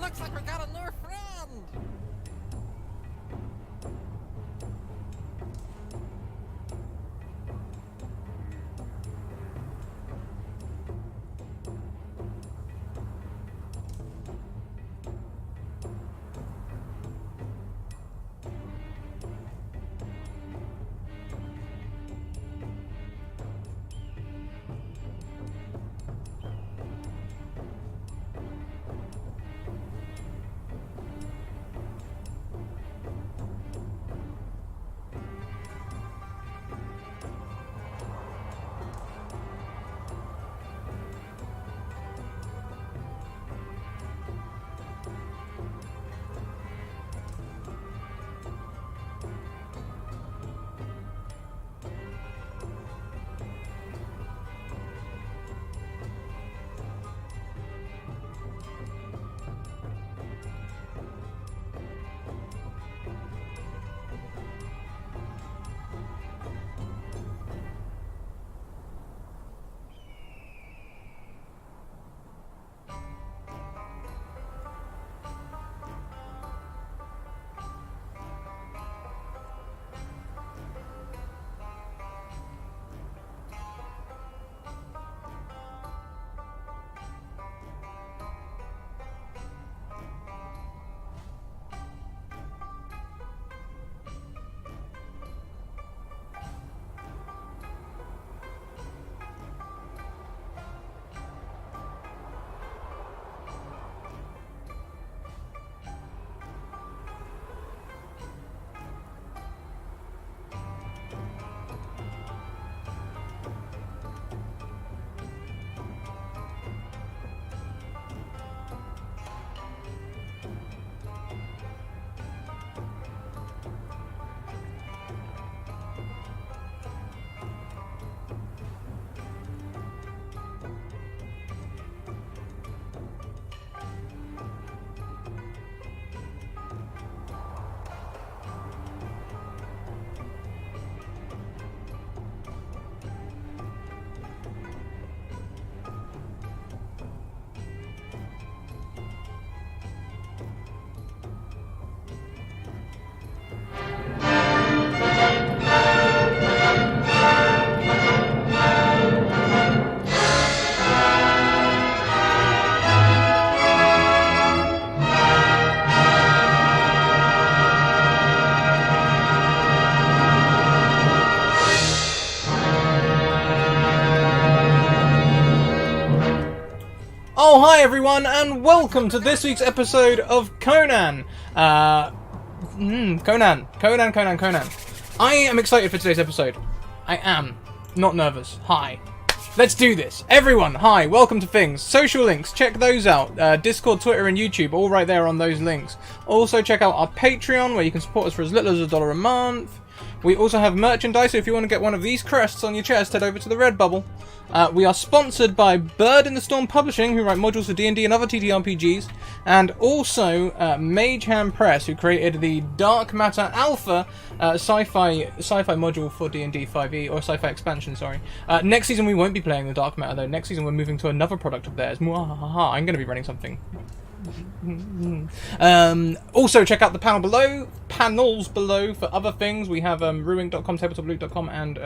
looks like we got a new friend! Oh, hi everyone, and welcome to this week's episode of Conan. Conan. I am excited for today's episode. I am. Not nervous. Hi. Let's do this. Everyone, hi. Welcome to things. Social links, check those out. Discord, Twitter, and YouTube, all right there on those links. Also, check out our Patreon, where you can support us for as little as $1 a month. We also have merchandise, so if you want to get one of these crests on your chest, head over to the Redbubble. We are sponsored by Bird in the Storm Publishing, who write modules for D&D and other TTRPGs, and also Mage Hand Press, who created the Dark Matter Alpha sci-fi module for D&D 5e, or sci-fi expansion, sorry. Next season we won't be playing the Dark Matter, though. Next season we're moving to another product of theirs. I'm going to be running something. Also check out the panels below for other things. We have ruing.com, tabletoploot.com, and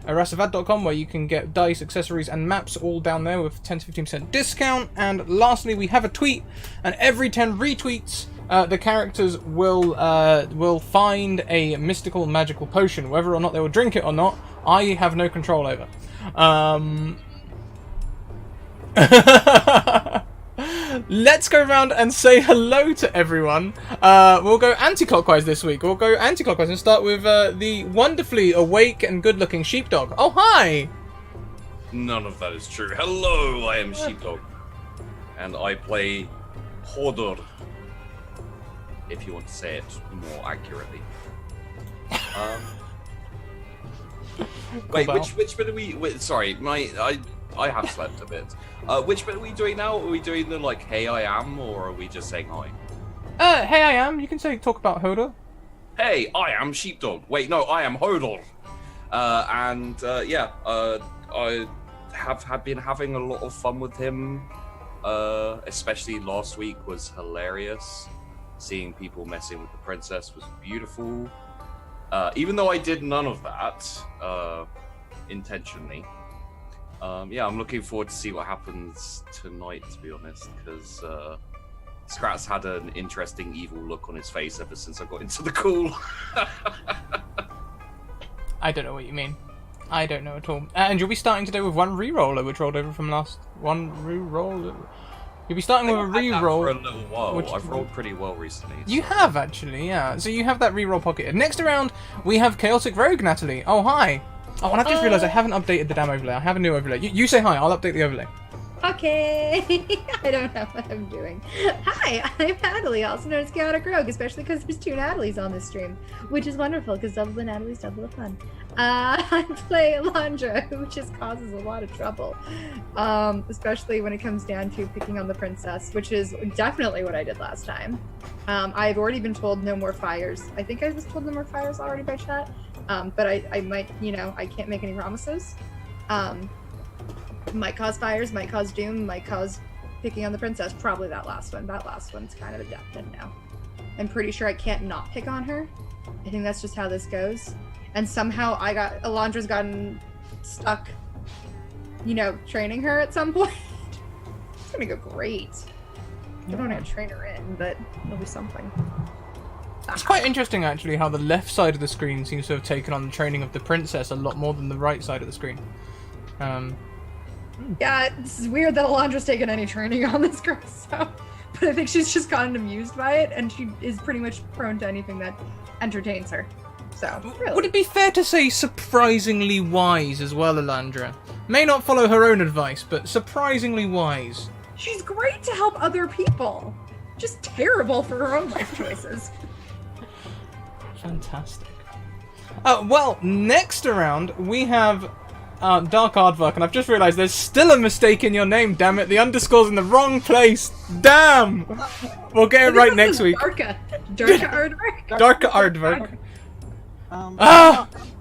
arasavad.com, where you can get dice, accessories, and maps all down there with 10 to 15% discount. And lastly, we have a tweet, and every 10 retweets, the characters will find a mystical magical potion. Whether or not they will drink it or not, I have no control over. Let's go around and say hello to everyone. We'll go anti-clockwise this week. We'll go anti-clockwise and start with the wonderfully awake and good-looking sheepdog. Oh, hi! None of that is true. Hello, I am Sheepdog. And I play Hodor, if you want to say it more accurately. Wait, which bit are we... Wait, sorry, I have slept a bit. Which bit are we doing now? Are we doing the, like, hey, I am, or are we just saying hi? Hey, I am. You can talk about Hodor. Hey, I am Sheepdog. Wait, no, I am Hodor. I have been having a lot of fun with him especially last week was hilarious. Seeing people messing with the princess was beautiful. Even though I did none of that intentionally. Yeah, I'm looking forward to see what happens tonight, to be honest, because Scrat's had an interesting evil look on his face ever since I got into the call. I don't know what you mean. I don't know at all. And you'll be starting today with one reroller, which rolled over from last one reroll. You'll be starting with a reroll. For a little while. I've rolled pretty well recently. You have actually, yeah. So you have that reroll pocketed. Next round, we have Chaotic Rogue Natalie. Oh hi. Oh, and I've just realised I haven't updated the damn overlay. I have a new overlay. You say hi. I'll update the overlay. Okay. I don't know what I'm doing. Hi, I'm Natalie, also known as Chaotic Rogue, especially because there's 2 Natalies on this stream, which is wonderful because double the Natalies, double the fun. I play Alondra, who just causes a lot of trouble, especially when it comes down to picking on the princess, which is definitely what I did last time. I've already been told no more fires. I think I was told no more fires already by chat, but I might, I can't make any promises. Might cause fires, might cause doom, might cause picking on the princess. Probably that last one. That last one's kind of a definite now. I'm pretty sure I can't not pick on her. I think that's just how this goes. And somehow Alondra's gotten stuck, training her at some point. It's gonna go great. I don't know how to train her in, but it'll be something. It's quite interesting actually how the left side of the screen seems to have taken on the training of the princess a lot more than the right side of the screen. Yeah, this is weird that Alondra's taken any training on this girl, but I think she's just gotten amused by it, and she is pretty much prone to anything that entertains her. So, really. Would it be fair to say surprisingly wise as well, Alondra? May not follow her own advice, but surprisingly wise. She's great to help other people. Just terrible for her own life choices. Fantastic. Well, next around we have Dark Aardvark, and I've just realised there's still a mistake in your name, damn it. The underscore's in the wrong place. Damn! We'll get it right next week. Darka Aardvark. Darka Aardvark.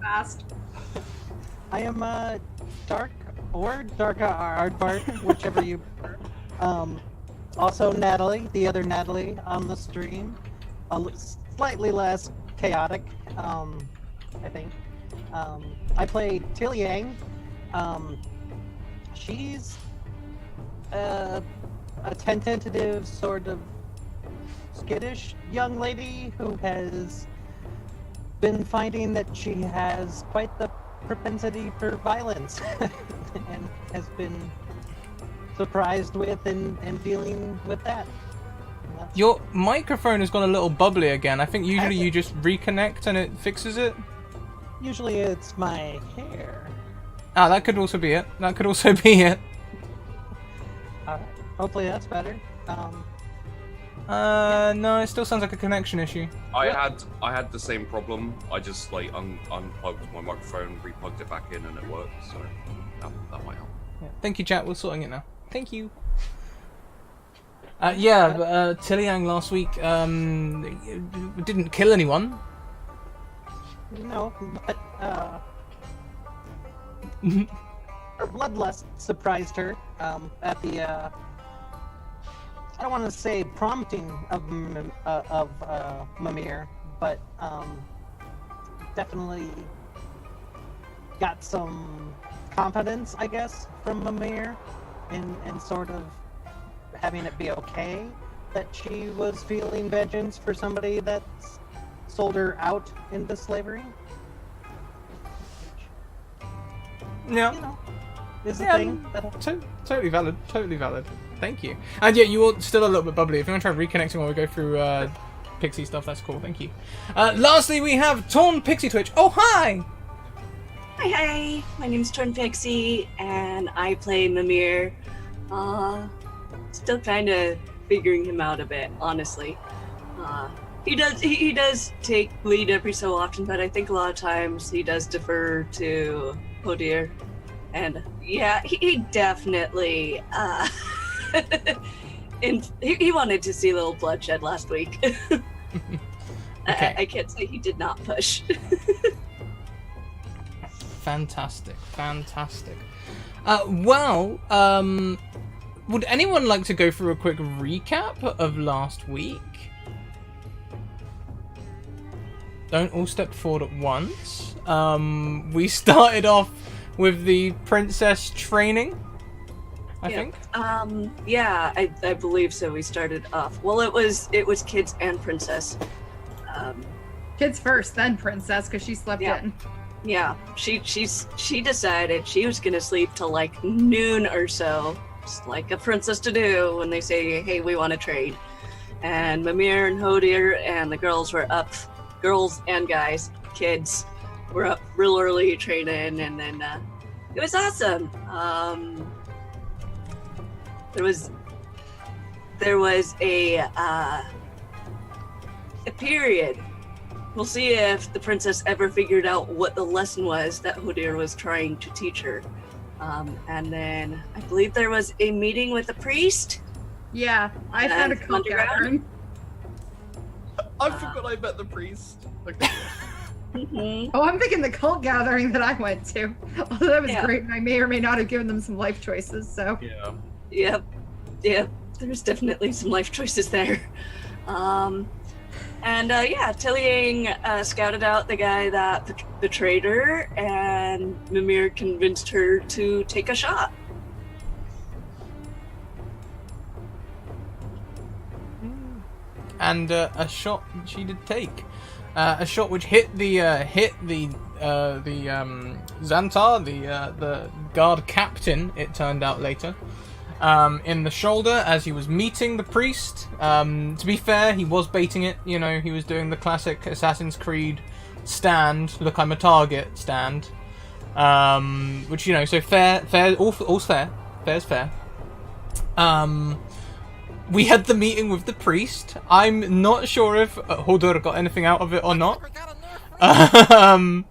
Fast. I am Dark or Darka Aardvark, whichever you prefer. Also Natalie, the other Natalie on the stream. Slightly less chaotic, I think. I play Tilyang. She's a tentative, sort of skittish young lady who has been finding that she has quite the propensity for violence and has been surprised with and dealing with that. Your microphone has gone a little bubbly again. I think usually you just reconnect and it fixes it. Usually it's my hair. Ah, that could also be it. That could also be it. Hopefully that's better. No, it still sounds like a connection issue. I had the same problem. I just unplugged my microphone, replugged it back in, and it worked. So that might help. Yeah. Thank you, chat. We're sorting it now. Thank you. Tilyang last week didn't kill anyone. No, but her bloodlust surprised her at the I don't want to say prompting of Mimir, but definitely got some confidence, I guess, from Mimir in sort of having it be okay that she was feeling vengeance for somebody that's sold her out into slavery. Yeah. Is a thing. Totally valid. Totally valid. Thank you. And yeah, you are still a little bit bubbly. If you want to try reconnecting while we go through Pixie stuff, that's cool. Thank you. Lastly, we have Torn Pixie Twitch. Oh, hi! Hi, my name's Torn Pixie, and I play Mimir. Still kind of figuring him out a bit, honestly. He does take lead every so often, but I think a lot of times he does defer to Podir. And yeah, he definitely and he wanted to see a little bloodshed last week. Okay. I can't say he did not push. Fantastic. would anyone like to go through a quick recap of last week? Don't all step forward at once. We started off with the princess training, I think. Yeah, I believe so. We started off. Well, it was kids and princess. Kids first, then princess, because she slept in. Yeah, she decided she was gonna sleep till like noon or so, just like a princess to do when they say, "Hey, we want to trade." And Mimir and Hodir and the girls were up. Girls and guys, kids, were up real early training, and then it was awesome. There was a period. We'll see if the princess ever figured out what the lesson was that Hodir was trying to teach her. And then I believe there was a meeting with the priest. Yeah, I found a cult gathering. I forgot I met the priest. Okay. Mm-hmm. Oh, I'm thinking the cult gathering that I went to. Although that was Yeah. great, and I may or may not have given them some life choices, so. Yeah. Yep. There's definitely some life choices there. Tillying scouted out the guy that betrayed her, and Mimir convinced her to take a shot. And a shot she did take, a shot which hit the Xantar, the guard captain. It turned out later, in the shoulder as he was meeting the priest. To be fair, he was baiting it. You know, he was doing the classic Assassin's Creed stand. Look, I'm a target stand. Which, you know, so fair, all's fair. Fair's fair. We had the meeting with the priest. I'm not sure if Hodor got anything out of it or not. We got a Nerf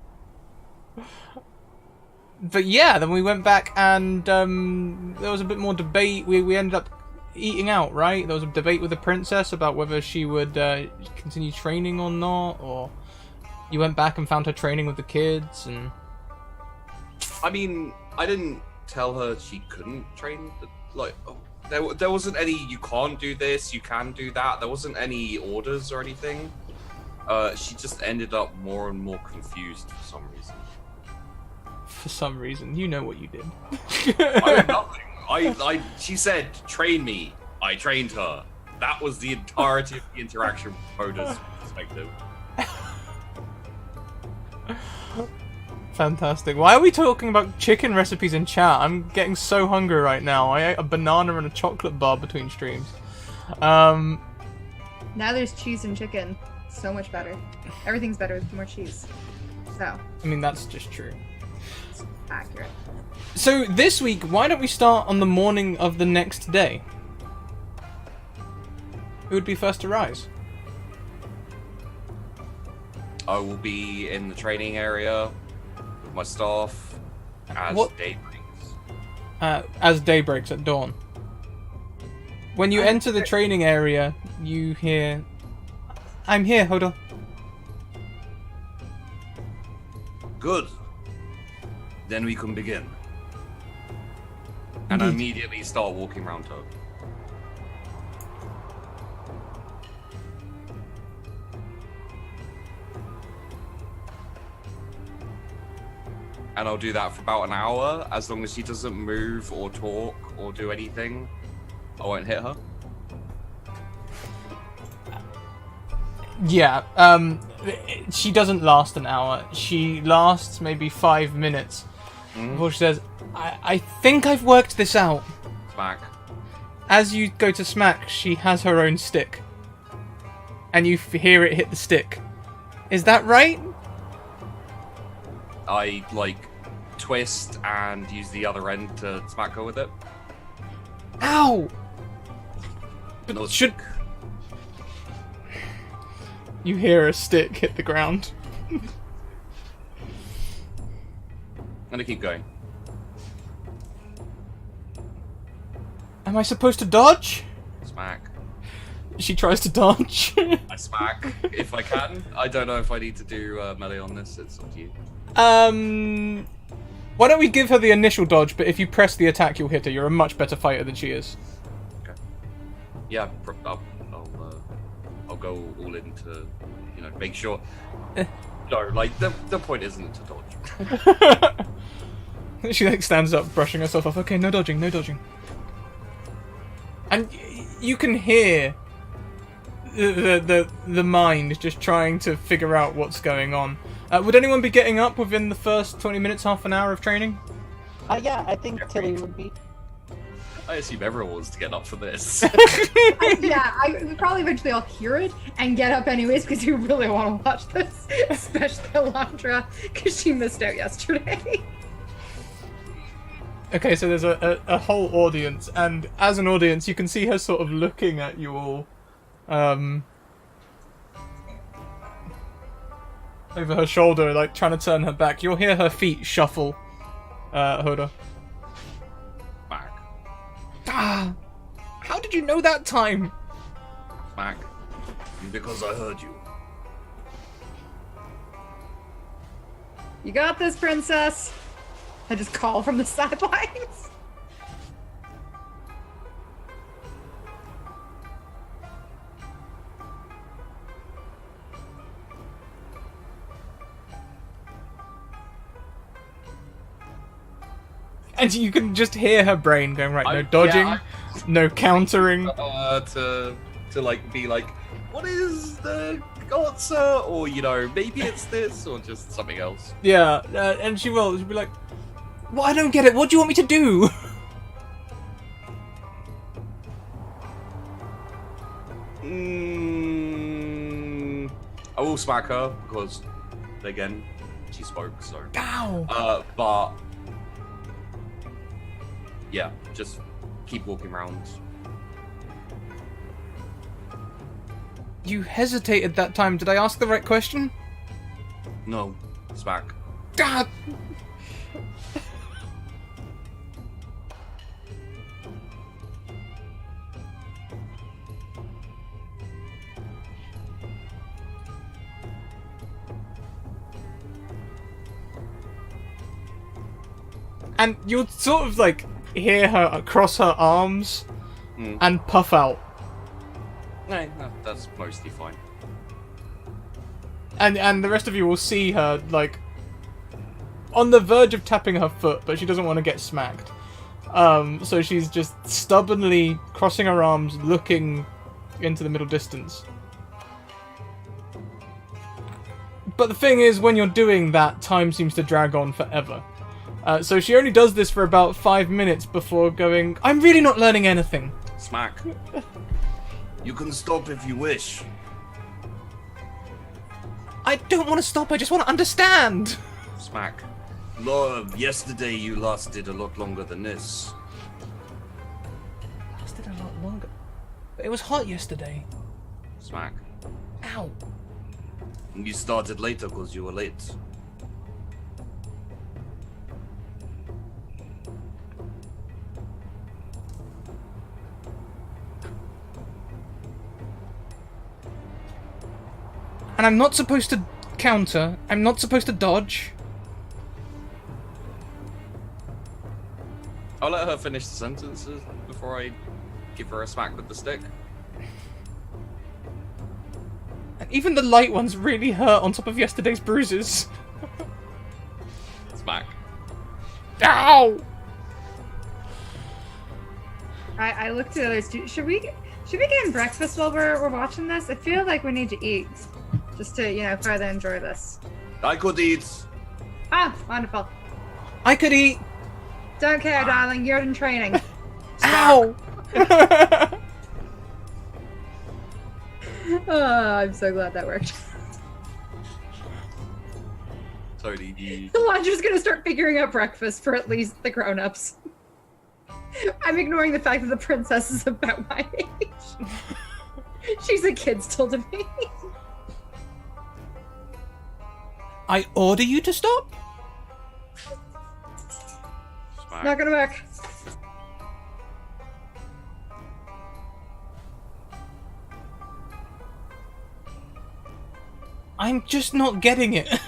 But yeah, then we went back and there was a bit more debate. We ended up eating out, right? There was a debate with the princess about whether she would continue training or not, or you went back and found her training with the kids. And I mean, I didn't tell her she couldn't train. Like, there wasn't any, you can't do this, you can do that. There wasn't any orders or anything. She just ended up more and more confused for some reason. For some reason, you know what you did. I did nothing. She said, train me. I trained her. That was the entirety of the interaction from Hoda's perspective. Fantastic. Why are we talking about chicken recipes in chat? I'm getting so hungry right now. I ate a banana and a chocolate bar between streams. Now there's cheese and chicken. So much better. Everything's better with more cheese. So, I mean, that's just true. it's accurate. So this week, why don't we start on the morning of the next day? Who would be first to rise? I will be in the training area with my staff as day breaks. As day breaks at dawn. When you enter the training area, you hear, "I'm here, Hodor." Good. Then we can begin. And I Indeed. immediately start walking around her. And I'll do that for about an hour. As long as she doesn't move or talk or do anything, I won't hit her. Yeah, she doesn't last an hour. She lasts maybe 5 minutes before she says, I think I've worked this out. Smack. As you go to smack, she has her own stick. And you hear it hit the stick. Is that right? I, twist and use the other end to smack her with it. Ow! Another should- stick. You hear a stick hit the ground. I'm gonna keep going. Am I supposed to dodge? Smack. She tries to dodge. I smack if I can. I don't know if I need to do melee on this. It's up to you. Why don't we give her the initial dodge, but if you press the attack, you'll hit her. You're a much better fighter than she is. Okay. Yeah, I'll go all in to, make sure. No, like the point isn't to dodge. She like stands up, brushing herself off. Okay, no dodging, no dodging. And you can hear the mind just trying to figure out what's going on. Would anyone be getting up within the first 20 minutes, half an hour of training? Yeah, I think Tilly would be. I assume everyone wants to get up for this. We probably eventually all hear it and get up anyways because we really want to watch this, especially Alondra because she missed out yesterday. Okay, so there's a whole audience, and as an audience, you can see her sort of looking at you all, over her shoulder, like trying to turn her back. You'll hear her feet shuffle, Hoda. Back. Ah! How did you know that time? Back. Because I heard you. You got this, princess. I just call from the sidelines. And you can just hear her brain going, right, no dodging, no countering. To like be like, what is the answer? Or maybe it's this or just something else. Yeah, and she'll be like, well, I don't get it. What do you want me to do? I will smack her because, again, she spoke. So. Ow! But yeah, just keep walking around. You hesitated that time. Did I ask the right question? No, smack. God. And you'll sort of like hear her cross her arms and puff out. No, that's mostly fine. And the rest of you will see her like on the verge of tapping her foot, but she doesn't want to get smacked. So she's just stubbornly crossing her arms, looking into the middle distance. But the thing is, when you're doing that, time seems to drag on forever. So she only does this for about 5 minutes before going, I'm really not learning anything. Smack. You can stop if you wish. I don't want to stop, I just want to understand. Smack. Lord, yesterday you lasted a lot longer than this. Lasted a lot longer. But it was hot yesterday. Smack. Ow. You started later because you were late. And I'm not supposed to counter. I'm not supposed to dodge. I'll let her finish the sentences before I give her a smack with the stick. And even the light ones really hurt on top of yesterday's bruises. Smack. Ow! I look to the others. Should we be getting breakfast while we're watching this? I feel like we need to eat. Just to, further enjoy this. I could eat. Ah, wonderful. I could eat. Don't care, darling. You're in training. Ow! Oh, I'm so glad that worked. Totally. Londra's gonna start figuring out breakfast for at least the grown-ups. I'm ignoring the fact that the princess is about my age. She's a kid still to me. I order you to stop? Smack. Not gonna work. I'm just not getting it.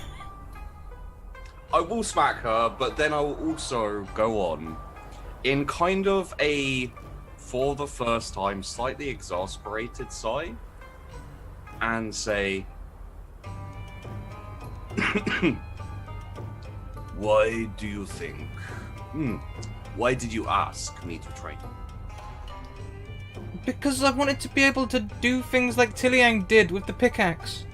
I will smack her, but then I'll also go on in kind of a, for the first time, slightly exasperated sigh and say, why do you think? Why did you ask me to train? Because I wanted to be able to do things like Tiliang did with the pickaxe.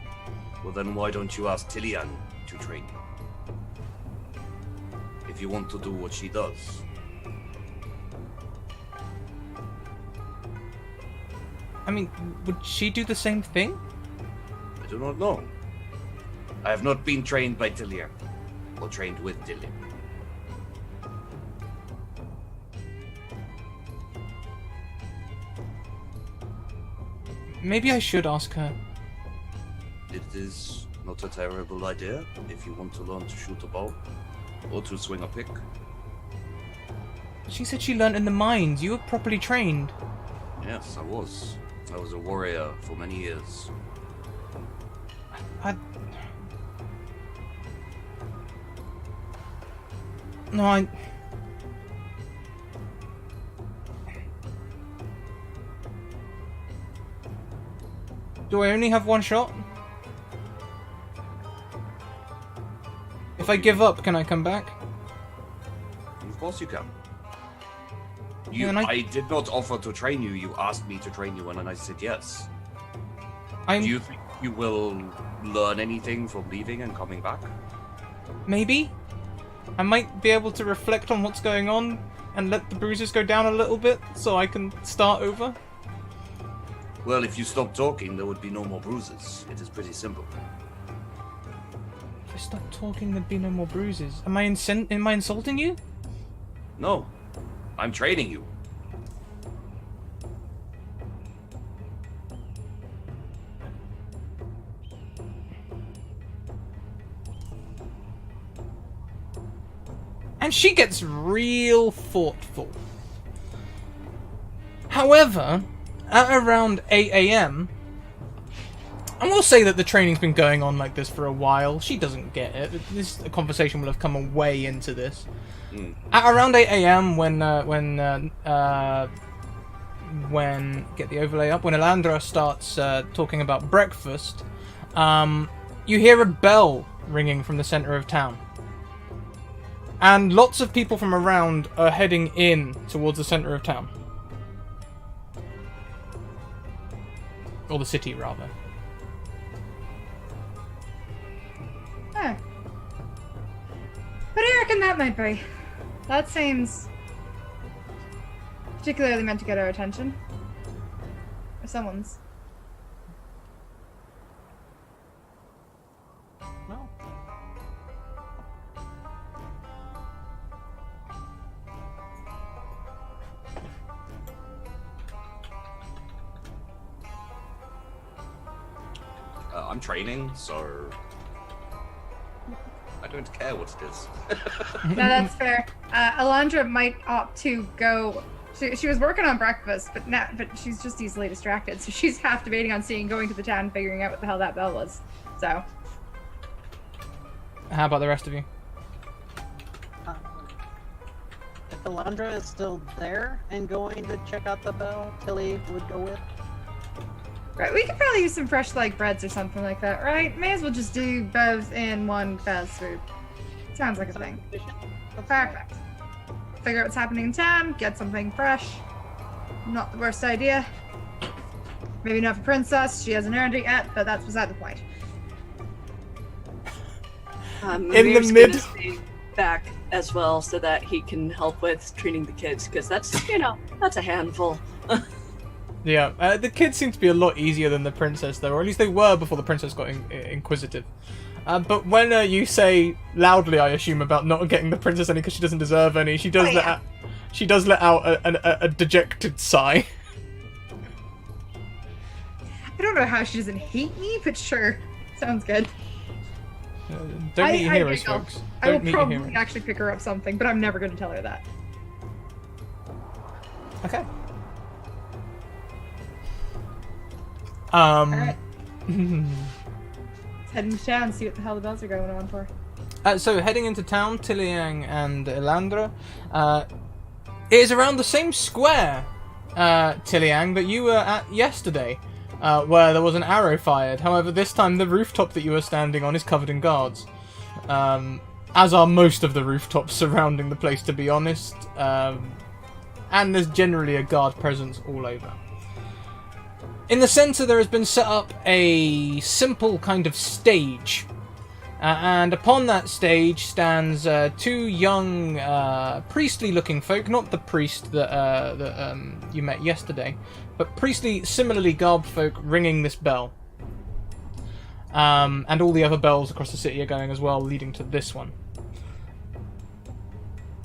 Well, then why don't you ask Tilian to train you? If you want to do what she does. I mean, would she do the same thing? I do not know. I have not been trained by Tilian, or trained with Tilian. Maybe I should ask her. It is not a terrible idea if you want to learn to shoot a bow or to swing a pick. She said she learned in the mines. You were properly trained. Yes, I was. I was a warrior for many years. No, do I only have one shot? If I give up, can I come back? Of course you can. I did not offer to train you. You asked me to train you, and I said yes. Do you think you will learn anything from leaving and coming back? Maybe. I might be able to reflect on what's going on and let the bruises go down a little bit so I can start over. Well, if you stop talking, there would be no more bruises. It is pretty simple. If I stop talking, there'd be no more bruises. Am I insulting you? No. I'm training you. And she gets real thoughtful. However, at around 8 AM, and we'll say that the training's been going on like this for a while. She doesn't get it. This conversation will have come way into this. At around 8 AM, when get the overlay up, when Elandra starts talking about breakfast, you hear a bell ringing from the center of town. And lots of people from around are heading in towards the center of town. Or the city, rather. Huh. What do you reckon that might be? That seems particularly meant to get our attention. Or someone's. No. I'm training, so I don't care what it is. No, that's fair. Elandra might opt to go. She was working on breakfast, but she's just easily distracted, so she's half debating on going to the town and figuring out what the hell that bell was. So. How about the rest of you? If Elandra is still there and going to check out the bell, Tilly would go with. Right, we could probably use some fresh like breads or something like that, right? May as well just do both in one fell swoop. Sounds like a thing. Perfect. Figure out what's happening in town, get something fresh. Not the worst idea. Maybe not for Princess, she hasn't earned it yet, but that's beside the point. In the Amir's mid- gonna stay back as well so that he can help with treating the kids, because that's, that's a handful. Yeah, the kids seem to be a lot easier than the princess, though, or at least they were before the princess got inquisitive. But when you say loudly, I assume, about not getting the princess any because she doesn't deserve any, she does let out a dejected sigh. I don't know how she doesn't hate me, but sure, sounds good. Don't meet your heroes, giggle. folks. I will Don't meet your probably heroes. actually pick her up something, but I'm never going to tell her that. Okay. Alright. Let's head into town and see what the hell the bells are going on for. So heading into town, Tiliang and Elandra, it is around the same square, Tiliang, that you were at yesterday, where there was an arrow fired. However, this time the rooftop that you were standing on is covered in guards. As are most of the rooftops surrounding the place, to be honest. And there's generally a guard presence all over. In the centre there has been set up a simple kind of stage. And upon that stage stands two young priestly-looking folk, not the priest that you met yesterday, but priestly, similarly garbed folk ringing this bell. And all the other bells across the city are going as well, leading to this one.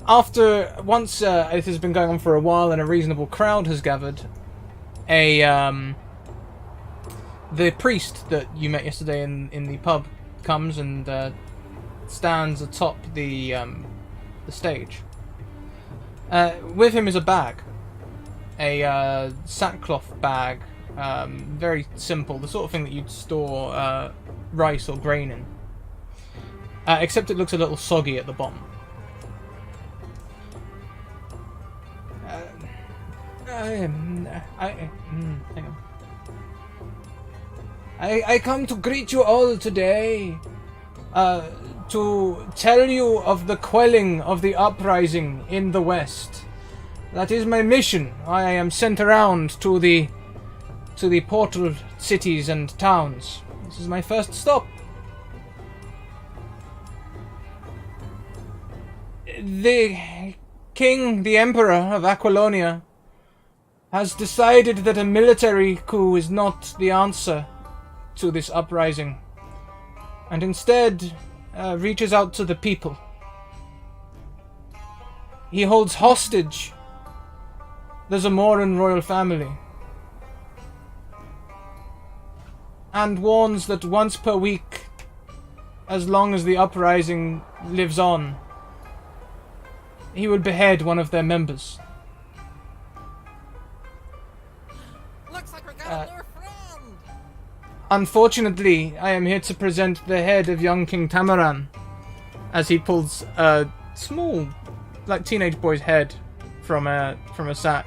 Once it has been going on for a while and a reasonable crowd has gathered, the priest that you met yesterday in the pub comes and stands atop the stage. With him is a bag, a sackcloth bag, very simple, the sort of thing that you'd store rice or grain in. Except it looks a little soggy at the bottom. Hang on. I come to greet you all today, to tell you of the quelling of the uprising in the West. That is my mission. I am sent around to the portal cities and towns. This is my first stop. The king, the emperor of Aquilonia, has decided that a military coup is not the answer to this uprising, and instead reaches out to the people. He holds hostage the Zamoran royal family, and warns that once per week, as long as the uprising lives on, he will behead one of their members. Looks like we got a new friend! Unfortunately, I am here to present the head of young King Tamaran, as he pulls a small, like teenage boy's head from a sack.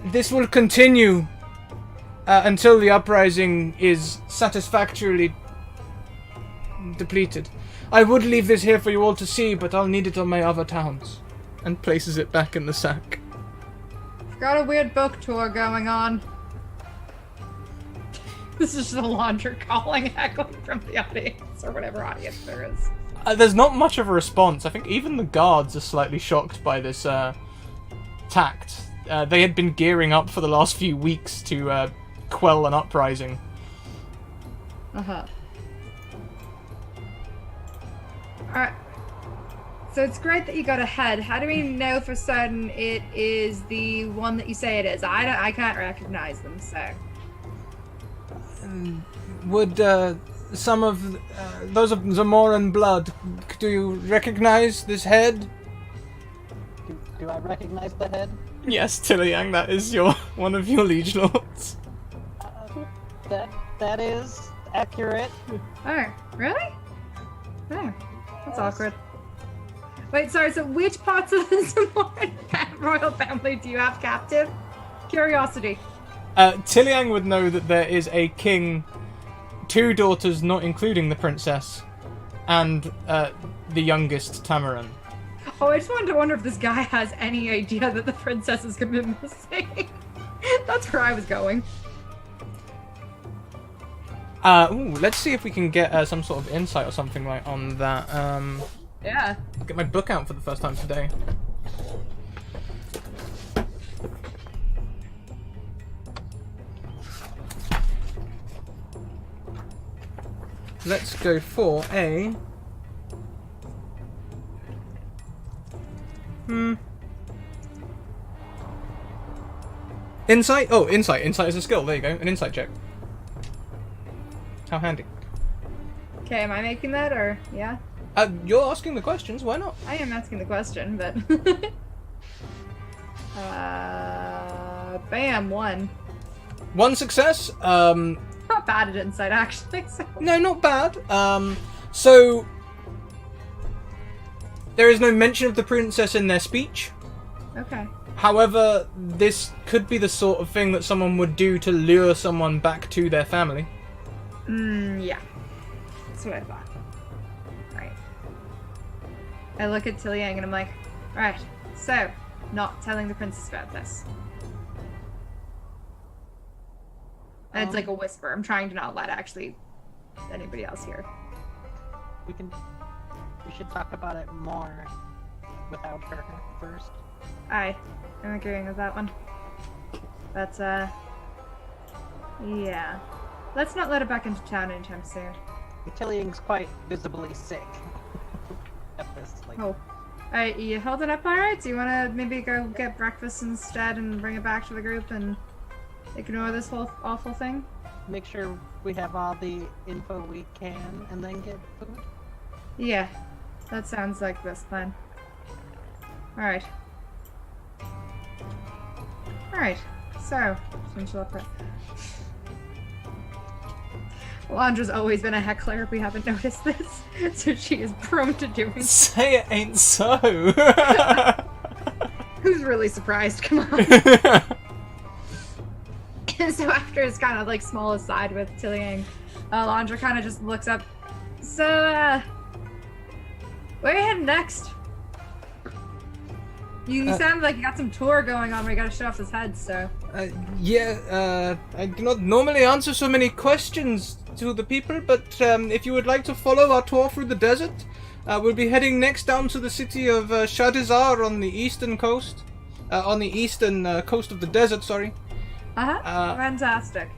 This will continue until the uprising is satisfactorily depleted. I would leave this here for you all to see, but I'll need it on my other towns. And places it back in the sack. Got a weird book tour going on. This is the laundry calling echoing from the audience, or whatever audience there is. There's not much of a response. I think even the guards are slightly shocked by this tact. They had been gearing up for the last few weeks to quell an uprising. Uh-huh. Alright. So it's great that you got ahead. How do we know for certain it is the one that you say it is? I can't recognize them, so. Would some of those of Zamoran blood, do you recognize this head? Do I recognize the head? Yes, Tiliang, that is one of your liege lords. That is accurate. Oh, really? Oh, that's awkward. Wait, sorry, so which parts of the Zamoran royal family do you have captive? Curiosity. Tiliang would know that there is a king, 2 daughters, not including the princess, and the youngest, Tamaran. Oh, I just wanted to wonder if this guy has any idea that the princess is gonna be missing. That's where I was going. Let's see if we can get some sort of insight or something like on that. Yeah. Get my book out for the first time today. Let's go for a... Insight? Oh, insight. Insight is a skill. There you go. An insight check. How handy. Okay, am I making that, or... yeah? You're asking the questions. Why not? I am asking the question, but... bam, 1. 1 success. not bad at insight, actually. So. No, not bad. So there is no mention of the princess in their speech. Okay. However, this could be the sort of thing that someone would do to lure someone back to their family. Yeah. That's what I thought. Right. I look at Tiliang and I'm like, right, so, not telling the princess about this. And it's like a whisper. I'm trying to not let actually anybody else hear. We should talk about it more without her first. Aye, I'm agreeing with that one. But, yeah. Let's not let her back into town anytime soon. Tiliang's quite visibly sick. At this, like, Oh. Alright, you holding up alright? Do you wanna maybe go get breakfast instead and bring it back to the group and ignore this whole awful thing? make sure we have all the info we can, and then get food. Yeah, that sounds like the best plan. Alright. Alright, so, finish up it. Londra's always been a heckler if we haven't noticed this, so she is prone to doing so. Say it ain't so. Who's really surprised? Come on. And so after his kind of like small aside with Tiliang, Londra kind of just looks up. So, where are you heading next? You sound like you got some tour going on where you gotta show off his head, so. I do not normally answer so many questions to the people, but if you would like to follow our tour through the desert, we'll be heading next down to the city of Shadizar on the eastern coast. On the eastern coast of the desert, sorry. Fantastic.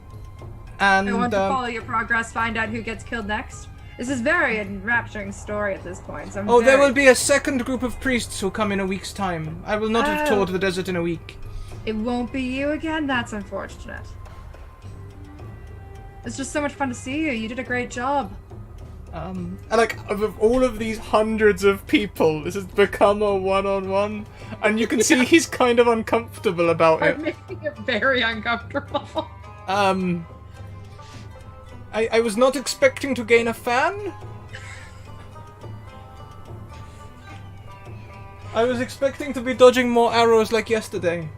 And I want to follow your progress, find out who gets killed next. This is very enrapturing story at this point. So there will be a second group of priests who come in a week's time. I will not have toured the desert in a week. It won't be you again? That's unfortunate. It's just so much fun to see you. You did a great job. And like, of all of these hundreds of people, this has become a one-on-one, and you can see he's kind of uncomfortable about it. I'm making it very uncomfortable. I was not expecting to gain a fan. I was expecting to be dodging more arrows like yesterday.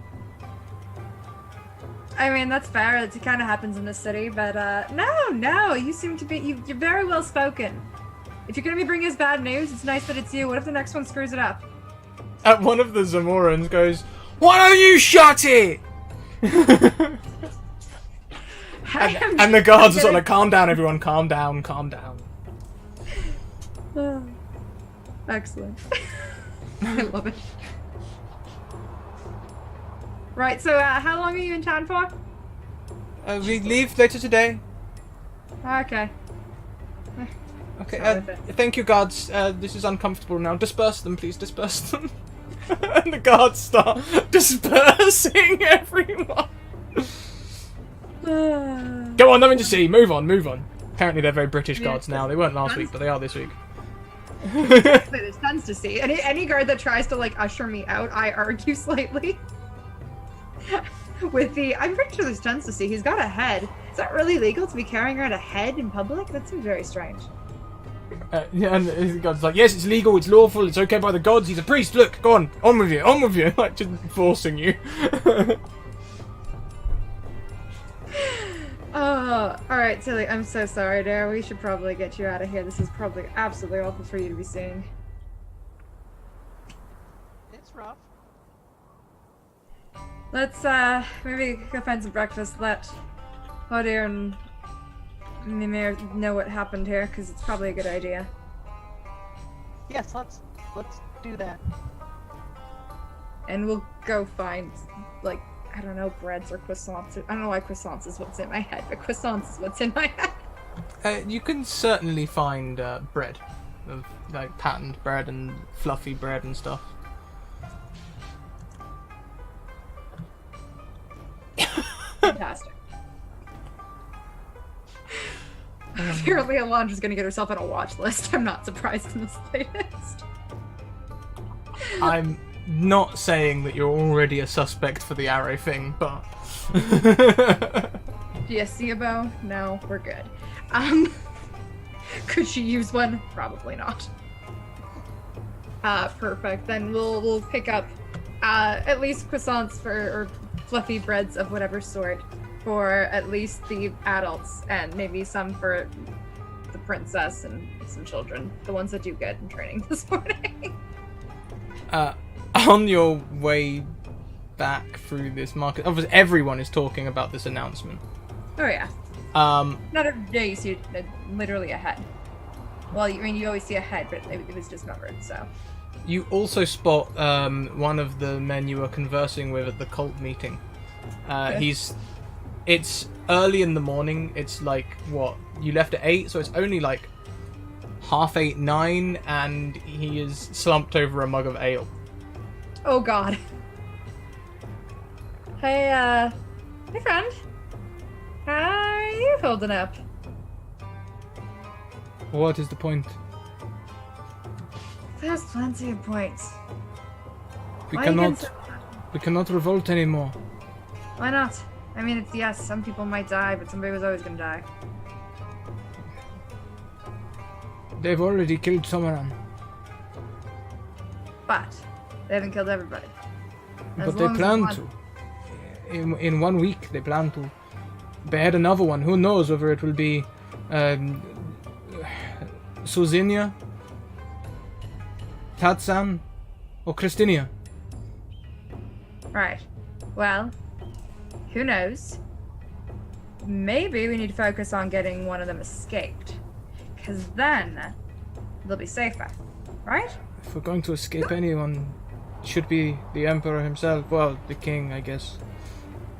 I mean, that's fair. It kind of happens in this city, but no, you seem to be, you're very well spoken. If you're gonna be bringing us bad news, it's nice that it's you. What if the next one screws it up? One of the Zamorans goes, "Why don't you shut it?" and the guards are sort of like, "Calm down, everyone. Calm down, calm down." Excellent. I love it. Right, so how long are you in town for? We leave later today. Okay. Okay, thank you, guards. This is uncomfortable now. Disperse them, please. Disperse them. And the guards start dispersing everyone. Go on, nothing to see. Move on, move on. Apparently they're very British guards now. They weren't last week, but they are this week. There's tons to see. Any guard that tries to like usher me out, I argue slightly. With the, I'm pretty sure there's tons to see. He's got a head. Is that really legal to be carrying around a head in public? That seems very strange. Yeah, and the god's like, yes, it's legal, it's lawful, it's okay by the gods. He's a priest. Look, go on with you, like just forcing you. Oh, all right, Tilly. I'm so sorry, Dare. We should probably get you out of here. This is probably absolutely awful for you to be seeing. It's rough. Let's maybe go find some breakfast. Let Hodir and Mimir know what happened here, because it's probably a good idea. Yes, let's do that. And we'll go find, like, I don't know, breads or croissants. I don't know why croissants is what's in my head, but croissants is what's in my head. You can certainly find bread, like patterned bread and fluffy bread and stuff. Fantastic. Apparently Alondra's gonna get herself on a watch list. I'm not surprised in the slightest. I'm not saying that you're already a suspect for the arrow thing, but... Do you see a bow? No, we're good. Could she use one? Probably not. Perfect. Then we'll pick up at least croissants or fluffy breads of whatever sort for at least the adults, and maybe some for the princess and some children, the ones that do good in training this morning. On your way back through this market, obviously everyone is talking about this announcement. Oh yeah. Not every day you see literally a head. Well, I mean, you always see a head, but it was dismembered, so. You also spot one of the men you were conversing with at the cult meeting. Okay. It's early in the morning. It's like, what? You left at 8, so it's only like 8:30, 9, and he is slumped over a mug of ale. Oh god. Hey, hey friend. How are you holding up? What is the point? There's plenty of points. We Why are you getting cannot revolt anymore. Why not? I mean, it's yes, some people might die, but somebody was always gonna die. They've already killed Summeran. But they haven't killed everybody. As But they long as plan one- to. In 1 week, they plan to behead another one. Who knows whether it will be Suzinia, Tatsan, or Christinia. Right. Well, who knows? Maybe we need to focus on getting one of them escaped. Because then they'll be safer. Right? If we're going to escape anyone, it should be the Emperor himself. Well, the King, I guess.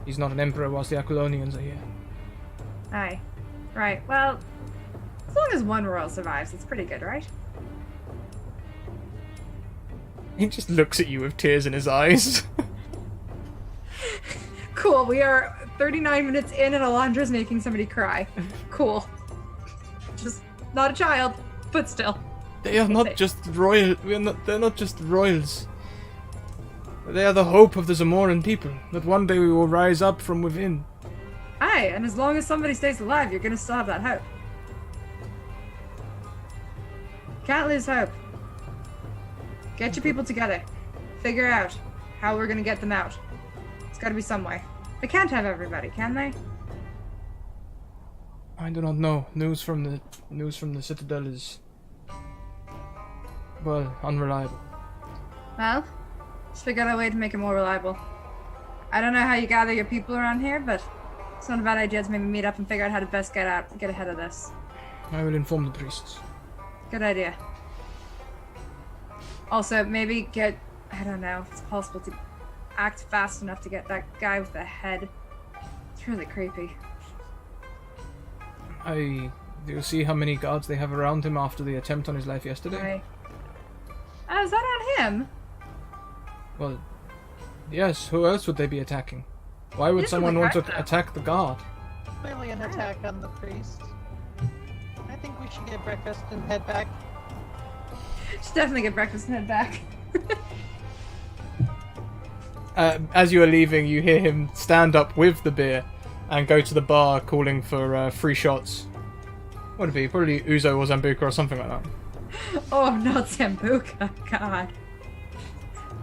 He's not an Emperor whilst the Aquilonians are here. Aye. Right. Well, as long as one royal survives, it's pretty good, right? He just looks at you with tears in his eyes. Cool. We are 39 minutes in and Alondra's making somebody cry. Cool. Just not a child, but still. They are not Insane. just royal. They're not just royals. They are the hope of the Zamoran people. That one day we will rise up from within. Aye, and as long as somebody stays alive, you're gonna still have that hope. Can't lose hope. Get your people together. Figure out how we're gonna get them out. It's gotta be some way. They can't have everybody, can they? I do not know. News from the Citadel is, well, unreliable. Well, just figure out a way to make it more reliable. I don't know how you gather your people around here, but it's not a bad idea to maybe meet up and figure out how to best get ahead of this. I will inform the priests. Good idea. Also, maybe I don't know if it's possible to act fast enough to get that guy with the head. It's really creepy. Do you see how many guards they have around him after the attempt on his life yesterday? Right. Oh, is that on him? Well, yes, who else would they be attacking? Why would This someone would want to attack them. attack the guard? Clearly an attack on the priest. I think we should get breakfast and head back. Should definitely get breakfast and head back. As you are leaving, you hear him stand up with the beer and go to the bar calling for free shots. What would it be? Probably Uzo or Zambuca or something like that. Oh, not Sambuca. God.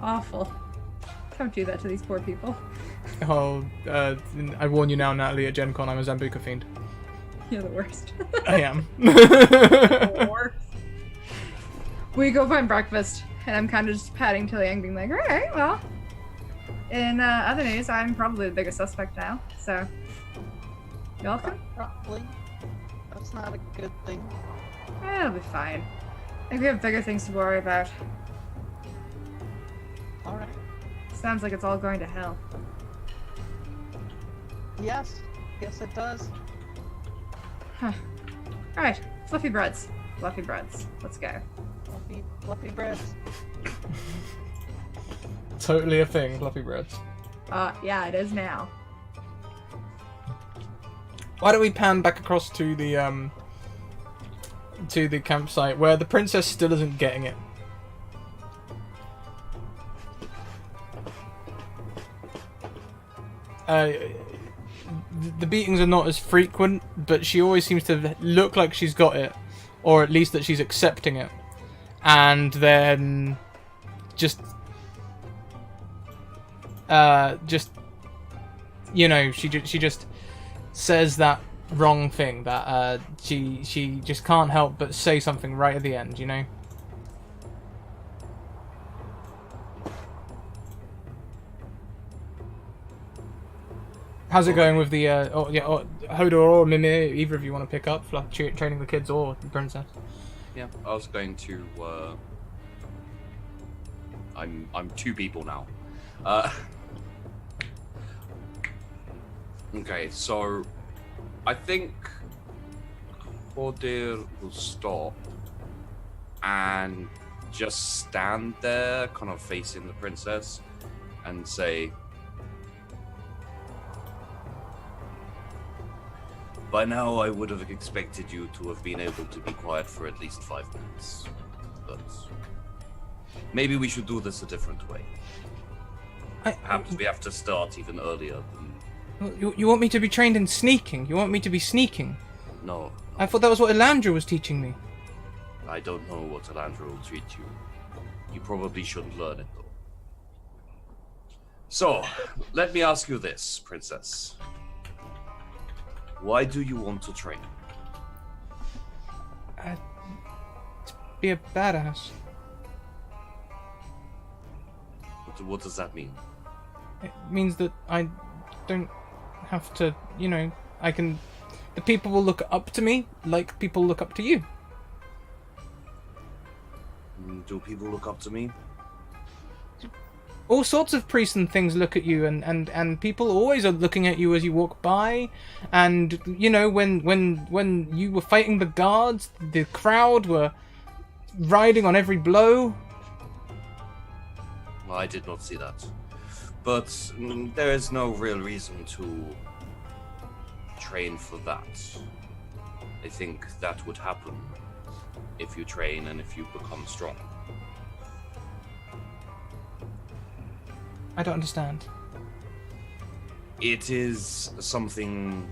Awful. Don't do that to these poor people. Oh, I warn you now, Natalie, at Gen Con, I'm a Zambuca fiend. You're the worst. I am. We go find breakfast, and I'm kind of just patting Tilliang, being like, alright, well. In other news, I'm probably the biggest suspect now, so. You welcome? Probably. That's not a good thing. It'll be fine. I think we have bigger things to worry about. Alright. Sounds like it's all going to hell. Yes. Yes, it does. Huh. Alright, fluffy breads. Fluffy breads. Let's go. Fluffy breads. Totally a thing, fluffy breads. Yeah, it is now. Why don't we pan back across to the campsite where the princess still isn't getting it. the beatings are not as frequent, but she always seems to look like she's got it, or at least that she's accepting it, and then just you know, she just says that wrong thing that she just can't help but say something right at the end, you know. How's it going with the Hodor or Mimir? Either of you want to pick up for like, training the kids or the princess? Yeah, I was going to. I'm two people now. Okay, so I think Hodir will stop and just stand there, kind of facing the princess, and say, "By now, I would have expected you to have been able to be quiet for at least 5 minutes, but maybe we should do this a different way. Perhaps we have to start even earlier than..." You want me to be trained in sneaking? You want me to be sneaking? No, I thought that was what Elandra was teaching me. I don't know what Elandra will treat you. You probably shouldn't learn it, though. So, let me ask you this, princess. Why do you want to train? To be a badass. What does that mean? It means that I don't have to, you know, I can... The people will look up to me like people look up to you. Do people look up to me? All sorts of priests and things look at you, and people always are looking at you as you walk by. And you know, when you were fighting the guards, the crowd were riding on every blow. Well, I did not see that, but there is no real reason to train for that. I think that would happen if you train and if you become strong. I don't understand. It is something...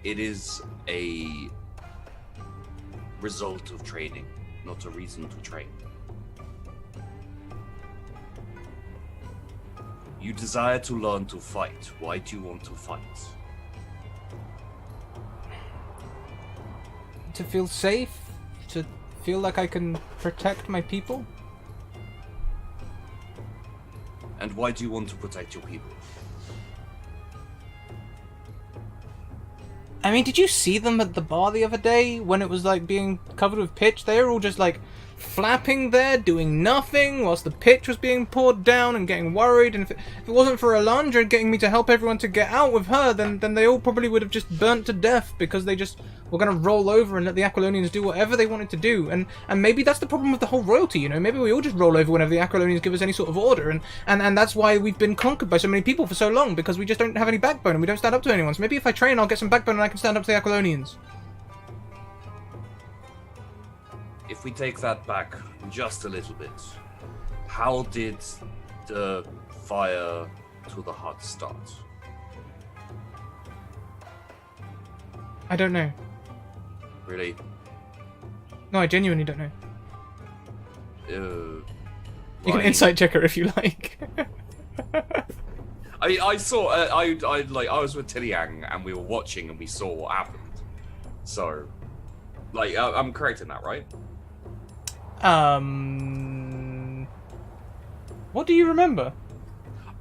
It is a result of training, not a reason to train. You desire to learn to fight. Why do you want to fight? To feel safe? To feel like I can protect my people? And why do you want to protect your people? I mean, did you see them at the bar the other day when it was like being covered with pitch? They were all just like flapping there, doing nothing, whilst the pitch was being poured down and getting worried. And if it wasn't for Elandra getting me to help everyone to get out with her, then they all probably would have just burnt to death because they just were going to roll over and let the Aquilonians do whatever they wanted to do. And maybe that's the problem with the whole royalty, you know? Maybe we all just roll over whenever the Aquilonians give us any sort of order. And that's why we've been conquered by so many people for so long, because we just don't have any backbone and we don't stand up to anyone. So maybe if I train, I'll get some backbone and I can stand up to the Aquilonians. If we take that back just a little bit, how did the fire to the hut start? I don't know. Really? No, I genuinely don't know. You can Why- insight check her if you like. I mean, I saw. I was with Tiliang and we were watching and we saw what happened. So, like, I'm correct in that, right? What do you remember?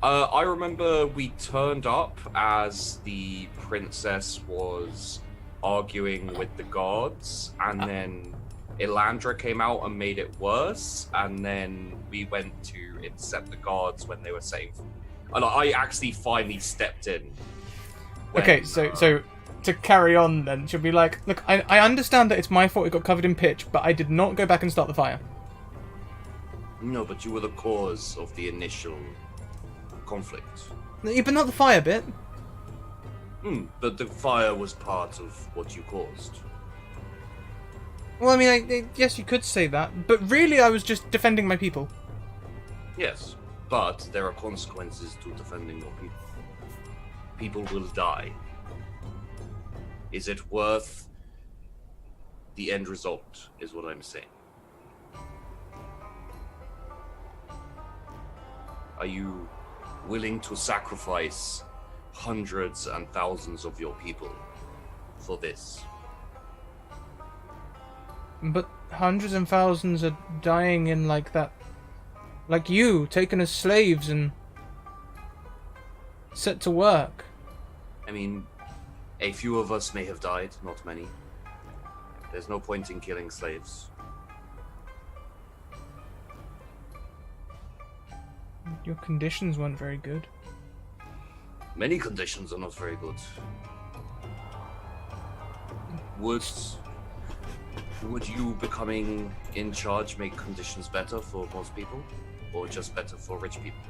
I remember we turned up as the princess was arguing with the guards, and then Elandra came out and made it worse, and then we went to intercept the guards when they were saying... And I actually finally stepped in. Okay, so to carry on then, she'll be like, look, I understand that it's my fault it got covered in pitch, but I did not go back and start the fire. No, but you were the cause of the initial conflict. Yeah, but not the fire bit. But the fire was part of what you caused. Well, I mean, yes, you could say that, but really I was just defending my people. Yes, but there are consequences to defending your people. people will die. Is it worth the end result, is what I'm saying. Are you willing to sacrifice hundreds and thousands of your people for this? But hundreds and thousands are dying in like that. Like you, taken as slaves and set to work. I mean, a few of us may have died, not many. There's no point in killing slaves. Your conditions weren't very good. Many conditions are not very good. Would you becoming in charge make conditions better for most people? Or just better for rich people?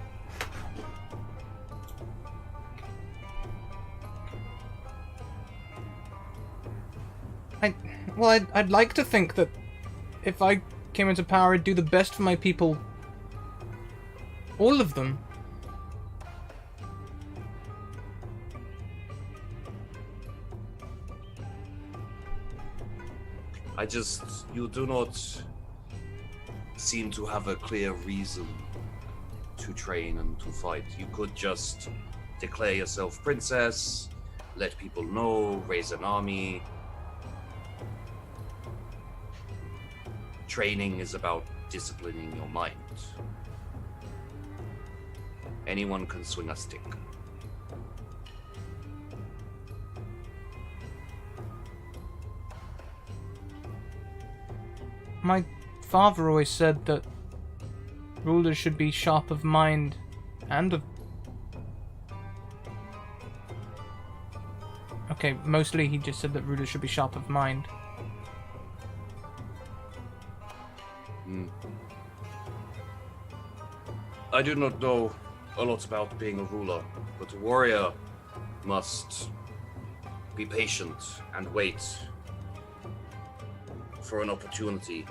I'd like to think that if I came into power, I'd do the best for my people. All of them. You do not seem to have a clear reason to train and to fight. You could just declare yourself princess, let people know, raise an army. Training is about disciplining your mind. Anyone can swing a stick. My father always said that rulers should be sharp of mind and of... Okay, mostly he just said that rulers should be sharp of mind. I do not know a lot about being a ruler, but a warrior must be patient and wait for an opportunity.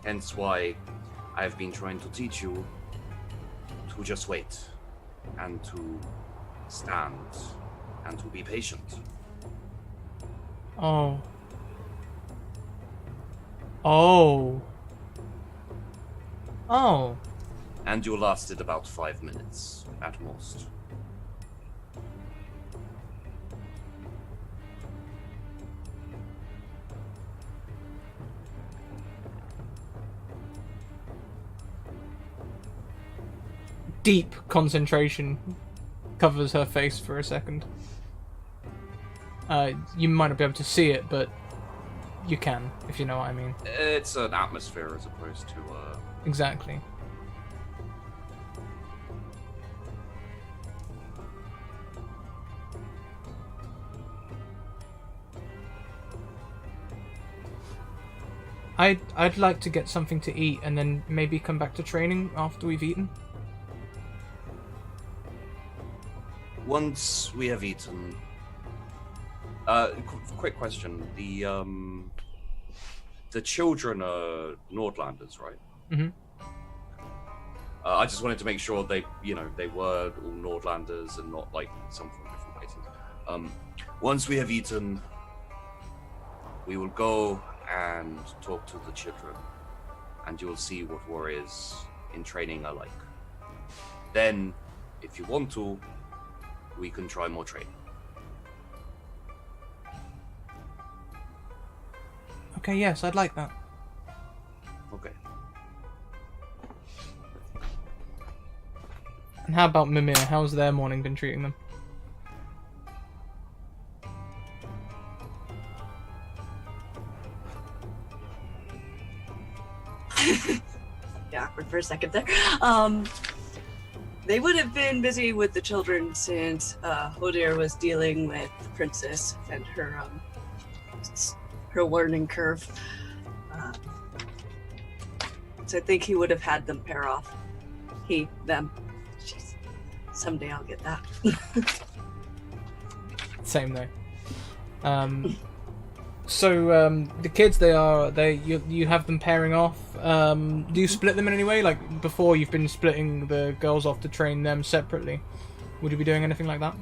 Hence why I have been trying to teach you to just wait and to stand and to be patient. Oh. Oh. Oh. And you lasted about 5 minutes at most. Deep concentration covers her face for a second. You might not be able to see it, but you can, if you know what I mean. It's an atmosphere as opposed to Exactly. I'd like to get something to eat and then maybe come back to training after we've eaten. Once we have eaten. Quick question: the children are Nordlanders, right? Mm-hmm. I just wanted to make sure they were all Nordlanders and not like some from different places. Once we have eaten, we will go and talk to the children, and you will see what warriors in training are like. Then, if you want to, we can try more training. Okay, yes, I'd like that. Okay. And how about Mimir? How's their morning been treating them? Yeah, awkward for a second there. They would have been busy with the children since Hodir was dealing with the princess and her learning curve. So I think he would have had them pair off. Them. Jeez. Someday I'll get that. Same though. the kids, you have them pairing off. Do you split them in any way? Like before, you've been splitting the girls off to train them separately. Would you be doing anything like that?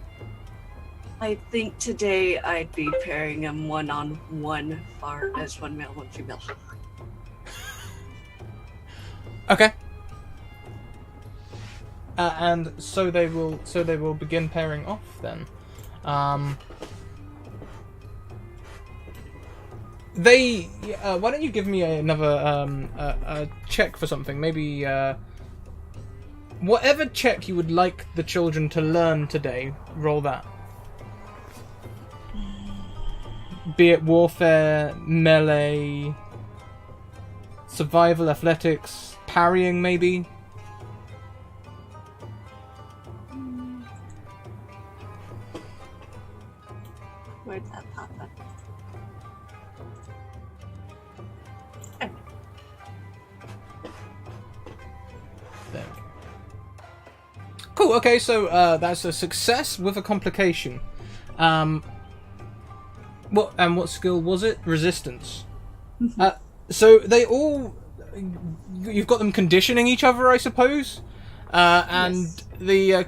I think today I'd be pairing them one-on-one, far as one male, one female. Okay. And so they will begin pairing off then. Why don't you give me another a check for something? Maybe whatever check you would like the children to learn today. Roll that. Be it warfare, melee, survival, athletics, parrying, maybe. Where'd that pop up? There. Cool. Okay, so that's a success with a complication. What skill was it? Resistance. So they all, you've got them conditioning each other, I suppose, and yes.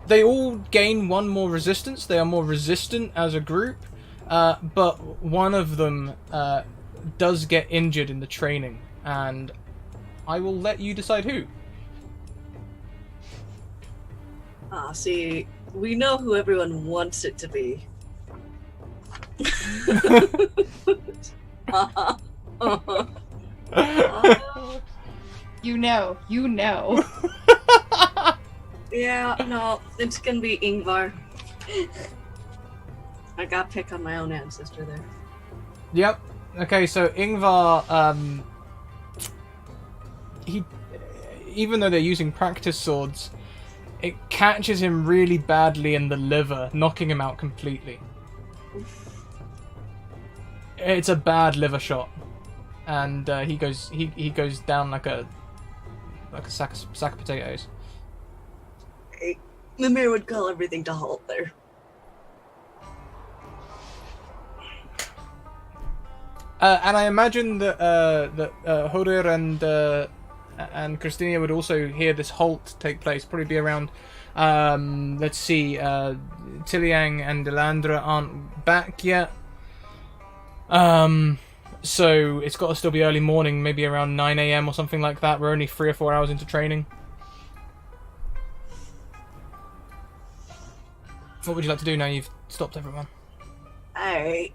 They all gain one more resistance. They are more resistant as a group, but one of them does get injured in the training, and I will let you decide who. See, we know who everyone wants it to be. You know. Yeah, no, it's gonna be Ingvar. I got pick on my own ancestor there. Yep. Okay, so Ingvar, he, even though they're using practice swords, it catches him really badly in the liver, knocking him out completely. It's a bad liver shot, and he goes down like a sack of potatoes. Mimir would call everything to halt there. And I imagine that Horir and Christina would also hear this halt take place. Probably be around. Let's see. Tiliang and Delandra aren't back yet. So it's got to still be early morning, maybe around 9 a.m. or something like that. We're only 3 or 4 hours into training. What would you like to do now you've stopped everyone? Alright.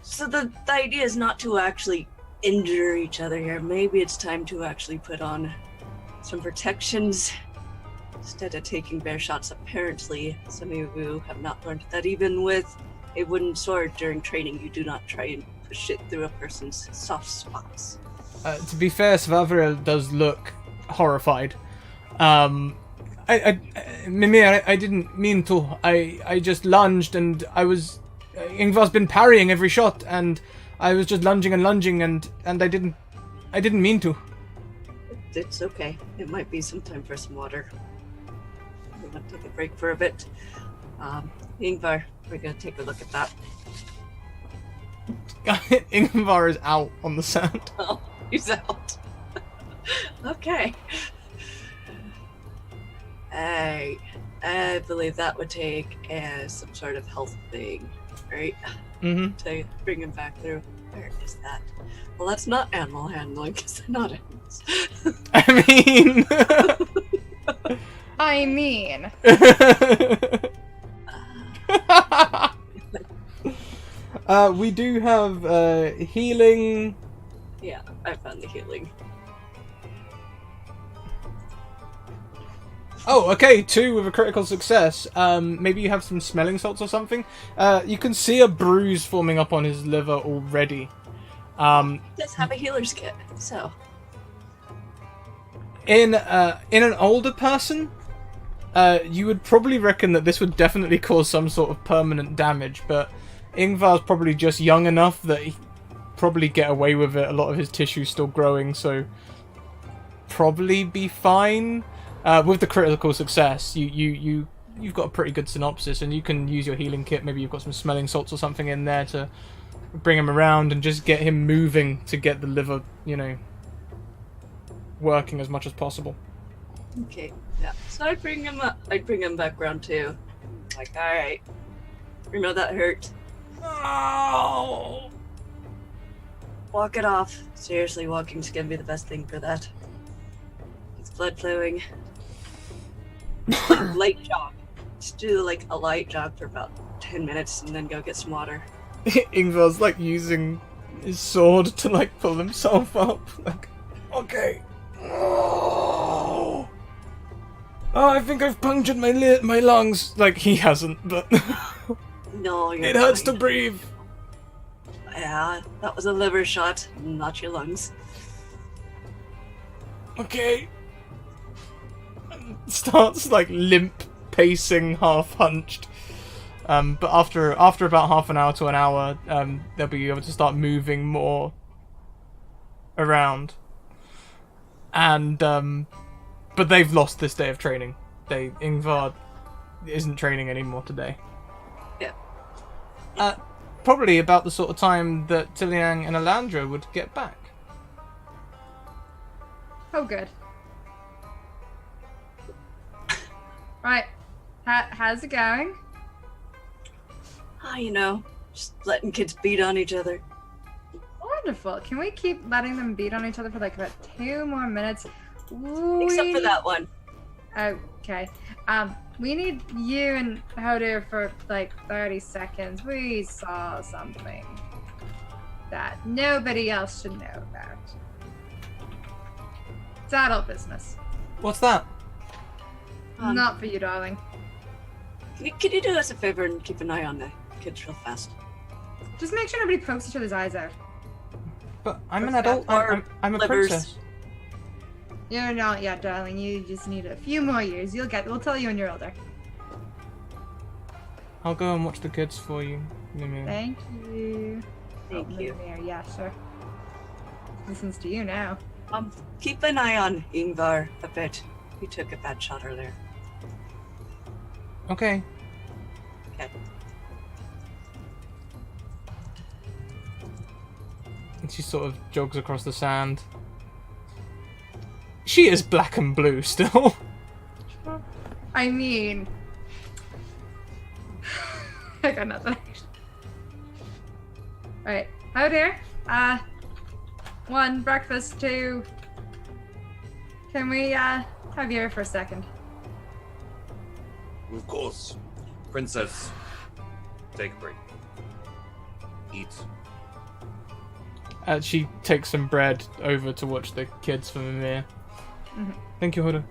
So the idea is not to actually injure each other here. Maybe it's time to actually put on some protections instead of taking bear shots. Apparently, some of you have not learned that even with a wooden sword during training, you do not try and push it through a person's soft spots. To be fair, Svavril does look horrified. Mimir, I didn't mean to. I just lunged and I was... Ingvar's been parrying every shot and I was just lunging and I didn't mean to. It's okay. It might be some time for some water. We're gonna take a break for a bit. Ingvar, we're gonna take a look at that. Ingvar is out on the sand. Oh, he's out. Okay. I believe that would take some sort of health thing, right? Mm-hmm. To bring him back through. Where is that? Well, that's not animal handling, because they're not animals. I mean... we do have healing. Yeah, I found the healing. Oh, okay, 2 with a critical success. Maybe you have some smelling salts or something. You can see a bruise forming up on his liver already. He does have a healer's kit, so... In an older person, you would probably reckon that this would definitely cause some sort of permanent damage, but Ingvar's probably just young enough that he probably get away with it. A lot of his tissue's still growing, so probably be fine. With the critical success, you you've got a pretty good synopsis, and you can use your healing kit. Maybe you've got some smelling salts or something in there to bring him around and just get him moving to get the liver, working as much as possible. Okay, yeah. So I'd bring him up. I'd bring him back around too. Like, all right, you know that hurt. Oh! Walk it off. Seriously, walking's gonna be the best thing for that. It's blood flowing. Light jog. Just do like a light jog for about 10 minutes and then go get some water. Ingvar's like using his sword to like pull himself up. Like, okay. Oh, I think I've punctured my lungs. Like he hasn't, but No, you're it hurts to fine. breathe. Yeah, that was a liver shot, not your lungs. Okay. Starts like limp pacing, half hunched. But after about half an hour to an hour, they'll be able to start moving more around. And but they've lost this day of training. Ingvar isn't training anymore today. Yeah. Probably about the sort of time that Tiliang and Alandra would get back. Oh, good. Right. How's it going? Just letting kids beat on each other. Wonderful. Can we keep letting them beat on each other for like about 2 more minutes? Except for that one. Okay. We need you and Hoder for like 30 seconds. We saw something that nobody else should know about. It's adult business. What's that? Not for you, darling. Can you do us a favor and keep an eye on the kids real fast? Just make sure nobody pokes each other's eyes out. But I'm an adult. I'm a livers. princess. You're not yet, darling. You just need a few more years. We'll tell you when you're older. I'll go and watch the kids for you, Mimir. Thank you. Thank you. Mimir, yeah, sure. Listens to you now. Keep an eye on Ingvar a bit. He took a bad shot earlier. Okay. Okay. And she sort of jogs across the sand. She is black and blue still. I mean... I got nothing. Alright. Oh dear. 1, breakfast. 2... Can we, have you here for a second? Of course. Princess, take a break. Eat. She takes some bread over to watch the kids for Mimir. Mhm. Thank you, Hoda.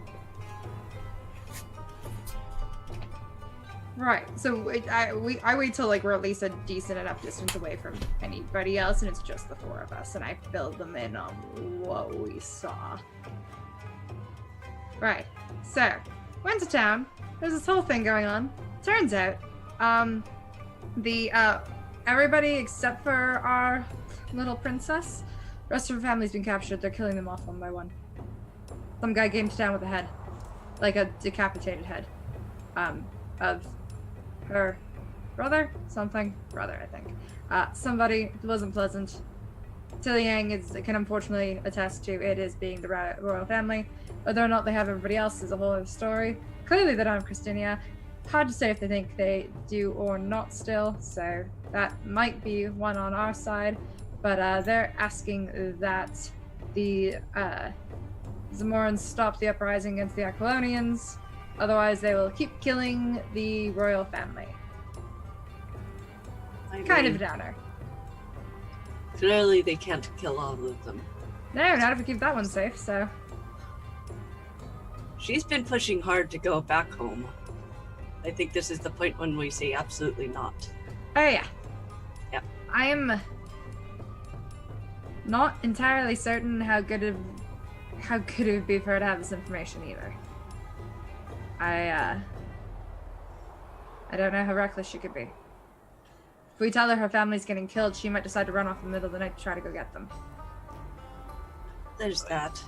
Right, so I wait till like we're at least a decent enough distance away from anybody else, and it's just the 4 of us, and I fill them in on what we saw. Right, so went to town. There's this whole thing going on. Turns out, everybody except for our little princess, the rest of her family's been captured. They're killing them off one by one. Some guy came to town with a head, like a decapitated head, of her brother, I think. Somebody, it wasn't pleasant. Tiliang can unfortunately attest to it as being the royal family. Whether or not they have everybody else is a whole other story. Clearly they don't have Christinia. Hard to say if they think they do or not still, so that might be one on our side. But they're asking that the Zamorans stop the uprising against the Aquilonians. Otherwise, they will keep killing the royal family. Kind of a downer. Clearly, they can't kill all of them. No, not if we keep that one safe, so... She's been pushing hard to go back home. I think this is the point when we say absolutely not. Oh, yeah. Yep. I am not entirely certain how good it would be for her to have this information either. I don't know how reckless she could be. If we tell her her family's getting killed, she might decide to run off in the middle of the night to try to go get them. There's that.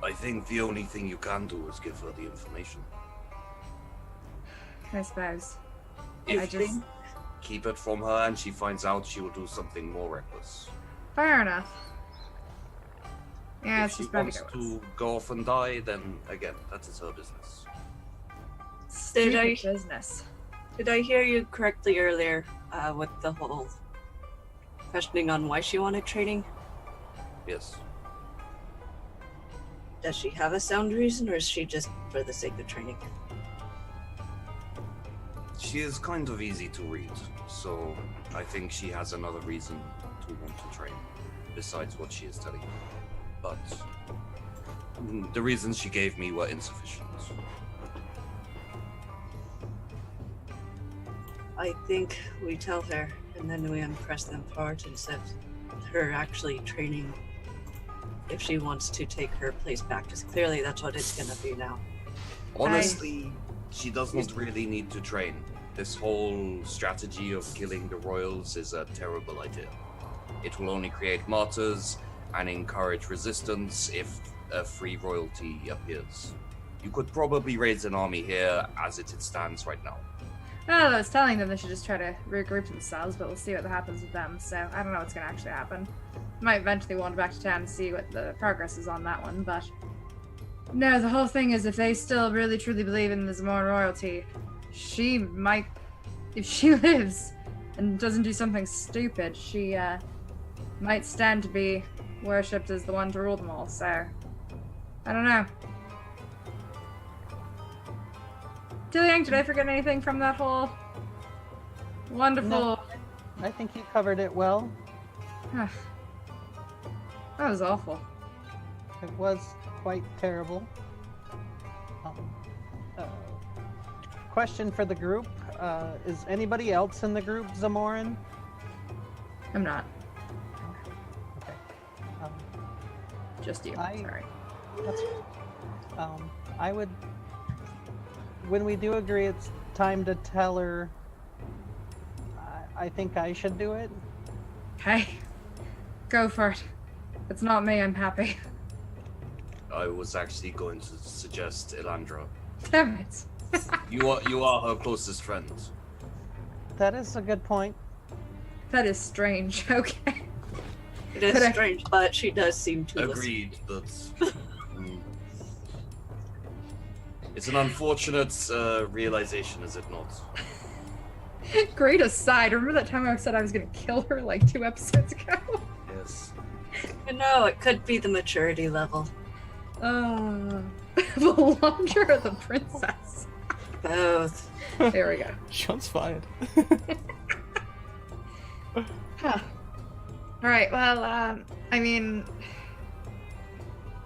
I think the only thing you can do is give her the information. I suppose. If I just... Keep it from her, and she finds out, she will do something more reckless. Fair enough. Yeah, If it's she just better wants to to go off and die, then again, that is her business. Stupid business. Did I hear you correctly earlier with the whole questioning on why she wanted training? Yes. Does she have a sound reason, or is she just for the sake of training? She is kind of easy to read, so I think she has another reason to want to train, besides what she is telling me. But the reasons she gave me were insufficient. I think we tell her, and then we impress them forward instead of her actually training if she wants to take her place back, because clearly that's what it's gonna be now. Honestly, she doesn't really need to train. This whole strategy of killing the royals is a terrible idea. It will only create martyrs and encourage resistance if a free royalty appears. You could probably raise an army here as it stands right now. I was telling them they should just try to regroup themselves, but we'll see what happens with them, so I don't know what's going to actually happen. Might eventually wander back to town and see what the progress is on that one, but... No, the whole thing is if they still really truly believe in the Zamoran royalty, she might... If she lives and doesn't do something stupid, she might stand to be worshipped as the one to rule them all, so... I don't know. Dilliang, did I forget anything from that whole wonderful... No, I think you covered it well. That was awful. It was quite terrible. Question for the group. Is anybody else in the group Zamoran? I'm not. Okay. Just you. I- Sorry. That's I would... When we do agree it's time to tell her, I think I should do it. Okay. Go for it. It's not me, I'm happy. I was actually going to suggest Elandra. Damn it. You are her closest friend. That is a good point. That is strange. Okay. It is But I- strange, but she does seem to listen. Agreed, but it's an unfortunate realization, is it not? Great aside. Remember that time I said I was gonna kill her like 2 episodes ago? Yes. No, it could be the maturity level. The launcher or the princess? Both. There we go. Shots fired. Huh. Alright, well, I mean...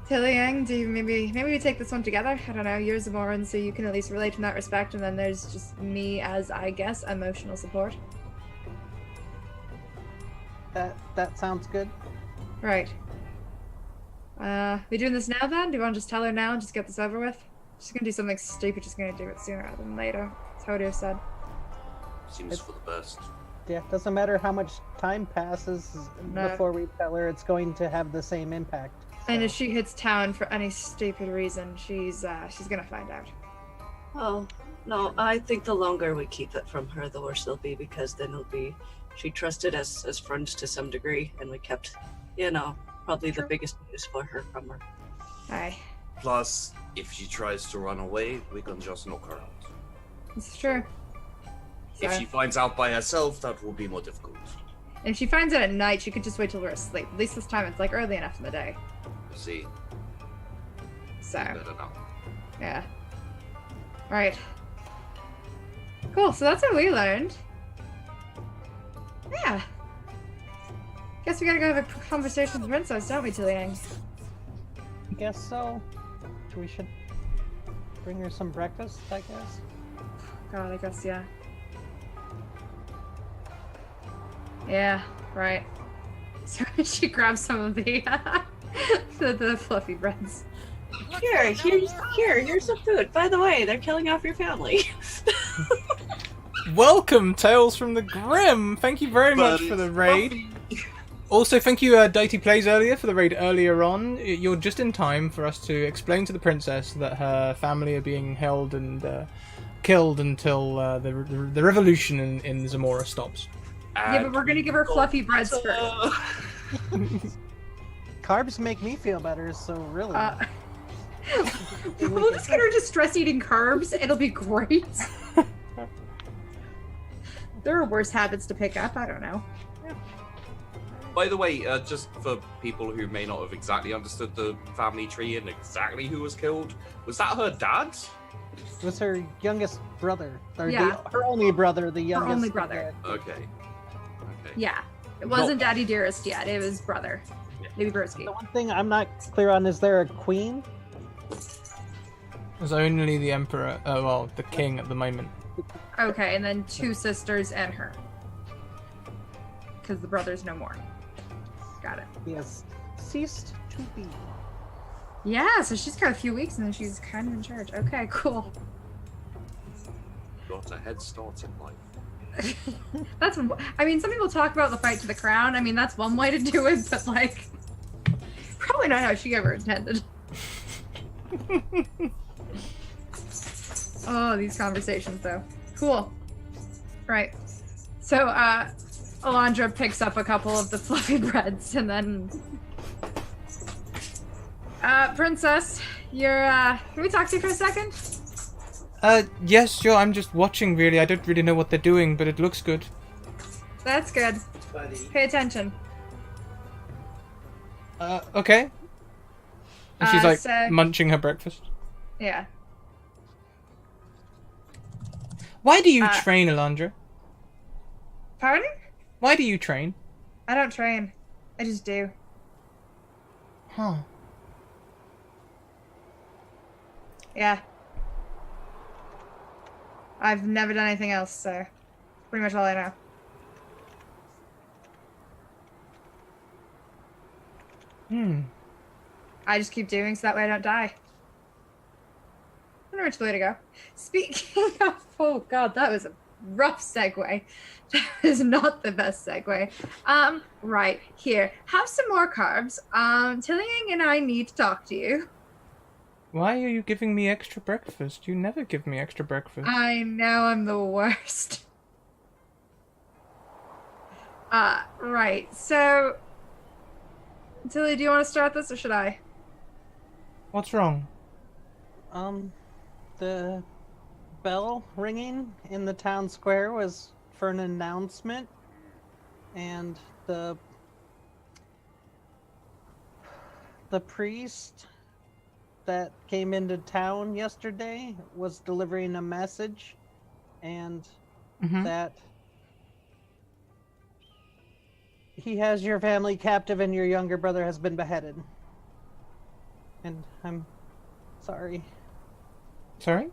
Tilliang, do you maybe we take this one together? I don't know, you're Zamoran, so you can at least relate in that respect, and then there's just me as, I guess, emotional support. That sounds good. Right. We doing this now then? Do you want to just tell her now and just get this over with? She's gonna do something stupid, just gonna do it sooner rather than later. That's how it is said. Seems for the best. Yeah, doesn't matter how much time passes No. before we tell her, it's going to have the same impact. And So, if she hits town for any stupid reason, she's gonna find out. Oh, no, I think the longer we keep it from her, the worse it'll be, because then it'll be... She trusted us as friends to some degree, and we kept, probably the biggest news for her from her. Aye. Plus, if she tries to run away, we can just knock her out. This is true. If So- she finds out by herself, that will be more difficult. If she finds it at night, she could just wait till we're asleep. At least this time it's like early enough in the day. You see, So, better now. yeah. Right. Cool, so that's what we learned. Yeah. Guess we gotta go have a conversation with the princess, don't we, Tilliang? I guess so. We should bring her some breakfast, I guess. God, I guess, yeah. Yeah, right. So she grabs some of the, the fluffy breads. Here's some food. By the way, they're killing off your family. Welcome, Tales from the Grim. Thank you very much for the raid. Also, thank you, Dainty Plays earlier for the raid earlier on. You're just in time for us to explain to the princess that her family are being held and killed until the revolution in Zamora stops. Yeah, but we're gonna give her fluffy breads first. Carbs make me feel better, so really. We'll just get her to stress eating carbs. It'll be great. There are worse habits to pick up. I don't know. By the way, just for people who may not have exactly understood the family tree and exactly who was killed, was that her dad? It was her youngest brother. Or Yeah. her only brother, the youngest. Her only brother. Okay. Yeah. It wasn't Daddy Dearest yet. It was brother. Maybe Broski. The one thing I'm not clear on, is there a queen? There's only the emperor. Oh well, the king at the moment. Okay, and then 2 sisters and her. Because the brother's no more. Got it. He has ceased to be. Yeah, so she's got a few weeks and then she's kind of in charge. Okay, cool. Got a head start in life. I mean, some people talk about the fight to the crown. I mean, that's one way to do it, but like, probably not how she ever intended. Oh, these conversations though. Cool. Right. So, Alondra picks up a couple of the fluffy breads and then... Princess, can we talk to you for a second? Yes, sure, I'm just watching really. I don't really know what they're doing, but it looks good. That's good. Pay attention. Okay. And she's like so- munching her breakfast. Yeah. Why do you train, Alondra? Pardon? Why do you train? I don't train. I just do. Huh. Yeah. I've never done anything else, so pretty much all I know. I just keep doing so that way I don't die. I don't know which way to go. Speaking of, oh god, that was a rough segue. That is not the best segue. Right, here. Have some more carbs. Tilling and I need to talk to you. Why are you giving me extra breakfast? You never give me extra breakfast. I know I'm the worst. Right, so... Tilly, do you want to start this, or should I? What's wrong? The bell ringing in the town square was for an announcement, and the priest that came into town yesterday was delivering a message, and that he has your family captive and your younger brother has been beheaded. And I'm sorry. Sorry?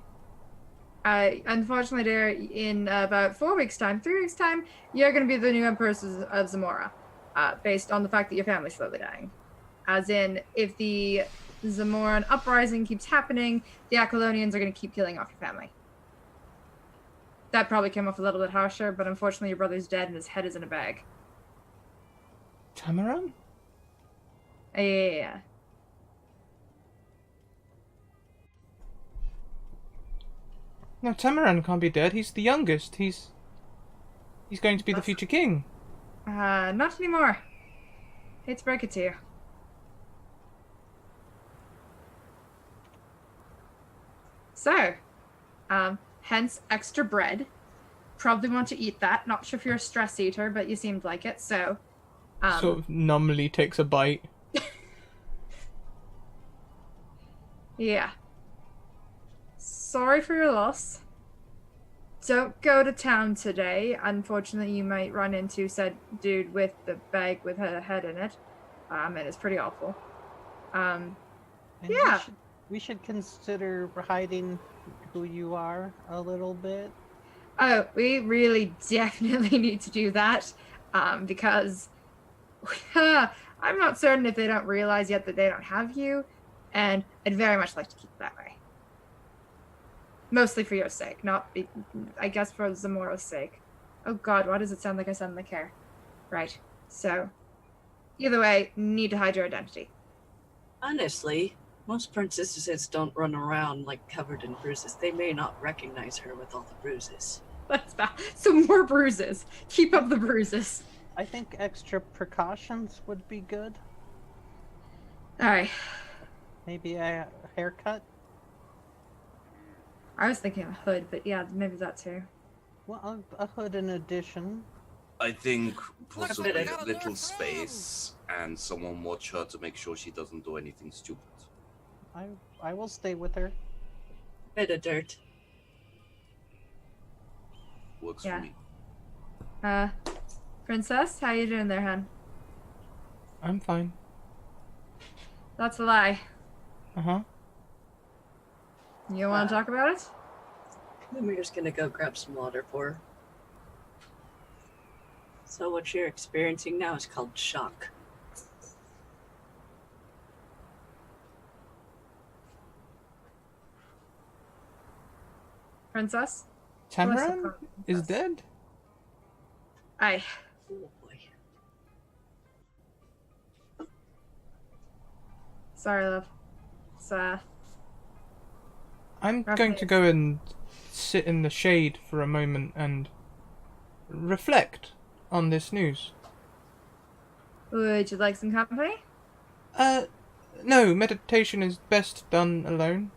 Unfortunately, dear, in about 3 weeks' time, you're going to be the new Empress of Zamora, based on the fact that your family's slowly dying. As in, if the Zamoran uprising keeps happening, the Acolonians are going to keep killing off your family. That probably came off a little bit harsher, but unfortunately your brother's dead and his head is in a bag. Tamaran? Yeah. No, Tamaran can't be dead. He's the youngest. He's going to be the future king. Not anymore. Hate to break it to you. So, hence extra bread. Probably want to eat that. Not sure if you're a stress eater, but you seemed like it, so... Sort of numbly takes a bite. Yeah. Sorry for your loss. Don't go to town today. Unfortunately, you might run into said dude with the bag with her head in it. And it's pretty awful. And yeah. We should consider hiding who you are a little bit. Oh, we really definitely need to do that. Because I'm not certain if they don't realize yet that they don't have you. And I'd very much like to keep it that way. Mostly for your sake, I guess for Zamora's sake. Oh god, why does it sound like I suddenly care? Right, so, either way, need to hide your identity. Honestly, Most princesses don't run around like covered in bruises. They may not recognize her with all the bruises. That's bad. Some more bruises. Keep up the bruises. I think extra precautions would be good. Alright. Maybe a haircut. I was thinking a hood, but yeah, maybe that too. Well, a hood in addition. I think Look, possibly we a got a little new space and someone watch her to make sure she doesn't do anything stupid. I will stay with her. Bit of dirt. Works Yeah. for me. Princess, how you doing there, hun? I'm fine. That's a lie. Uh-huh. You want to talk about it? Lumir's gonna go grab some water for her. So what you're experiencing now is called shock. Princess? Tamran is dead? Aye. Oh boy. Sorry, love. It's, I'm Rough going day. to go and sit in the shade for a moment and reflect on this news. would you like some company? No, meditation is best done alone.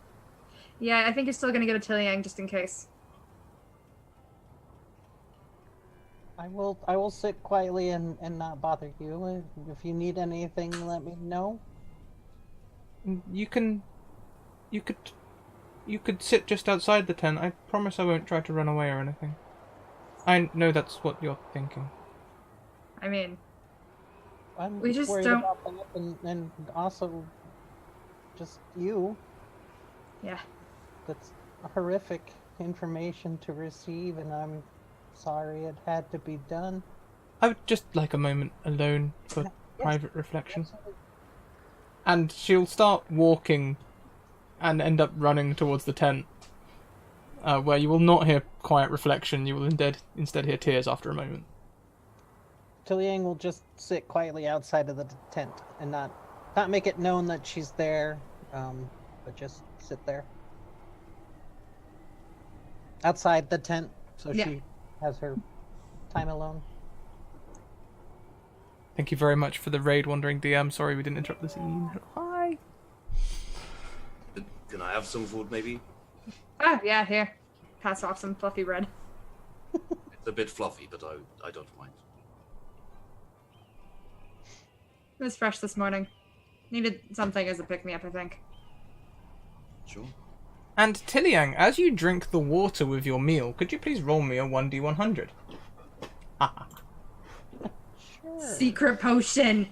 Yeah, I think you're still gonna go to Tilliang just in case. I will sit quietly and not bother you. If you need anything, let me know. You could sit just outside the tent. I promise I won't try to run away or anything. I know that's what you're thinking. I mean, I'm We just worried don't- about that and also just you. yeah. That's horrific information to receive, and I'm sorry it had to be done. I would just like a moment alone for Yes. private reflection. Absolutely. And she'll start walking and end up running towards the tent, where you will not hear quiet reflection. You will instead hear tears after a moment. Tilliang will just sit quietly outside of the tent and not make it known that she's there, but just sit there outside the tent, so Yeah. she has her time alone. Thank you very much for the raid, Wandering DM. Sorry we didn't interrupt the scene. Hi. Can I have some food, maybe? Ah, yeah, here. Pass off some fluffy bread. It's a bit fluffy, but I don't mind. It was fresh this morning. Needed something as a pick-me-up, I think. Sure. And Tilliang, as you drink the water with your meal, could you please roll me a 1d100? Sure. Secret potion!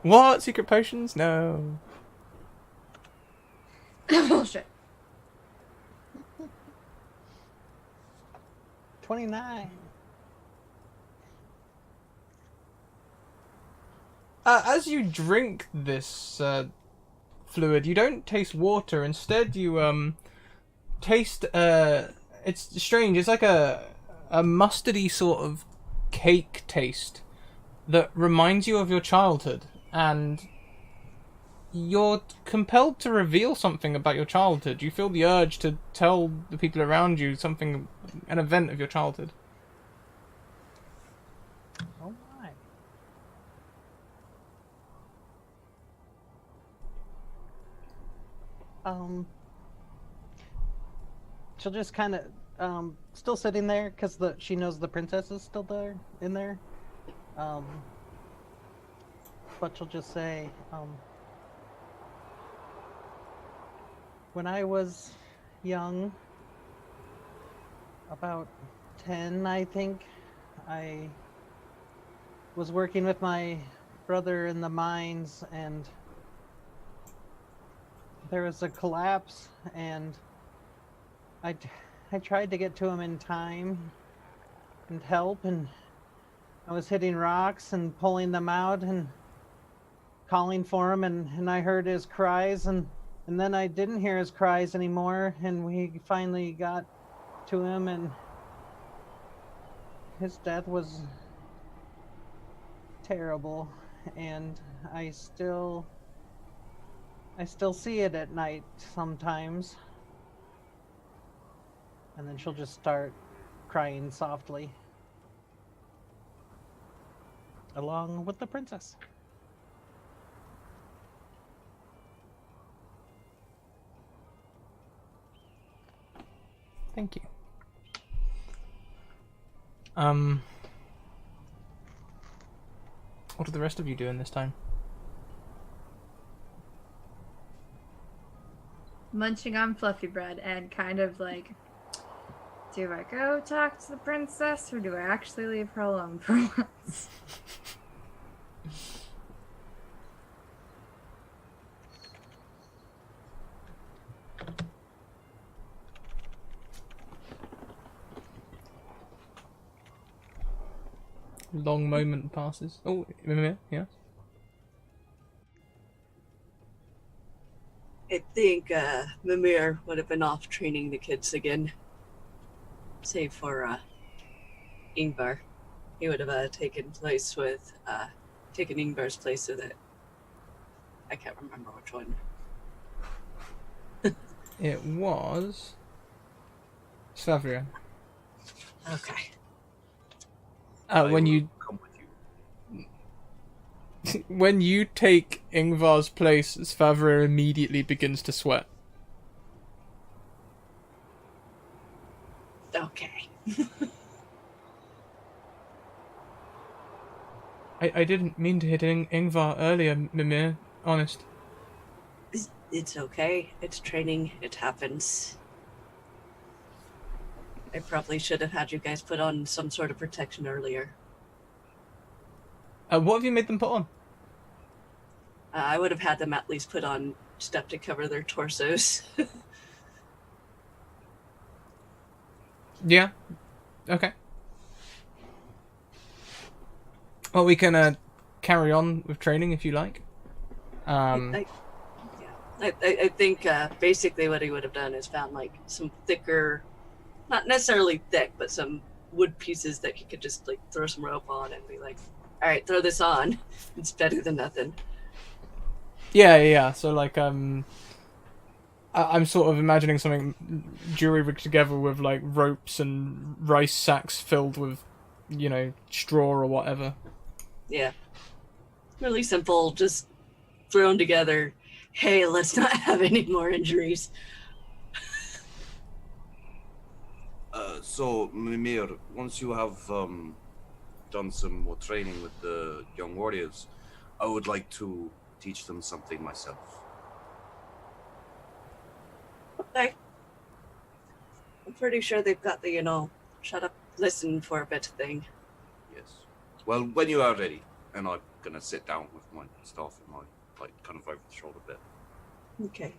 What? Secret potions? No. Bullshit. 29. As you drink this fluid, you don't taste water. Instead, you taste. It's strange. It's like a mustardy sort of cake taste that reminds you of your childhood, and you're compelled to reveal something about your childhood. You feel the urge to tell the people around you something, an event of your childhood. Oh my. She'll just kind of still sitting there because she knows the princess is still there in there. But she'll just say, when I was young, about 10, I think, I was working with my brother in the mines, and there was a collapse, and I tried to get to him in time and help, and I was hitting rocks and pulling them out and calling for him, and I heard his cries, and then I didn't hear his cries anymore, and we finally got to him, and his death was terrible, and I still I still see it at night sometimes. And then she'll just start crying softly. Along with the princess. Thank you. What are the rest of you doing this time? Munching on fluffy bread and kind of like, do I go talk to the princess or do I actually leave her alone for once? Long moment passes. Oh, yeah. I think Mimir would have been off training the kids again. Save for Ingvar. He would have taken Ingvar's place so that I can't remember which one. It was Savria. Okay. When you come with you. when you take Ingvar's place, Svavria immediately begins to sweat. Okay. I didn't mean to hit Ingvar earlier, Mimir. Honest. It's okay. It's training. It happens. I probably should have had you guys put on some sort of protection earlier. What have you made them put on? I would have had them at least put on stuff to cover their torsos. Yeah. Okay. Well, we can carry on with training if you like. I think basically what he would have done is found like some thicker, not necessarily thick, but some wood pieces that he could just like throw some rope on and be like, all right, throw this on. It's better than nothing. Yeah. So like, I'm sort of imagining something jury rigged together with like ropes and rice sacks filled with, straw or whatever. Yeah. Really simple, just thrown together. Hey, let's not have any more injuries. So, Mimir, once you have done some more training with the young warriors, I would like to teach them something myself. Okay. I'm pretty sure they've got the, shut up, listen for a bit thing. Yes. Well, when you are ready, and I'm gonna sit down with my staff in my, kind of over the shoulder bit. Okay.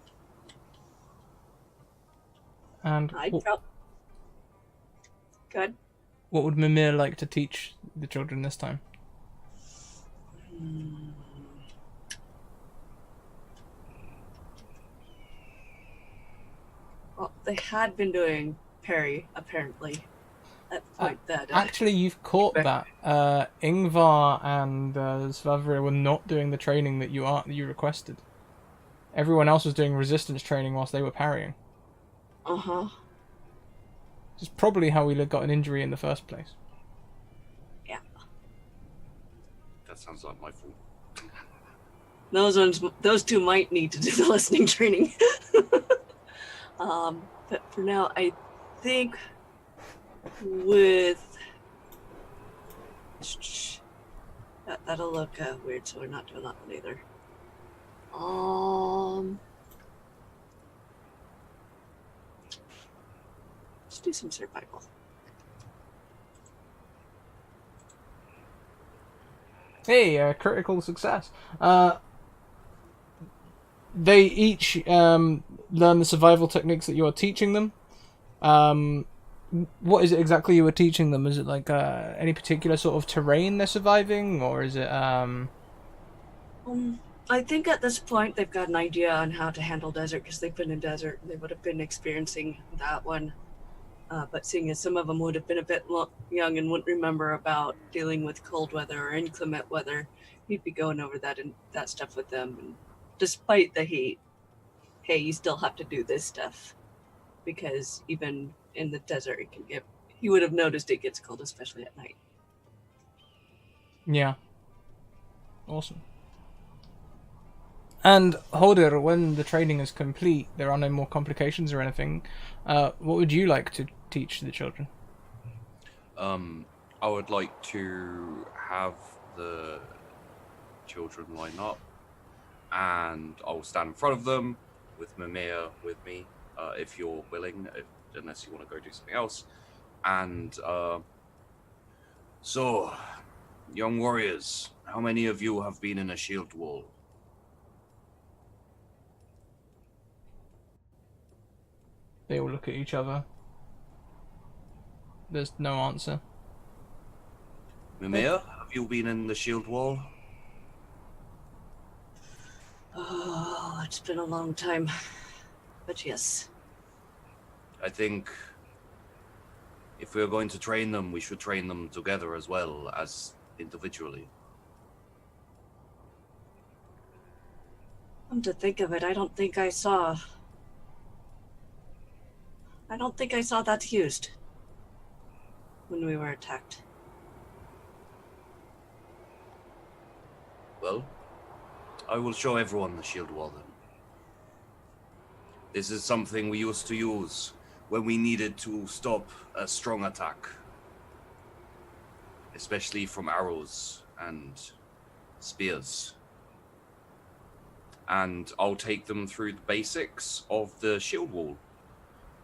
And Good. what would Mimir like to teach the children this time? Well, they had been doing parry, apparently. At the point that... Actually, you've caught that. Ingvar and Svavria were not doing the training that you requested. Everyone else was doing resistance training whilst they were parrying. Uh-huh. Which is probably how we got an injury in the first place. Yeah. That sounds like my fault. Those two might need to do the listening training. But for now, I think with... That'll look weird, so we're not doing that one either. Let's do some survival. Hey, critical success. They each learn the survival techniques that you are teaching them. What is it exactly you were teaching them? Is it like any particular sort of terrain they're surviving, or is it I think at this point they've got an idea on how to handle desert because they've been in desert. They would have been experiencing that one. But seeing as some of them would have been a bit young and wouldn't remember about dealing with cold weather or inclement weather, he'd be going over that stuff with them. And despite the heat, hey, you still have to do this stuff. Because even in the desert, it can get... He would have noticed it gets cold, especially at night. Yeah. Awesome. And Holder, when the training is complete, there are no more complications or anything. What would you like to teach the children? I would like to have the children line up, and I'll stand in front of them with Mimir with me, if you're willing, unless you want to go do something else. And so, young warriors, how many of you have been in a shield wall? They all look at each other. There's no answer. Mimir, have you been in the shield wall? Oh, it's been a long time. But yes. I think if we're going to train them, we should train them together as well as individually. Come to think of it, I don't think I saw that used when we were attacked. Well, I will show everyone the shield wall then. This is something we used to use when we needed to stop a strong attack. Especially from arrows and spears. And I'll take them through the basics of the shield wall,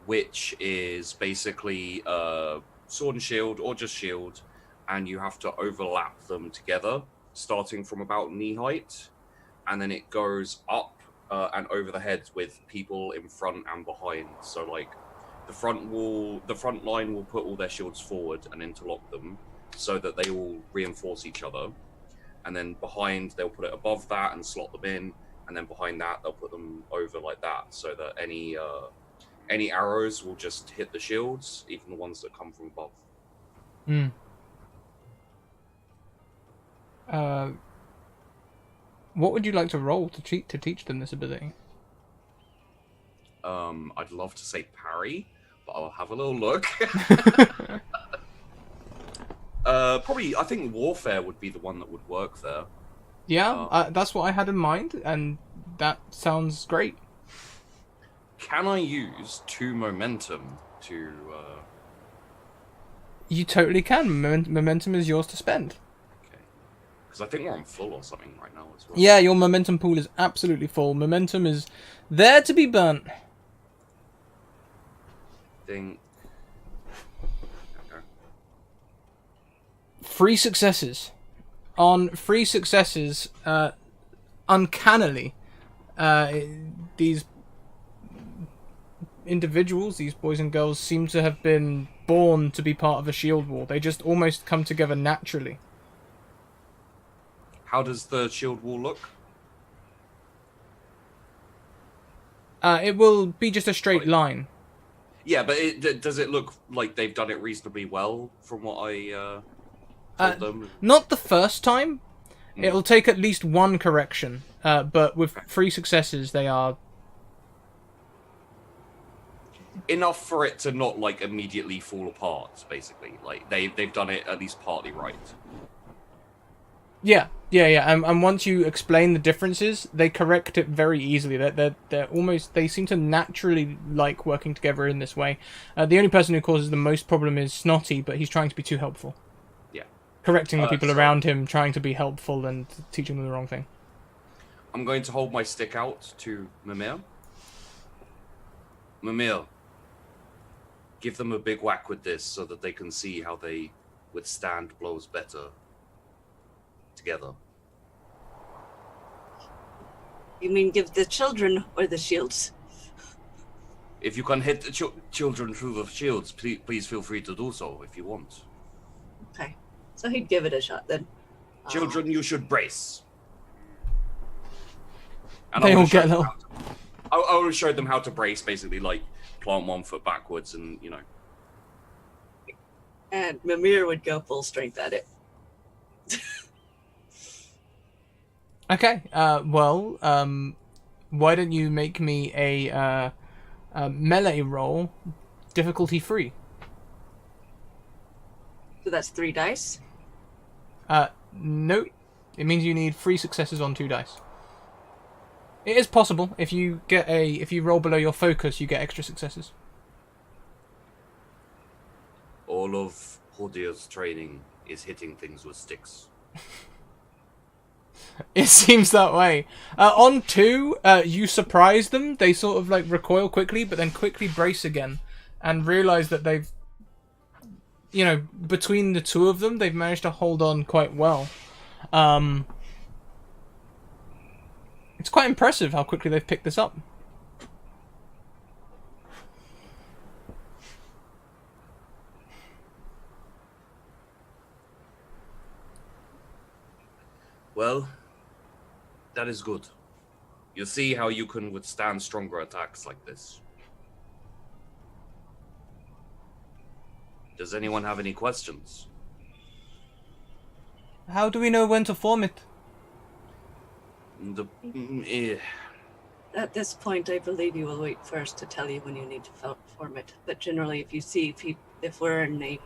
which is basically sword and shield, or just shield, and you have to overlap them together, starting from about knee height, and then it goes up and over the heads with people in front and behind. So like the front line will put all their shields forward and interlock them so that they all reinforce each other, and then behind they'll put it above that and slot them in, and then behind that they'll put them over like that, so that any arrows will just hit the shields, even the ones that come from above. What would you like to roll to teach them this ability? I'd love to say parry, but I'll have a little look. Probably, I think warfare would be the one that would work there. Yeah, that's what I had in mind, and that sounds great. Can I use 2 momentum to... You totally can. Momentum is yours to spend. Okay. Because I think we're on full or something right now as well. Yeah, your momentum pool is absolutely full. Momentum is there to be burnt. Think... Okay. 3 successes. On 3 successes, uncannily, these individuals, these boys and girls, seem to have been born to be part of a shield wall. They just almost come together naturally. How does the shield wall look? It will be just a straight line. Yeah, but does it look like they've done it reasonably well from what I told them? Not the first time. It'll take at least 1 correction, but with 3 successes, they are... Enough for it to not, like, immediately fall apart, basically. Like, they've done it at least partly right. Yeah. And once you explain the differences, they correct it very easily. They're almost... They seem to naturally like working together in this way. The only person who causes the most problem is Snotty, but he's trying to be too helpful. Yeah. Correcting the people around him, trying to be helpful and teaching them the wrong thing. I'm going to hold my stick out to Mimir. Mimir, give them a big whack with this so that they can see how they withstand blows better together. You mean give the children or the shields? If you can hit the children through the shields, please feel free to do so if you want. Okay. So he'd give it a shot then. Children, you should brace. And They all get a little... I will show them how to brace, basically, like, plant 1 foot backwards and, you know. And Mimir would go full strength at it. Okay, why don't you make me a melee roll, difficulty free? So that's 3 dice. No, it means you need 3 successes on 2 dice. It is possible if you roll below your focus, you get extra successes. All of Hodier's training is hitting things with sticks. It seems that way. On 2, you surprise them. They sort of like recoil quickly, but then quickly brace again, and realize that they've, between the 2 of them, they've managed to hold on quite well. It's quite impressive how quickly they've picked this up. Well, that is good. You see how you can withstand stronger attacks like this. Does anyone have any questions? How do we know when to form it? At this point, I believe you will wait first to tell you when you need to form it. But generally, if you see if we're in a...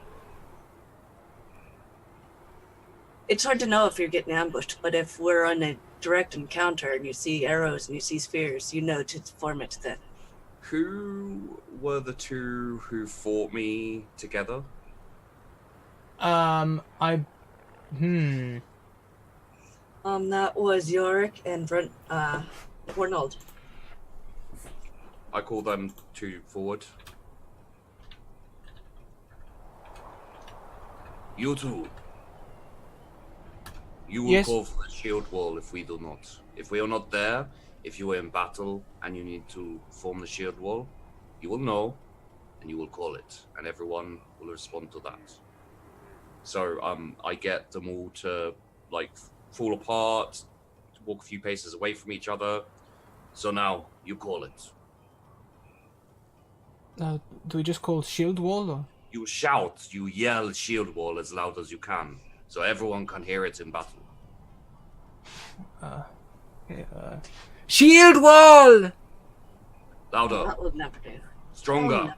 It's hard to know if you're getting ambushed, but if we're on a direct encounter and you see arrows and you see spears, you know to form it then. Who were the 2 who fought me together? That was Yorick and Bornold. I call them 2 forward. You 2. You will Yes. call for the shield wall if we do not. If we are not there, if you are in battle and you need to form the shield wall, you will know and you will call it, and everyone will respond to that. So I get them all to fall apart, to walk a few paces away from each other. So now you call it. Do we just call shield wall? Or? You shout, you yell shield wall as loud as you can, so everyone can hear it in battle. Shield wall! Louder, That will never do. stronger,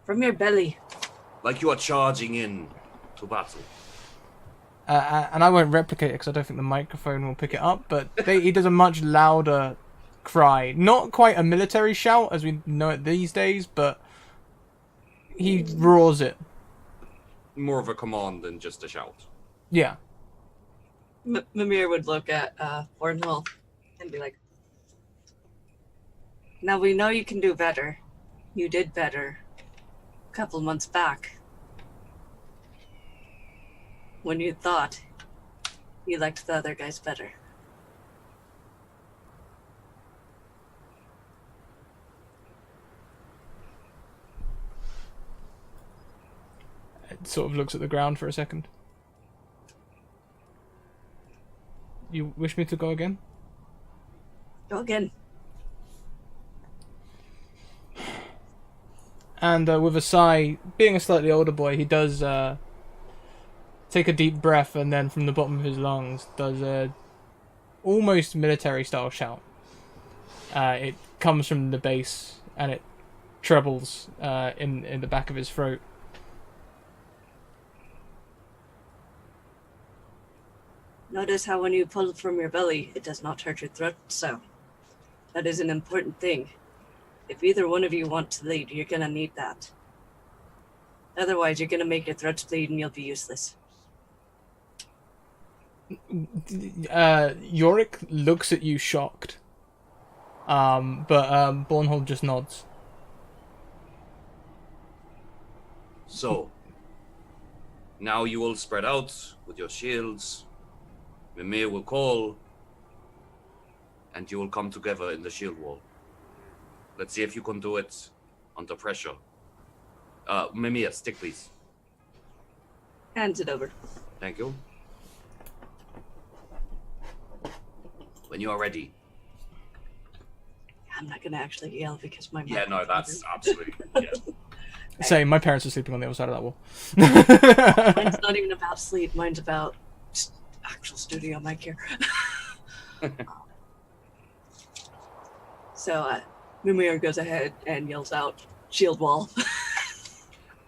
From your belly. like you are charging in to battle. And I won't replicate it because I don't think the microphone will pick it up, but he does a much louder cry. Not quite a military shout as we know it these days, but he roars it. More of a command than just a shout. Yeah. Mimir would look at Bornwell and be like, now we know you can do better. You did better a couple months back when you thought you liked the other guys better. It sort of looks at the ground for a second. You wish me to go again? Go again. And with a sigh, being a slightly older boy, he does take a deep breath and then from the bottom of his lungs does a almost military style shout. It comes from the base and it trebles in the back of his throat. Notice how when you pull from your belly, it does not hurt your throat, so that is an important thing. If either one of you want to lead, you're gonna need that. Otherwise, you're gonna make your throats bleed and you'll be useless. Yorick looks at you shocked. But Bornhold just nods. So, now you all spread out with your shields. Mimir will call, and you will come together in the shield wall. Let's see if you can do it under pressure. Mimir, stick please. Hands it over. Thank you. When you are ready. I'm not gonna actually yell because my Yeah, mouth no, is that's open. absolutely, yeah. Same, my parents are sleeping on the other side of that wall. Mine's not even about sleep. Mine's about actual studio mic here. So Mimir goes ahead and yells out, "Shield wall!"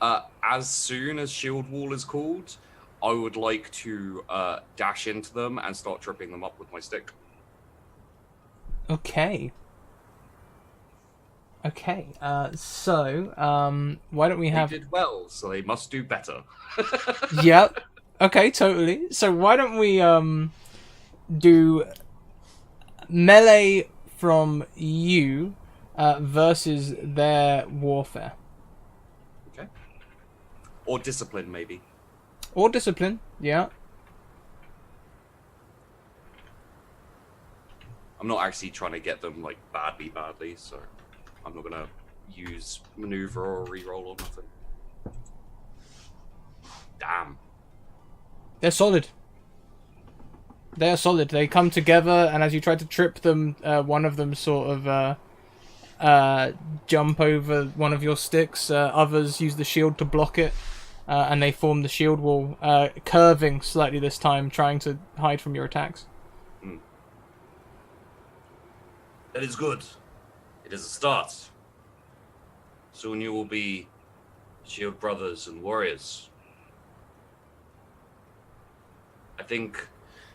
As soon as shield wall is called, I would like to dash into them and start tripping them up with my stick. Okay. Okay. So why don't we have? They did well, so they must do better. Yep. Okay, totally. So why don't we do melee from you versus their warfare, Okay. Or discipline, maybe. or discipline? Yeah. I'm not actually trying to get them like badly, so I'm not gonna use maneuver or reroll or nothing. Damn. They're solid. They are solid. They come together, and as you try to trip them, one of them sort of jump over one of your sticks. Others use the shield to block it, and they form the shield wall, curving slightly this time, trying to hide from your attacks. That is good. It is a start. Soon you will be shield brothers and warriors. I think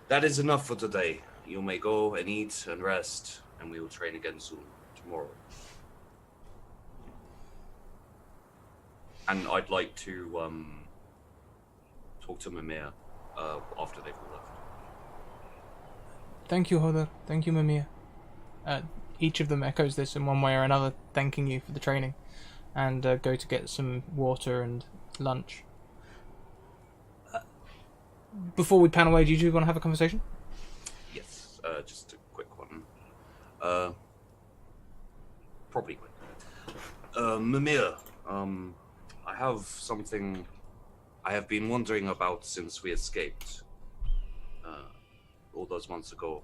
that is enough for today. You may go and eat and rest, and we will train again soon, tomorrow. And I'd like to talk to Mimir after they've all left. Thank you, Hodor. Thank you, Mimir. Each of them echoes this in one way or another, thanking you for the training, and go to get some water and lunch. Before we pan away, do you two want to have a conversation? Yes, just a quick one. Probably quick. Mimir, I have something I have been wondering about since we escaped all those months ago.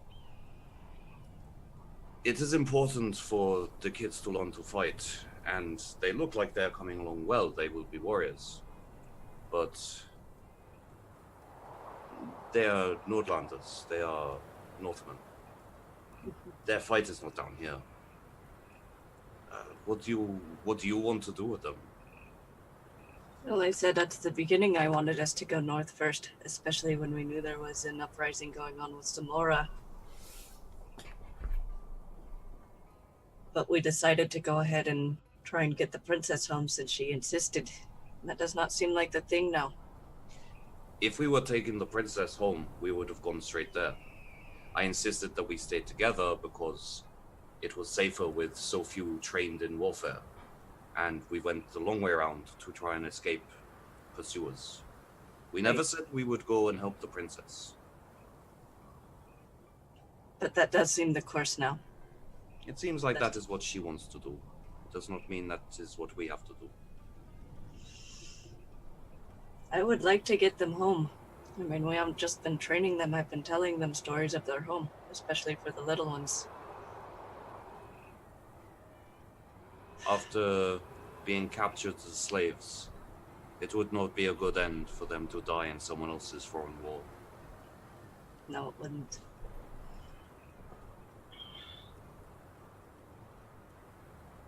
It is important for the kids to learn to fight, and they look like they're coming along well. They will be warriors. But they are Nordlanders. They are Northmen. Their fight is not down here. What do you want to do with them? Well, I said at the beginning I wanted us to go north first, especially when we knew there was an uprising going on with Zamora. But we decided to go ahead and try and get the princess home since she insisted. That does not seem like the thing now. If we were taking the princess home, we would have gone straight there. I insisted that we stayed together because it was safer with so few trained in warfare. And we went the long way around to try and escape pursuers. We never said we would go and help the princess. But that does seem the course now. It seems like that is what she wants to do. It does not mean that is what we have to do. I would like to get them home. I mean, we haven't just been training them, I've been telling them stories of their home, especially for the little ones. After being captured as slaves, it would not be a good end for them to die in someone else's foreign war. No, it wouldn't.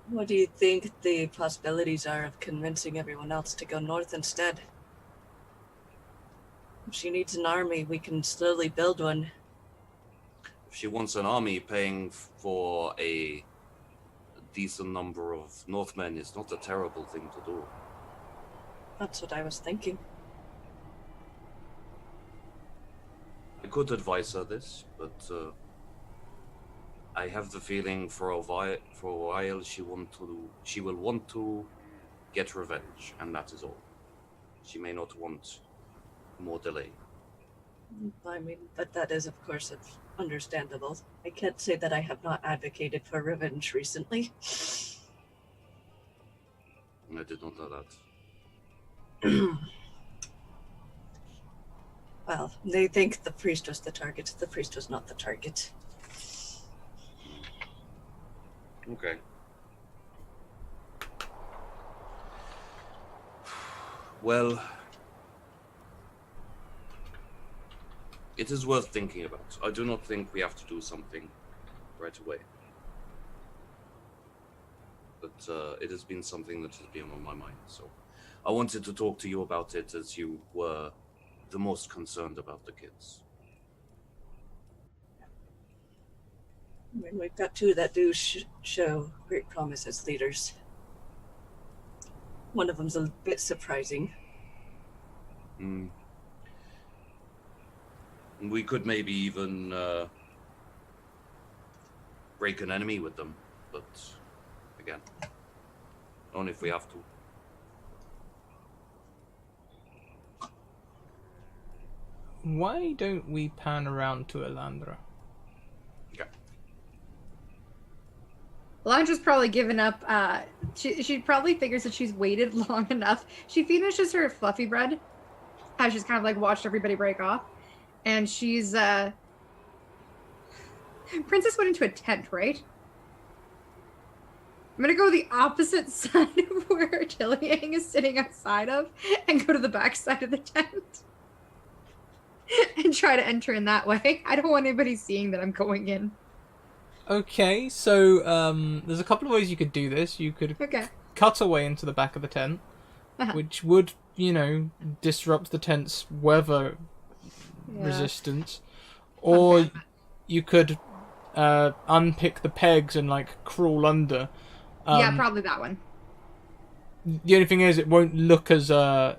What do you think the possibilities are of convincing everyone else to go north instead? If she needs an army, we can slowly build one. If she wants an army, paying for a decent number of Northmen is not a terrible thing to do. That's what I was thinking. I could advise her this, but I have the feeling for a while she will want to get revenge, and that is all. She may not want more delay. I mean, but that is, of course, understandable. I can't say that I have not advocated for revenge recently. I did not know that. Well, they think the priest was the target. The priest was not the target. Okay. Well, it is worth thinking about. I do not think we have to do something right away. but it has been something that has been on my mind. So I wanted to talk to you about it as you were the most concerned about the kids. I mean, we've got two that do show great promise as leaders. One of them's a bit surprising. We could maybe even break an enemy with them, but again, only if we have to. Why don't we pan around to Elandra? Okay. Elandra's probably given up. She probably figures that she's waited long enough. She finishes her fluffy bread. She's kind of like watched everybody break off. And she's, Princess went into a tent, right? I'm gonna go the opposite side of where Tilliang is sitting outside of and go to the back side of the tent. And try to enter in that way. I don't want anybody seeing that I'm going in. Okay, so there's a couple of ways you could do this. You could cut away into the back of the tent, which would, disrupt the tent's weather resistance. Or you could unpick the pegs and, crawl under. Yeah, probably that one. The only thing is, it won't look as... it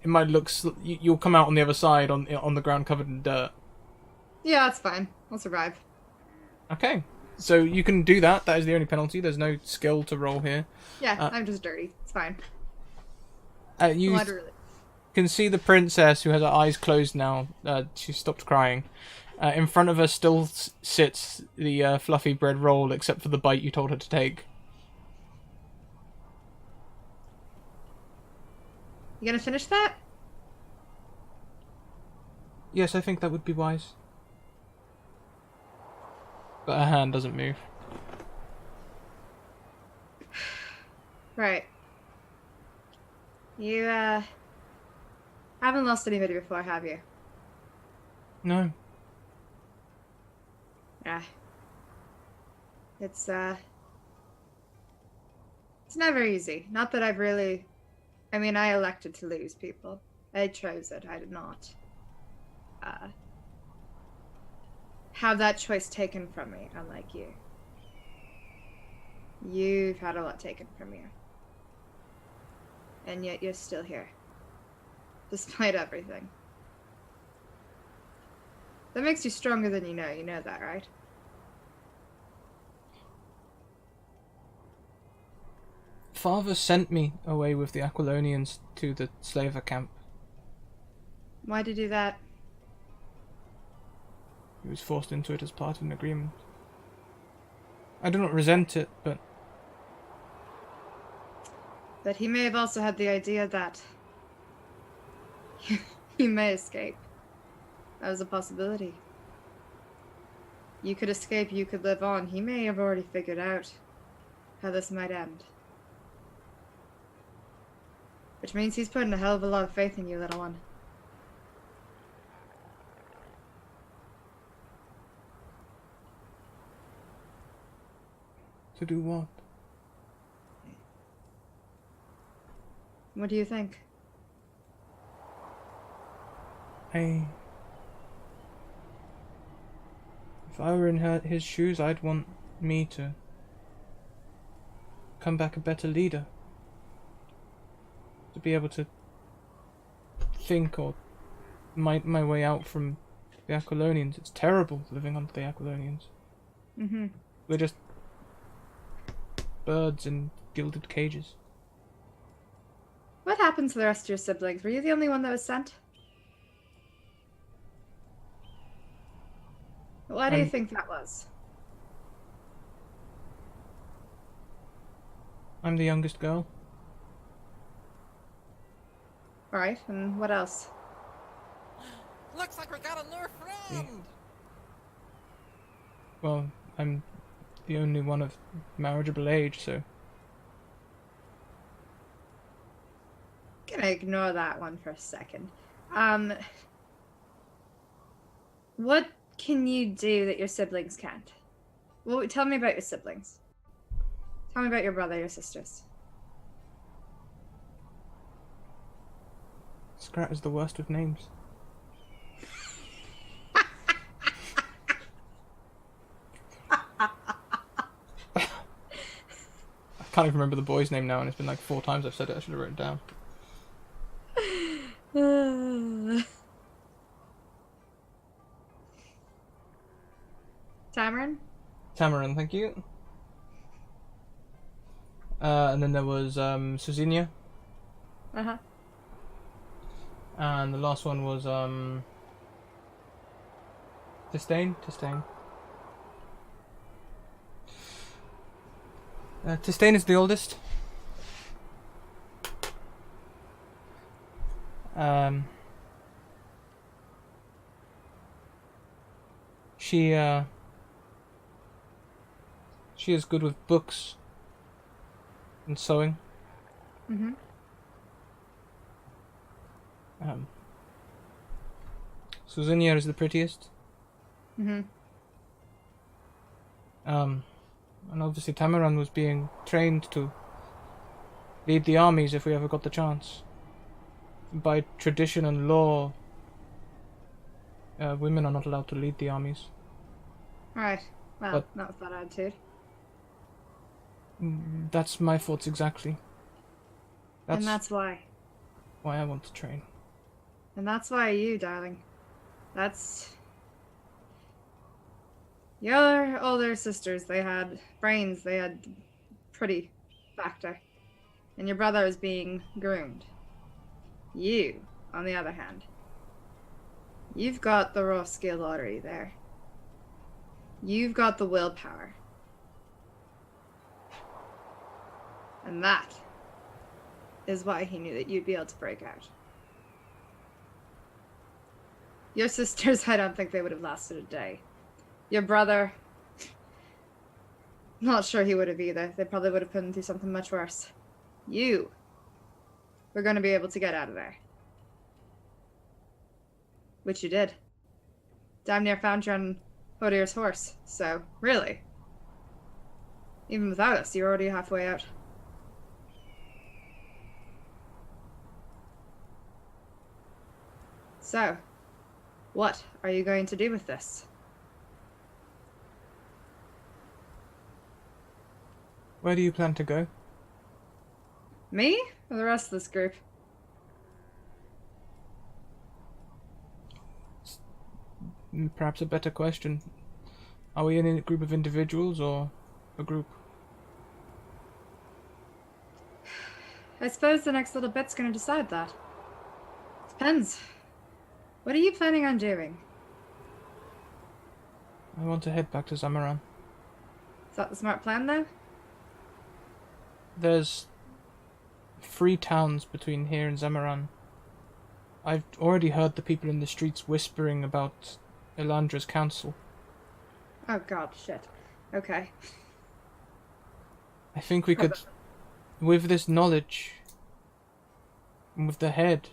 might look... You'll come out on the other side on the ground covered in dirt. Yeah, that's fine. I'll survive. Okay. So you can do that. That is the only penalty. There's no skill to roll here. Yeah, I'm just dirty. It's fine. You can see the princess, who has her eyes closed now. She stopped crying. In front of her still sits the fluffy bread roll, except for the bite you told her to take. You gonna finish that? Yes, I think that would be wise. But her hand doesn't move. Right. You, haven't lost anybody before, have you? No. Yeah. It's never easy. Not that I've really... I mean, I elected to lose people. I chose it. I did not have that choice taken from me, unlike you. You've had a lot taken from you. And yet you're still here. Despite everything. That makes you stronger than you know. You know that, right? Father sent me away with the Aquilonians to the slaver camp. Why'd you do that? He was forced into it as part of an agreement. I do not resent it, but... But he may have also had the idea that... you may escape. That was a possibility. You could escape, you could live on. He may have already figured out how this might end. Which means he's putting a hell of a lot of faith in you, little one. To do what? What do you think? If I were in his shoes, I'd want me to come back a better leader. To be able to think or my way out from the Aquilonians. It's terrible living under the Aquilonians. Mm-hmm. We're just birds in gilded cages. What happened to the rest of your siblings? Were you the only one that was sent? Why do you think that was? I'm the youngest girl. Alright, and what else? Looks like we got a new friend. Well, I'm the only one of marriageable age, so... Gonna ignore that one for a second. What can you do that your siblings can't? Well, tell me about your siblings. Tell me about your brother, your sisters. Scrat is the worst with names. I can't even remember the boy's name now, and it's been like 4 times I've said it. I should have written it down. Tamarin? Tamarin, thank you. And then there was Suzinia. Uh-huh. And the last one was Tistain. Tistain is the oldest. She is good with books and sewing. Mm-hmm. Suzinia is the prettiest. Mm-hmm. And obviously Tamaran was being trained to lead the armies if we ever got the chance. By tradition and law, women are not allowed to lead the armies. Right. Well, But- not with that attitude. That's my thoughts exactly. And that's why. why I want to train. And that's why you, darling. That's... Your older sisters, they had brains, they had pretty factor. And your brother was being groomed. You, on the other hand, you've got the raw skill already there. You've got the willpower. And that is why he knew that you'd be able to break out. Your sisters, I don't think they would have lasted a day. Your brother, not sure he would have either. They probably would have put him through something much worse. You were going to be able to get out of there. Which you did. Damn near found you on Hodier's horse, so really, even without us, you're already halfway out. So, what are you going to do with this? Where do you plan to go? Me? Or the rest of this group? Perhaps a better question. Are we in a group of individuals or a group? I suppose the next little bit's gonna decide that. Depends. What are you planning on doing? I want to head back to Zamaran. Is that the smart plan, though? There's 3 towns between here and Zamaran. I've already heard the people in the streets whispering about Elandra's council. Oh god, shit. Okay. I think we could, with this knowledge, and with the head,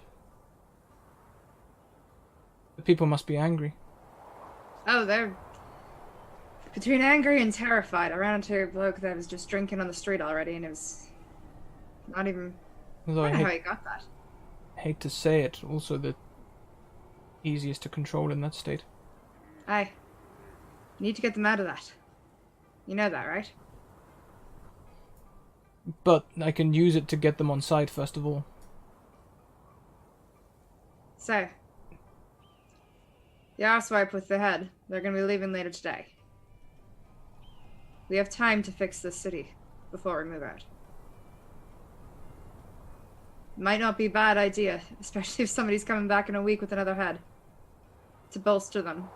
the people must be angry. Oh, they're... between angry and terrified. I ran into a bloke that was just drinking on the street already, and it was... not even... Although I I don't know how hate, he got that. hate to say it, also the easiest to control in that state. Aye. Need to get them out of that. You know that, right? But I can use it to get them on side first of all. So... the arsewipe with the head. They're gonna be leaving later today. We have time to fix this city before we move out. Might not be a bad idea, especially if somebody's coming back in a week with another head. To bolster them.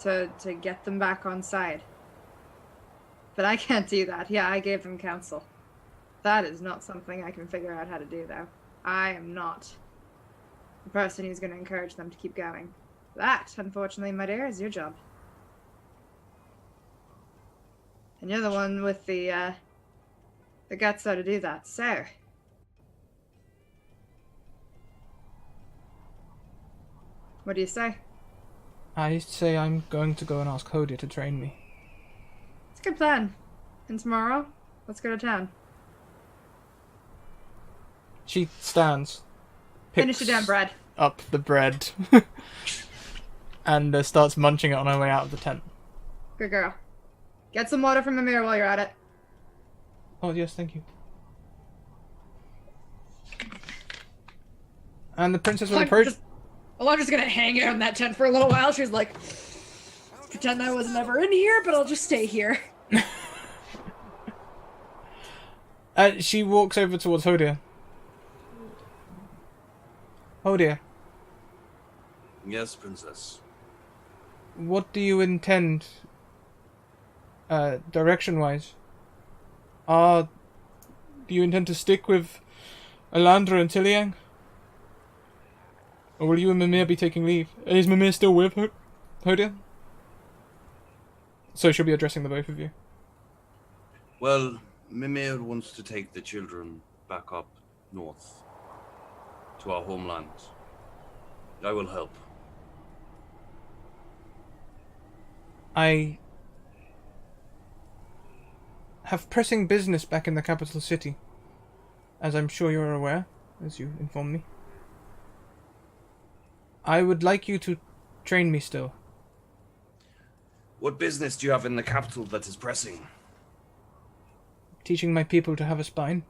To get them back on side. But I can't do that. Yeah, I gave them counsel. That is not something I can figure out how to do, though. I am not the person who's going to encourage them to keep going. That, unfortunately, my dear, is your job. And you're the one with the guts how to do that, so... what do you say? I say I'm going to go and ask Hodia to train me. It's a good plan. And tomorrow, Let's go to town. She stands, Finish picks your damn bread. up the bread, and starts munching it on her way out of the tent. Good girl. Get some water from the mirror while you're at it. Oh, yes, thank you. And the princess will approach. I'm just gonna hang out in that tent for a little while. She's like, pretend I was never in here, but I'll just stay here. She walks over towards Hodir. Hodir, Yes, princess. what do you intend, direction-wise? Do you intend to stick with Alandra and Tiliang? Or will you and Mimir be taking leave? Is Mimir still with Hodir? So she'll be addressing the both of you. Well, Mimir wants to take the children back up north to our homeland. I will help. I have pressing business back in the capital city, as I'm sure you're aware, as you informed me. I would like you to train me still. What business do you have in the capital that is pressing? Teaching my people to have a spine.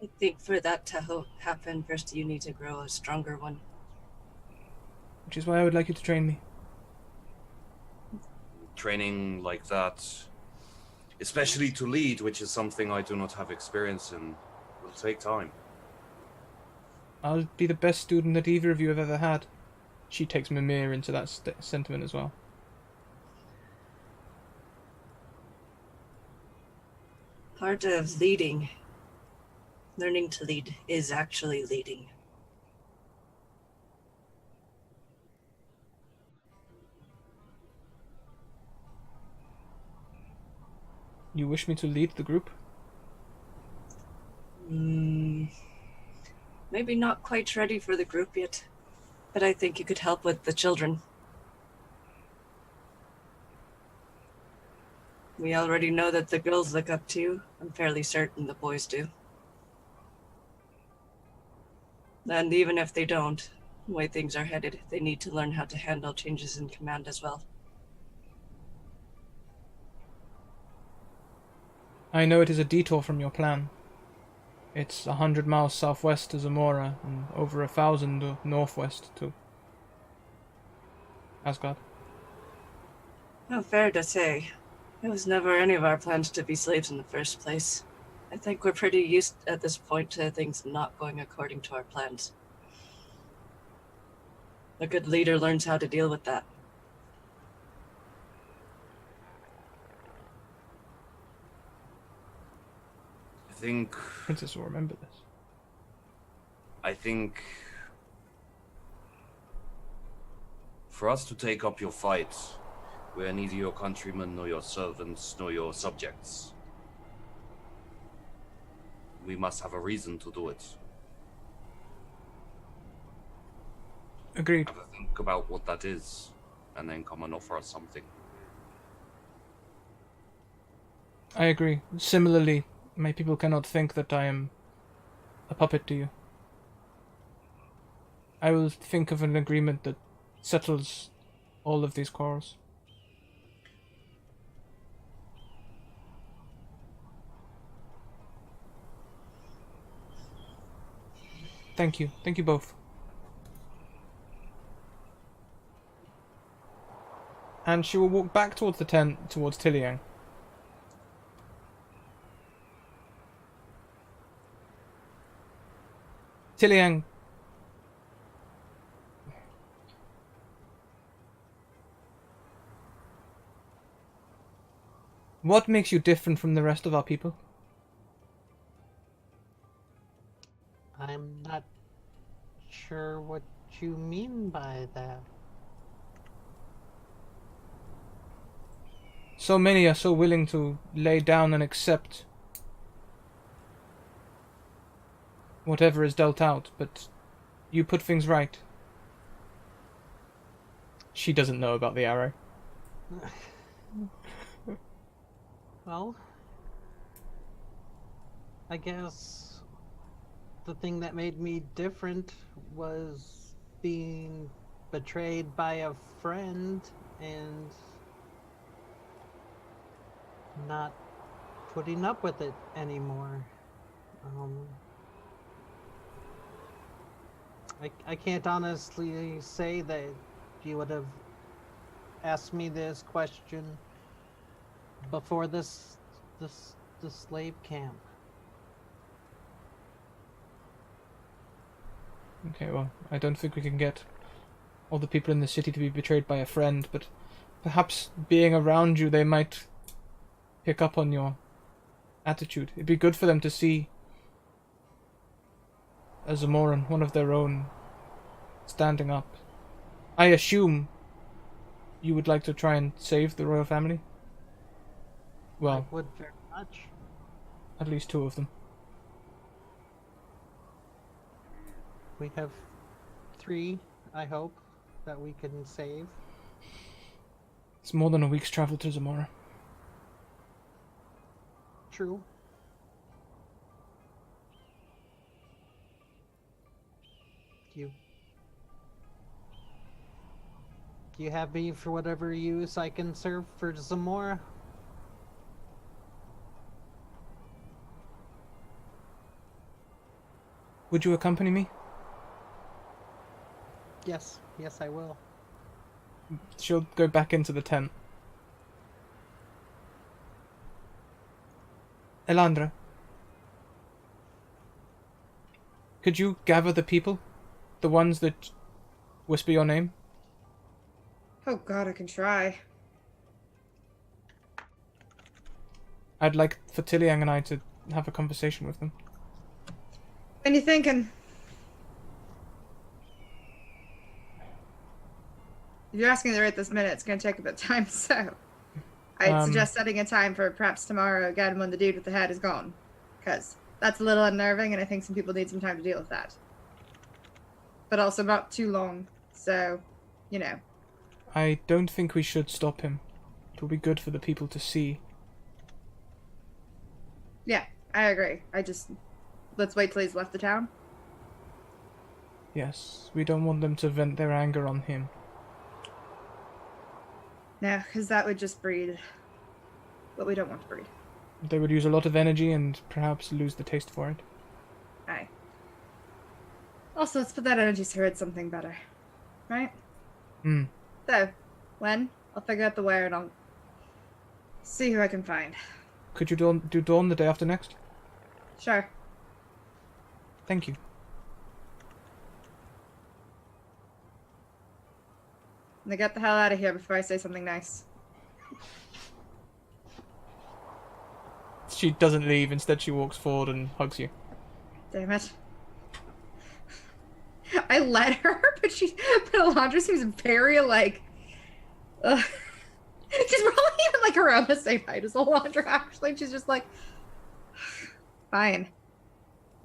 I think for that to happen, first you need to grow a stronger one. Which is why I would like you to train me. Training like that, especially to lead, which is something I do not have experience in, will take time. I'll be the best student that either of you have ever had. She takes Mimir into that sentiment as well. Part of leading, learning to lead, is actually leading. You wish me to lead the group? Maybe not quite ready for the group yet, but I think you could help with the children. We already know that the girls look up to you. I'm fairly certain the boys do. And even if they don't, the way things are headed, they need to learn how to handle changes in command as well. I know it is a detour from your plan. It's 100 miles southwest to Zamora and over 1,000 northwest to Asgard. Oh, fair to say. It was never any of our plans to be slaves in the first place. I think we're pretty used at this point to things not going according to our plans. A good leader learns how to deal with that. Princess will remember this. I think for us to take up your fight, we are neither your countrymen, nor your servants, nor your subjects. We must have a reason to do it. Agreed. Have a think about what that is, and then come and offer us something. I agree. Similarly, my people cannot think that I am a puppet to you. I will think of an agreement that settles all of these quarrels. Thank you. Thank you both. And she will walk back towards the tent, towards Tiliang. Tiliang. What makes you different from the rest of our people? I'm not sure what you mean by that. So many are so willing to lay down and accept whatever is dealt out, but you put things right. She doesn't know about the arrow. Well, I guess the thing that made me different was being betrayed by a friend and not putting up with it anymore. I can't honestly say that you would have asked me this question before this slave camp. Okay, well, I don't think we can get all the people in the city to be betrayed by a friend, but perhaps being around you, they might pick up on your attitude. It'd be good for them to see a Zamoran, one of their own, standing up. I assume you would like to try and save the royal family? Well, I would very much. at least 2 of them. We have 3, I hope, that we can save. It's more than a week's travel to Zamora. True. You have me for whatever use I can serve for Zamora. Would you accompany me? Yes, I will. She'll go back into the tent. Elandra, could you gather the people? The ones that whisper your name? Oh god, I can try. I'd like for Tiliang and I to have a conversation with them. When you thinking? If you're asking me right this minute, it's gonna take a bit of time, so I'd suggest setting a time for perhaps tomorrow again when the dude with the hat is gone. Because that's a little unnerving and I think some people need some time to deal with that. But also not too long, so, you know. I don't think we should stop him. It will be good for the people to see. Yeah, I agree. Let's wait till he's left the town. Yes, we don't want them to vent their anger on him. No, because that would just breed what we don't want to breed. They would use a lot of energy and perhaps lose the taste for it. Aye. Also, let's put that energy towards something better. Right? Hmm. So, when? I'll figure out the where and I'll see who I can find. Could you do dawn the day after next? Sure. Thank you. Now get the hell out of here before I say something nice. She doesn't leave, instead she walks forward and hugs you. Damn it. I let her, but Alondra seems very, like... She's probably even, like, around the same height as Alondra, actually. She's just like... Fine.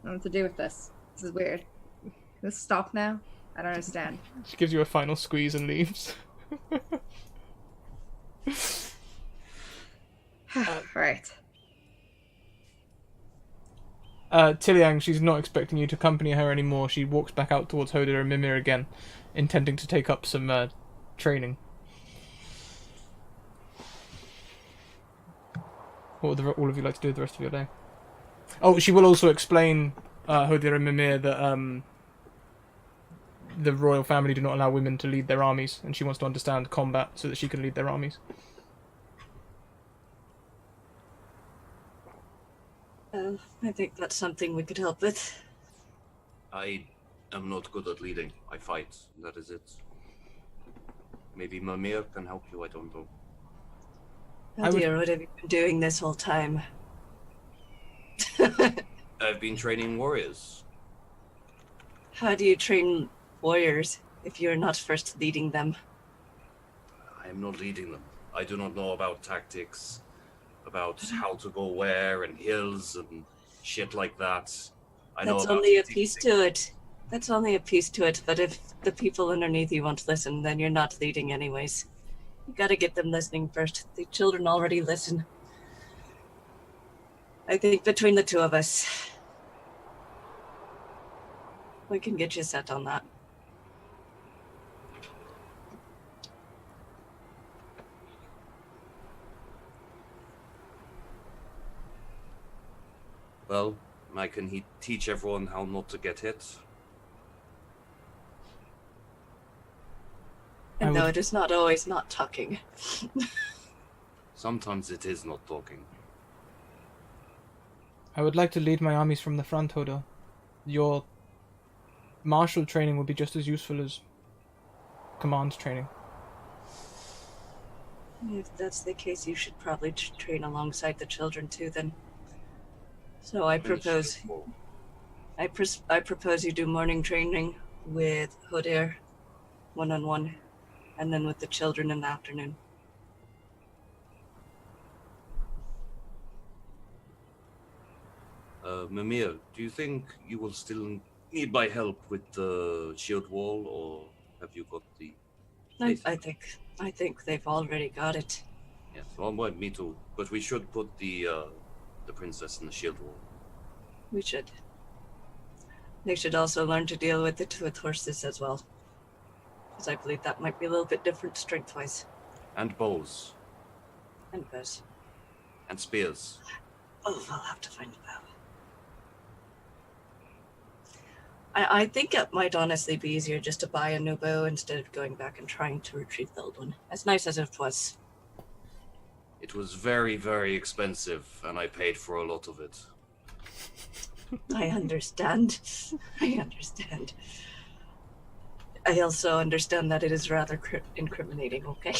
I don't know what to do with this. This is weird. Can this stop now? I don't understand. She gives you a final squeeze and leaves. Right. Tiliang, she's not expecting you to accompany her anymore. She walks back out towards Hodir and Mimir again, intending to take up some training. What would all of you like to do the rest of your day? Oh, she will also explain, Hodir and Mimir, that the royal family do not allow women to lead their armies, and she wants to understand combat so that she can lead their armies. I think that's something we could help with. I am not good at leading. I fight. That is it. Maybe Mimir can help you. I don't know. Oh dear, what have you been doing this whole time? I've been training warriors. How do you train warriors if you're not first leading them? I am not leading them. I do not know about tactics, about how to go where and hills and shit like that. That's only a piece to it. That's only a piece to it, but if the people underneath you won't listen, then you're not leading anyways. You gotta get them listening first. The children already listen. I think between the two of us, we can get you set on that. Well, I can teach everyone how not to get hit. And though it is not always not talking. Sometimes it is not talking. I would like to lead my armies from the front, Hodor. Your martial training would be just as useful as command training. If that's the case, you should probably train alongside the children too, then. So I propose you do morning training with Hodir, one-on-one, and then with the children in the afternoon. Mimir, do you think you will still need my help with the shield wall, or have you got the... I think they've already got it. Yes, well, me too. But we should put the princess in the shield wall. We should. They should also learn to deal with it with horses as well. Because I believe that might be a little bit different strength-wise. And bows. And bows. And spears. Oh, I'll have to find a bow. I think it might honestly be easier just to buy a new bow instead of going back and trying to retrieve the old one. As nice as it was. It was very, very expensive, and I paid for a lot of it. I understand. I understand. I also understand that it is rather incriminating, okay?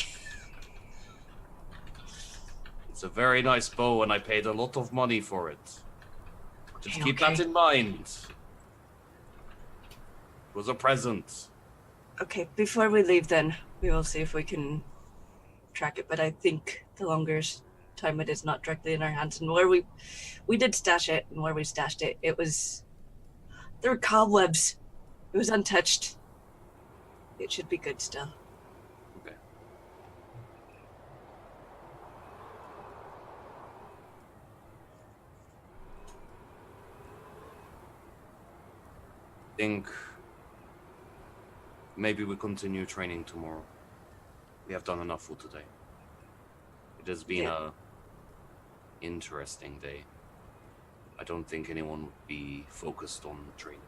It's a very nice bow, and I paid a lot of money for it. Just keep Okay. that in mind. It was a present. Okay, before we leave then, we will see if we can track it, but I think the longer time it is not directly in our hands, and where we did stash it, and where we stashed it, there were cobwebs. It was untouched. It should be good still. Okay. Think maybe we continue training tomorrow. We have done enough for today. It has been a interesting day. I don't think anyone would be focused on training.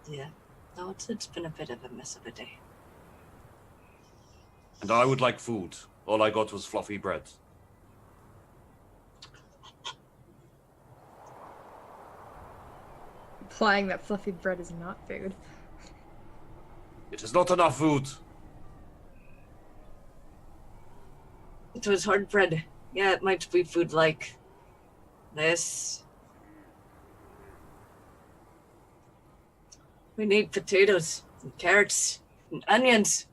Yeah. No, it's been a bit of a mess of a day. And I would like food. All I got was fluffy bread. Implying that fluffy bread is not food. It is not enough food. It was hard bread. Yeah, it might be food like this. We need potatoes and carrots and onions.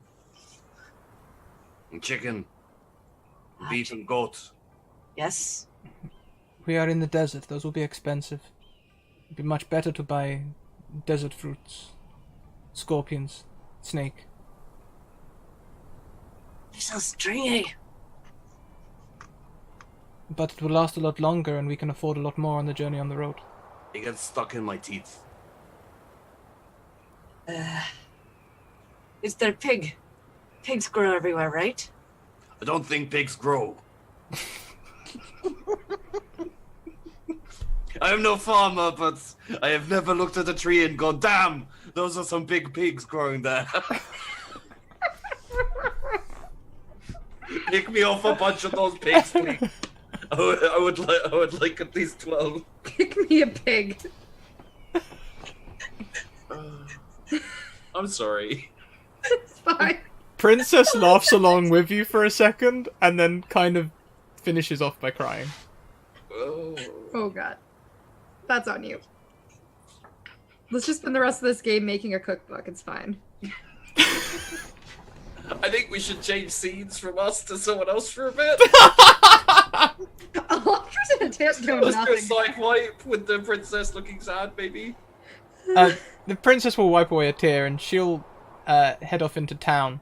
And chicken. And beef and goat. Yes. We are in the desert. Those will be expensive. It'd be much better to buy desert fruits, scorpions, snake. They're so stringy. But it will last a lot longer, and we can afford a lot more on the journey on the road. It gets stuck in my teeth. Is there pig? Pigs grow everywhere, right? I don't think pigs grow. I am no farmer, but I have never looked at a tree and gone, damn, those are some big pigs growing there. Pick me off a bunch of those pigs, please. I would like at least 12. Pick me a pig. I'm sorry. It's fine. Princess laughs along with you for a second, and then kind of finishes off by crying. Oh god. That's on you. Let's just spend the rest of this game making a cookbook. It's fine. I think we should change scenes from us to someone else for a bit. Electra's in a tent doing Let's do a nothing. side wipe with the princess looking sad, maybe. The princess will wipe away a tear, and she'll head off into town.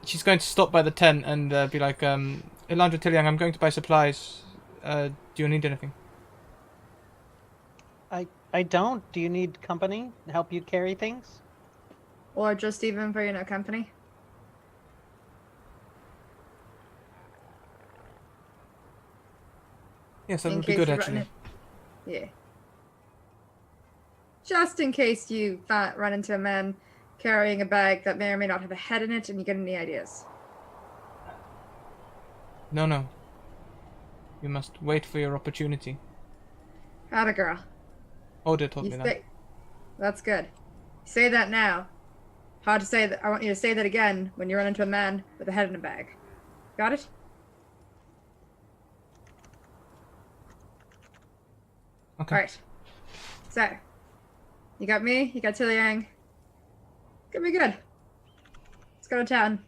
She's going to stop by the tent and be like, Elandra Tilliang, I'm going to buy supplies. Do you need anything? I don't. Do you need company to help you carry things? Or just even for, company? Yes, that In would be case good, you run actually. Yeah. Just in case you run into a man carrying a bag that may or may not have a head in it and you get any ideas. No. You must wait for your opportunity. Atta girl. Oda taught You me say- that. That's good. Say that now. Hard to say that. I want you to say that again when you run into a man with a head in a bag. Got it? Okay. Alright. So, you got me, you got Tilliang. Gonna be good. Let's go to town.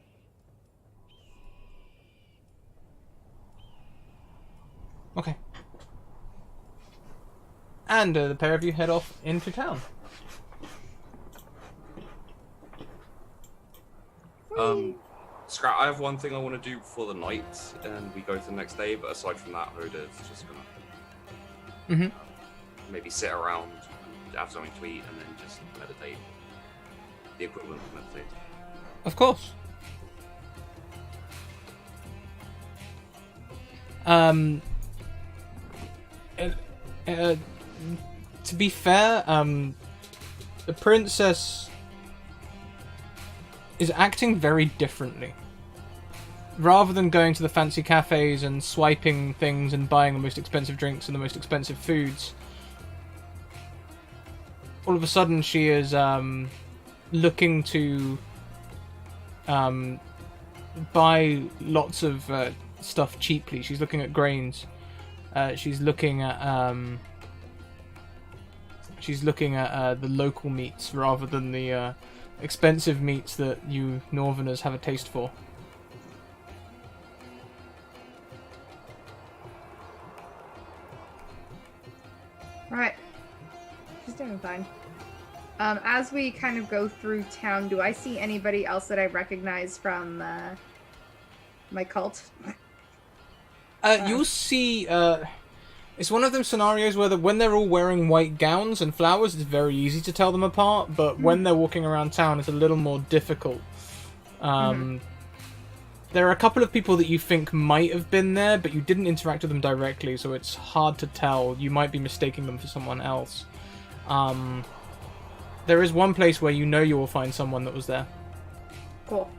Okay. And the pair of you head off into town. Scrap, I have one thing I want to do before the night, and we go to the next day, but aside from that, Hoda's just gonna maybe sit around, have something to eat, and then just meditate. The equivalent of meditate. Of course. To be fair, the princess is acting very differently. Rather than going to the fancy cafes and swiping things and buying the most expensive drinks and the most expensive foods, all of a sudden she is looking to buy lots of stuff cheaply. She's looking at grains. She's looking at the local meats rather than the expensive meats that you Northerners have a taste for. Right. She's doing fine. As we kind of go through town, do I see anybody else that I recognize from my cult? You'll see. It's one of them scenarios where when they're all wearing white gowns and flowers, it's very easy to tell them apart. But when they're walking around town, it's a little more difficult. There are a couple of people that you think might have been there, but you didn't interact with them directly, so it's hard to tell. You might be mistaking them for someone else. There is one place where you know you will find someone that was there. Cool.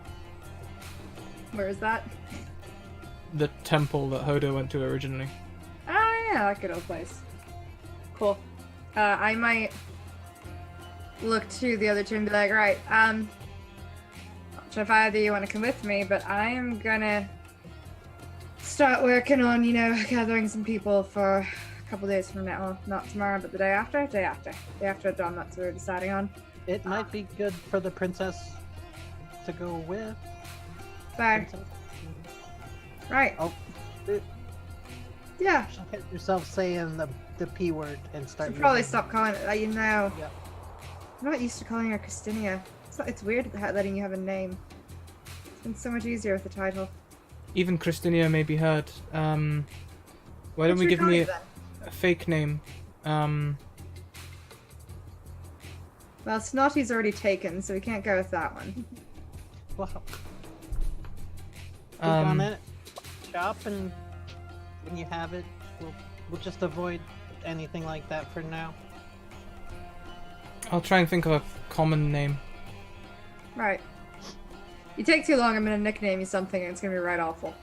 Where is that? The temple that Hodo went to originally. Oh yeah, that good old place. Cool. I might look to the other two and be like, right, not sure if either of you want to come with me, but I am gonna start working on, gathering some people for a couple days from now. Well, not tomorrow, but the day after? Day after dawn, that's what we're deciding on. It might be good for the princess to go with. Sorry. Right. Oh, Yeah. hit yourself saying the P word and start. Should probably using- stop calling it that, Yep. I'm not used to calling her Christinia. It's weird letting you have a name. It's been so much easier with the title. Even Christinia may be heard. Why don't What we should give call me you then? a fake name? Well, Snotty's already taken, so we can't go with that one. Well, click on it, shop, and when you have it, we'll just avoid anything like that for now. I'll try and think of a common name. Right. You take too long, I'm gonna nickname you something, and it's gonna be right awful.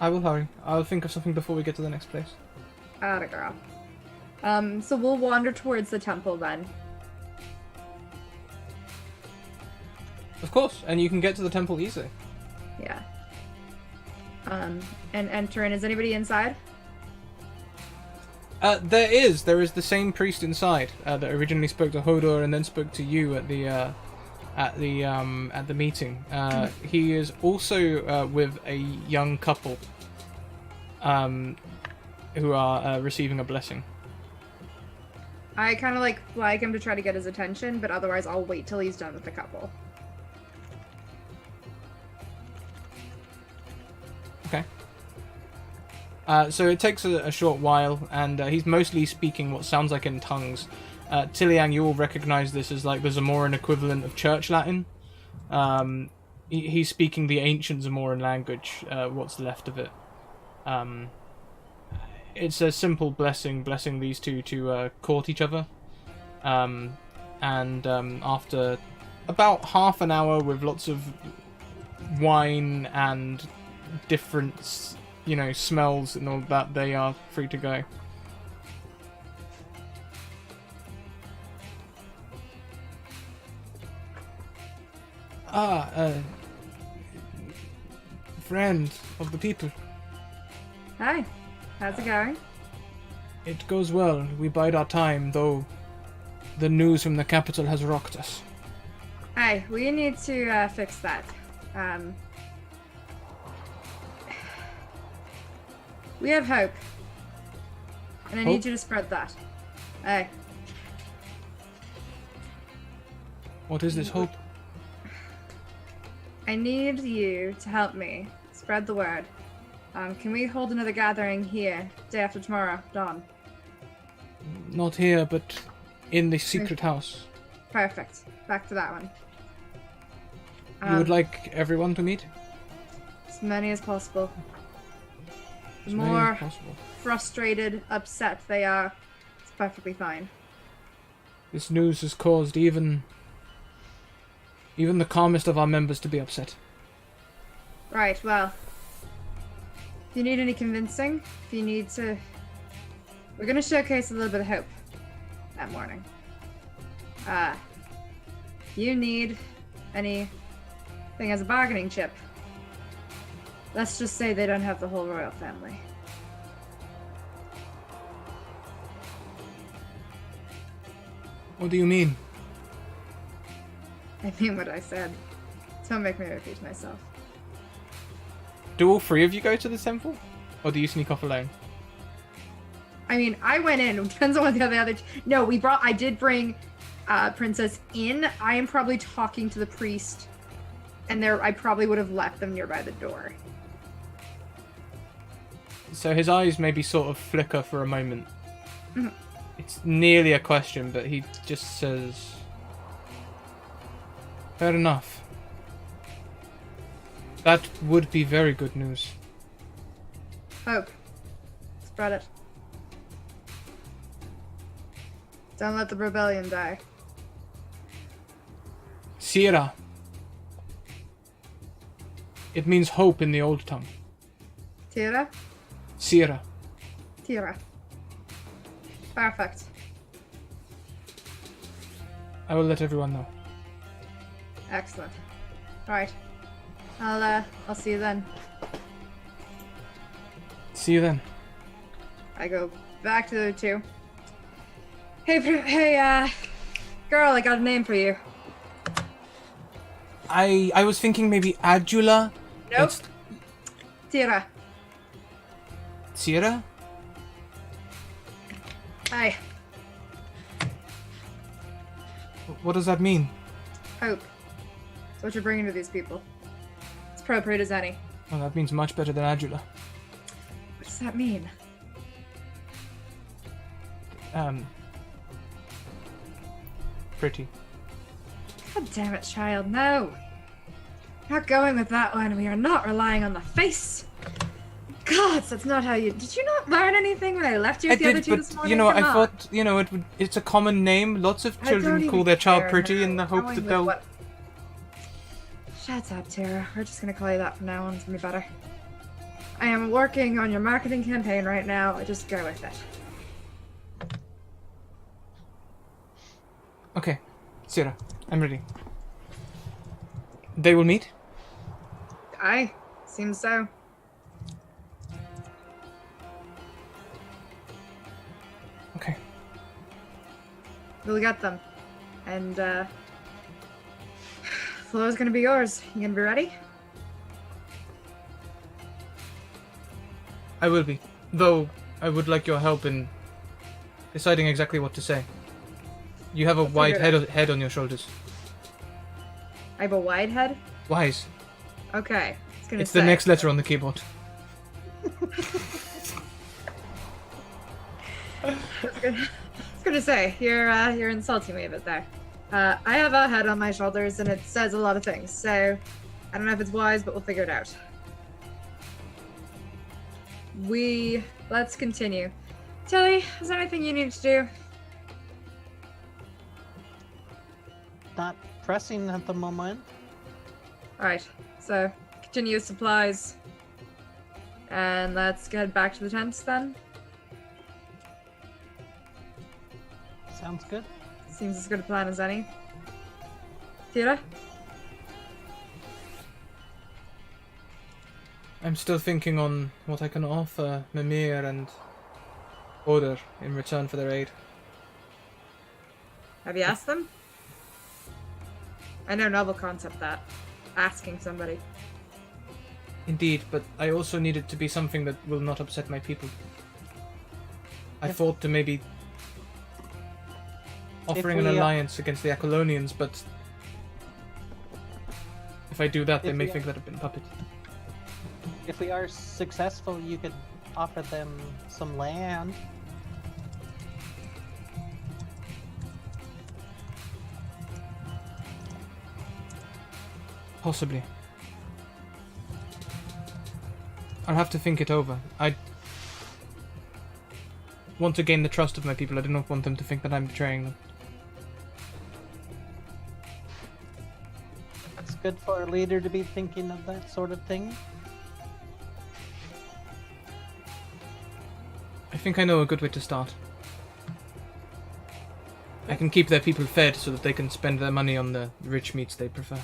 I will hurry. I'll think of something before we get to the next place. Atta girl. So we'll wander towards the temple then. Of course, and you can get to the temple easily. Yeah. And enter in. Is anybody inside? There is the same priest inside that originally spoke to Hodor and then spoke to you at the meeting. He is also with a young couple who are receiving a blessing. I kind of like flag him to try to get his attention, but otherwise I'll wait till he's done with the couple. Okay. So it takes a short while, and he's mostly speaking what sounds like in tongues. Tiliang, you will recognize this as like the Zamoran equivalent of Church Latin. He's speaking the ancient Zamoran language, what's left of it. It's a simple blessing these two to court each other. And after about half an hour with lots of wine and different, smells and all that, they are free to go. Friend of the people. Hi, how's it going? It goes well. We bide our time, though the news from the capital has rocked us. Hi, we need to fix that. We have hope. And I need Hope? you to spread that. Hey. What is this hope? I need you to help me spread the word. Can we hold another gathering here, day after tomorrow, dawn? Not here, but in the secret house. Perfect. Back to that one. You would like everyone to meet? As many as possible. The As many as more possible. frustrated, upset they are, it's perfectly fine. This news has caused even the calmest of our members to be upset. Right, well. If you need any convincing, if you need to... We're gonna showcase a little bit of hope that morning. You need anything as a bargaining chip. Let's just say they don't have the whole royal family. What do you mean? I mean what I said. Don't make me repeat myself. Do all three of you go to the temple? Or do you sneak off alone? I mean, I went in. It depends on what the other... No, I did bring Princess in. I am probably talking to the priest. And I probably would have left them nearby the door. So his eyes maybe sort of flicker for a moment. Mhm. It's nearly a question, but he just says... Fair enough. That would be very good news. Hope. Spread it. Don't let the rebellion die. Sierra. It means hope in the old tongue. Tira? Sierra. Tira. Perfect. I will let everyone know. Excellent. Right. I'll see you then. See you then. I go back to the two. Hey, girl, I got a name for you. I was thinking maybe Adula. Nope. It's Tira. Sierra? Hi. What does that mean? Hope. That's what you're bringing to these people. It's appropriate as any. Well, that means much better than Adula. What does that mean? Pretty. God damn it, child, no! Not going with that one. We are not relying on the face. God, that's not how you... Did you not learn anything when I left you with the other two this morning? I Come on. thought, it's a common name. Lots of I don't children call even their child care pretty now. in the hope Going that with they'll... what- Shut up, Tara. We're just gonna call you that from now on. It's gonna be better. I am working on your marketing campaign right now. Just go with it. Okay, Sierra, I'm ready. They will meet? Aye, seems so. Okay. We'll get them. And, Flo's gonna be yours. You gonna be ready? I will be. Though, I would like your help in deciding exactly what to say. You have a wide figure it head on your shoulders. I have a wide head? Wise. Okay. It's the next letter on the keyboard. I was gonna say, you're insulting me a bit there. I have a head on my shoulders and it says a lot of things, so I don't know if it's wise, but we'll figure it out. Let's continue. Tilly, is there anything you need to do? Not pressing at the moment. Alright, so continue with supplies. And let's get back to the tents then. Sounds good. Seems as good a plan as any. Tira? I'm still thinking on what I can offer Mimir and Oder in return for their aid. Have you asked them? I know, novel concept that. Asking somebody. Indeed, but I also need it to be something that will not upset my people. I thought to maybe offering an alliance against the Apollonians, but if I do that, they may think that I've been a puppet. If we are successful, you could offer them some land. Possibly. I'll have to think it over. I want to gain the trust of my people. I do not want them to think that I'm betraying them. It's good for a leader to be thinking of that sort of thing. I think I know a good way to start. I can keep their people fed so that they can spend their money on the rich meats they prefer.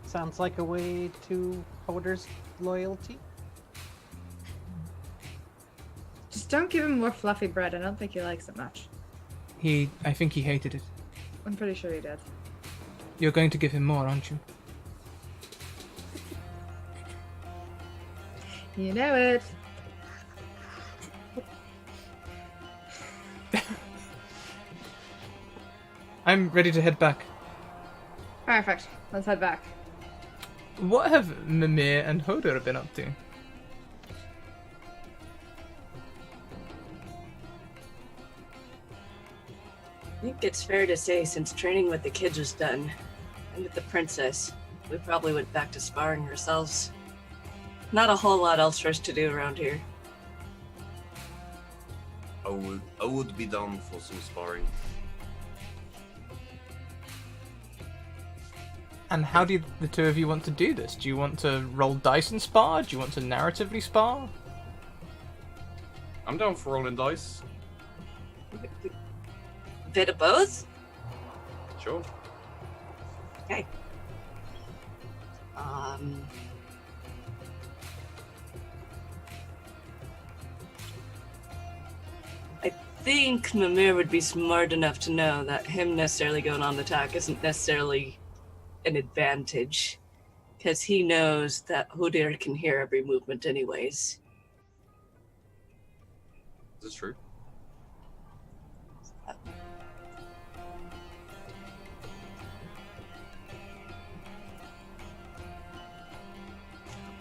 Sounds like a way to Hoder's loyalty. Just don't give him more fluffy bread. I don't think he likes it much. I think he hated it. I'm pretty sure he did. You're going to give him more, aren't you? You know it. I'm ready to head back. Perfect. Let's head back. What have Mimir and Hodor been up to? I think it's fair to say since training with the kids was done, and with the princess, we probably went back to sparring ourselves. Not a whole lot else for us to do around here. I would be down for some sparring. And how do the two of you want to do this? Do you want to roll dice and spar? Do you want to narratively spar? I'm down for rolling dice. Bit of both? Sure. Okay. I think Mimir would be smart enough to know that him necessarily going on the attack isn't necessarily an advantage, because he knows that Hodir can hear every movement anyways. Is this true?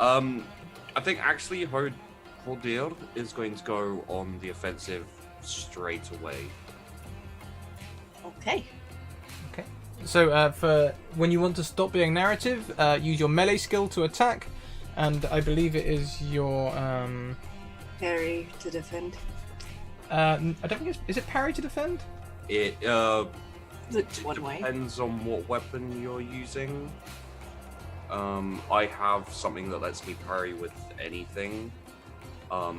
I think actually Hodir is going to go on the offensive straight away. Okay. Okay. So for when you want to stop being narrative, use your melee skill to attack, and I believe it is your Parry to defend. I don't think is it parry to defend? It It's one way. depends on what weapon you're using. I have something that lets me parry with anything.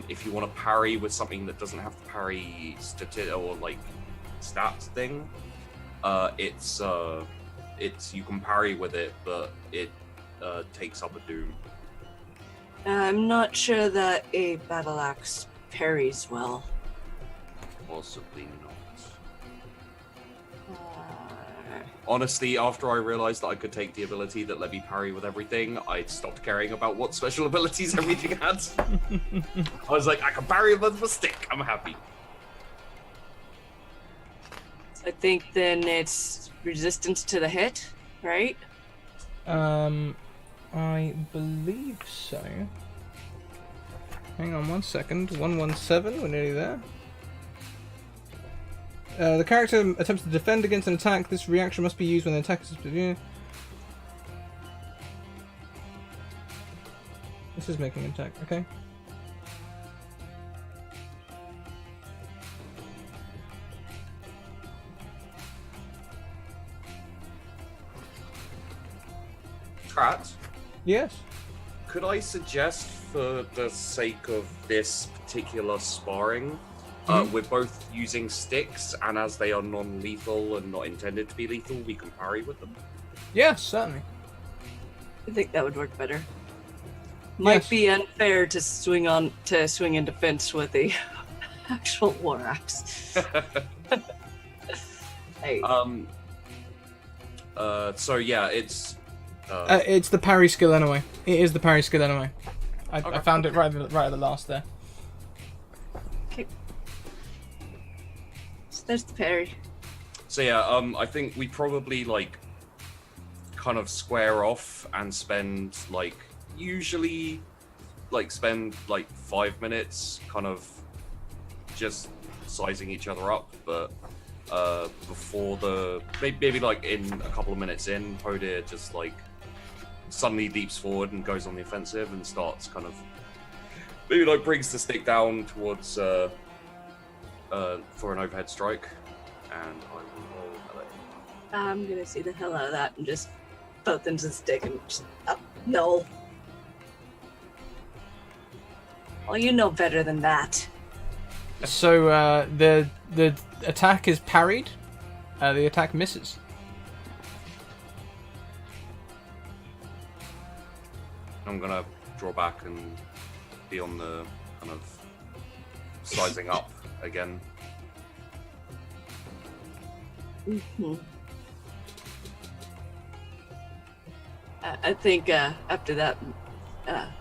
If you want to parry with something that doesn't have to parry or like stats thing, it's you can parry with it, but it takes up a doom. I'm not sure that a battle axe parries well. Honestly, after I realized that I could take the ability that let me parry with everything, I stopped caring about what special abilities everything had. I was like, I can parry with a stick. I'm happy. I think then it's resistance to the hit, right? I believe so. Hang on 1 second. 117, we're nearly there. The character attempts to defend against an attack. This reaction must be used when the attack is... This is making an attack, okay. Trat, Yes. could I suggest, for the sake of this particular sparring, we're both using sticks, and as they are non-lethal and not intended to be lethal, we can parry with them? Yes, certainly. I think that would work better. Might Yes. be unfair to swing in defense with a actual war axe. Hey. So yeah, it's... It's the parry skill anyway. It is the parry skill anyway. I Okay. found it right at the last there. Okay. So there's the parry. So yeah, I think we probably, like, kind of square off and spend, like, usually, like, spend, like, 5 minutes kind of just sizing each other up, but before the... Maybe, like, in a couple of minutes in, Podir just, like, suddenly leaps forward and goes on the offensive and starts kind of... Maybe, like, brings the stick down towards... for an overhead strike, and I will roll melee. I'm gonna see the hell out of that and just both into the stick and just no. Well, you know better than that. So the attack is parried. The attack misses. I'm gonna draw back and be on the kind of sizing up again. Mm-hmm. I think after that,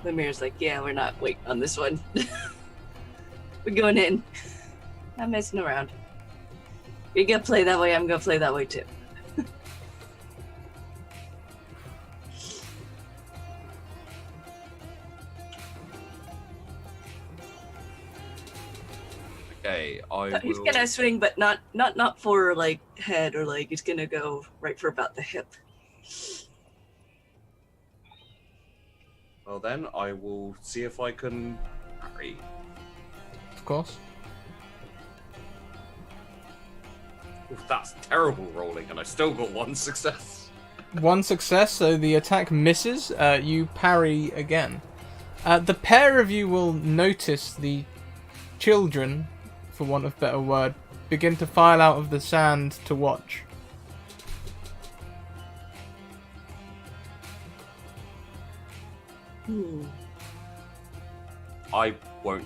Lemir's like, yeah, we're not waiting on this one. We're going in. Not messing around. You're gonna play that way, I'm gonna play that way too. Okay, I will... He's gonna swing, but not for like head or leg. He's gonna go right for about the hip. Well then, I will see if I can parry. Of course. Oof, that's terrible rolling, and I still got 1 success. 1 success, so the attack misses. You parry again. The pair of you will notice the children, for want of a better word, begin to file out of the sand to watch. I will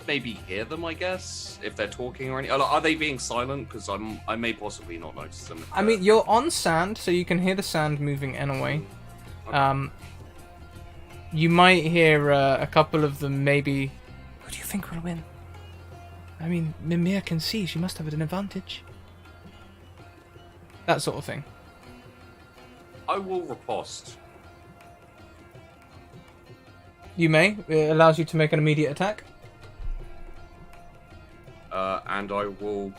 maybe hear them, I guess, if they're talking or anything. Are they being silent? Because I may possibly not notice them. I mean, you're on sand, so you can hear the sand moving anyway. Okay. You might hear a couple of them maybe... Who do you think will win? I mean, Mimir can see, she must have an advantage. That sort of thing. I will riposte. You may. It allows you to make an immediate attack. And I will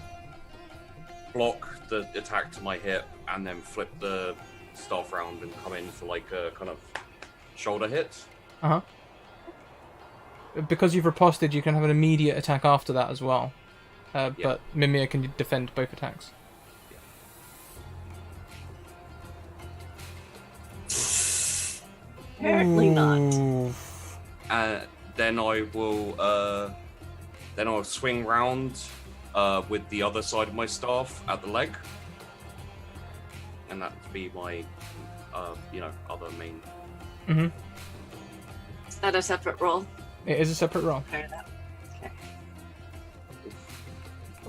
block the attack to my hip and then flip the staff round and come in for like a kind of shoulder hit. Uh-huh. Because you've riposted, you can have an immediate attack after that as well. But Mimir can defend both attacks. Apparently not. Then I'll swing round with the other side of my staff at the leg, and that'd be my, other main. Mm-hmm. Is that a separate roll? It is a separate roll. Fair enough. Okay.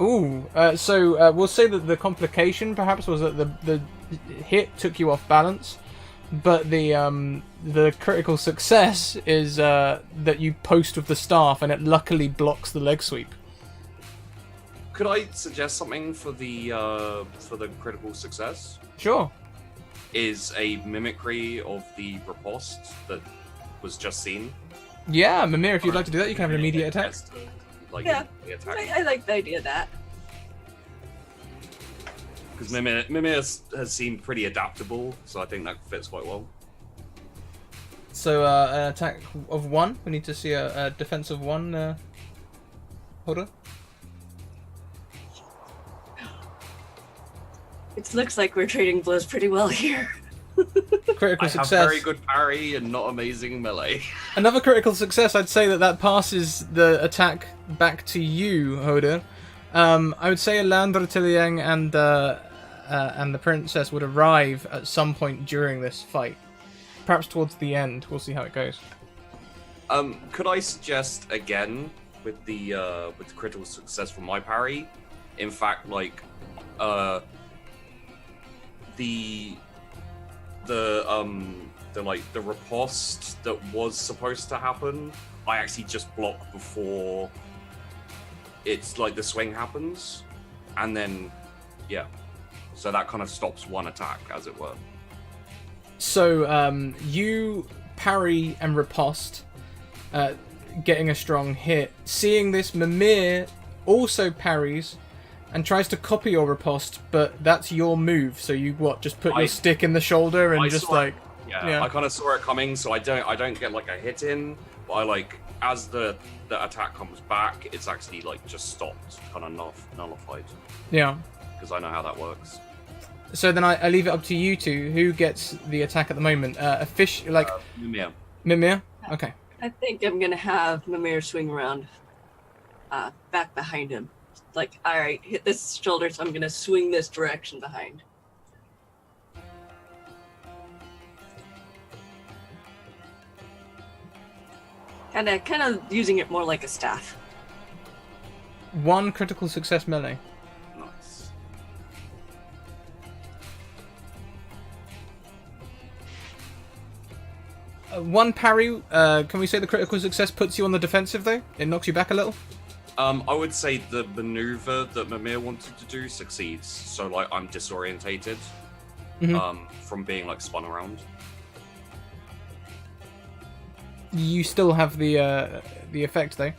Ooh, so we'll say that the complication perhaps was that the hit took you off balance, but the critical success is that you post with the staff and it luckily blocks the leg sweep. Could I suggest something for the critical success? Sure. Is a mimicry of the riposte that was just seen. Yeah, Mimir, if you'd like to do that, you can have an immediate attack. Like, Yeah, attack. I like the idea of that. Because Mimir has seemed pretty adaptable, so I think that fits quite well. So an attack of 1. We need to see a defense of 1. Holder. It looks like we're trading blows pretty well here. Critical I success. have very good parry and not amazing melee. Another critical success. I'd say that passes the attack back to you, Hoda. I would say Elandra, Tiliang, and the princess would arrive at some point during this fight. Perhaps towards the end. We'll see how it goes. Could I suggest again with the critical success from my parry? In fact, like, the riposte that was supposed to happen, I actually just block before it's like the swing happens, and then so that kind of stops one attack, as it were. So you parry and riposte, getting a strong hit. Seeing this, Mimir also parries and tries to copy your riposte, but that's your move. So you just put your stick in the shoulder and just like I kind of saw it coming, so I don't get like a hit in, but I as the attack comes back, it's actually like just stopped, kind of nullified. Yeah. Because I know how that works. So then I leave it up to you two. Who gets the attack at the moment? A fish like Mimir. Mimir. Okay. I think I'm gonna have Mimir swing around, back behind him. Like, all right, hit this shoulder, so I'm gonna swing this direction behind. Kind of using it more like a staff. 1 critical success melee. Nice. One parry. Can we say the critical success puts you on the defensive though? It knocks you back a little. I would say the maneuver that Mimir wanted to do succeeds. So like I'm disorientated from being like spun around. You still have the effect though.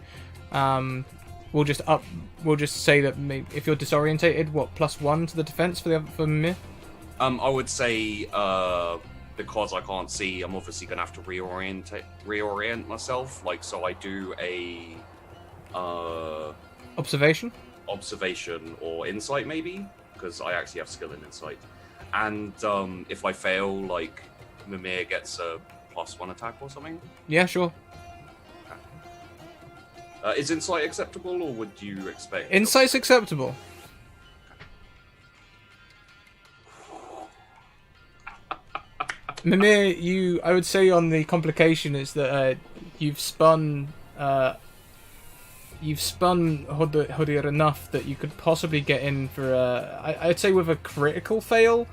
We'll just say that maybe if you're disorientated, +1 to the defense for Mimir? I would say because I can't see, I'm obviously gonna have to reorient myself. Like, so I do a observation or insight maybe, because I actually have skill in insight. And if I fail, like Mimir gets a +1 attack or something. Yeah, sure. Is insight acceptable, or would you expect? Insight's acceptable. Mimir, I would say on the complication is that you've spun Hodir enough that you could possibly get in for I'd say with a critical fail,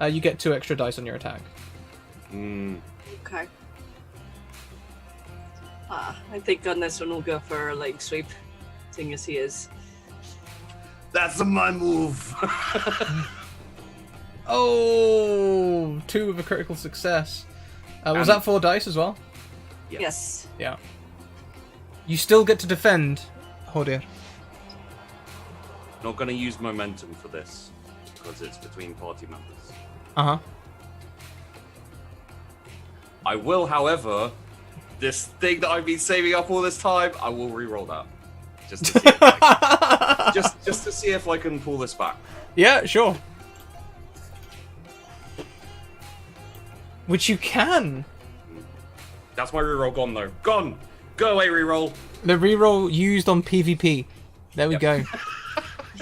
you get 2 extra dice on your attack. Okay. I think on this one we'll go for a leg sweep, seeing as he is. That's my move. Oh, 2 with a critical success. Was that 4 dice as well? Yes. Yeah. You still get to defend, Hodir. Not going to use momentum for this because it's between party members. Uh-huh. I will, however, this thing that I've been saving up all this time, I will re-roll that. Just to see if just to see if I can pull this back. Yeah, sure. Which you can. That's my reroll gone though. Gone! Go away, reroll! The reroll used on PvP. There we go.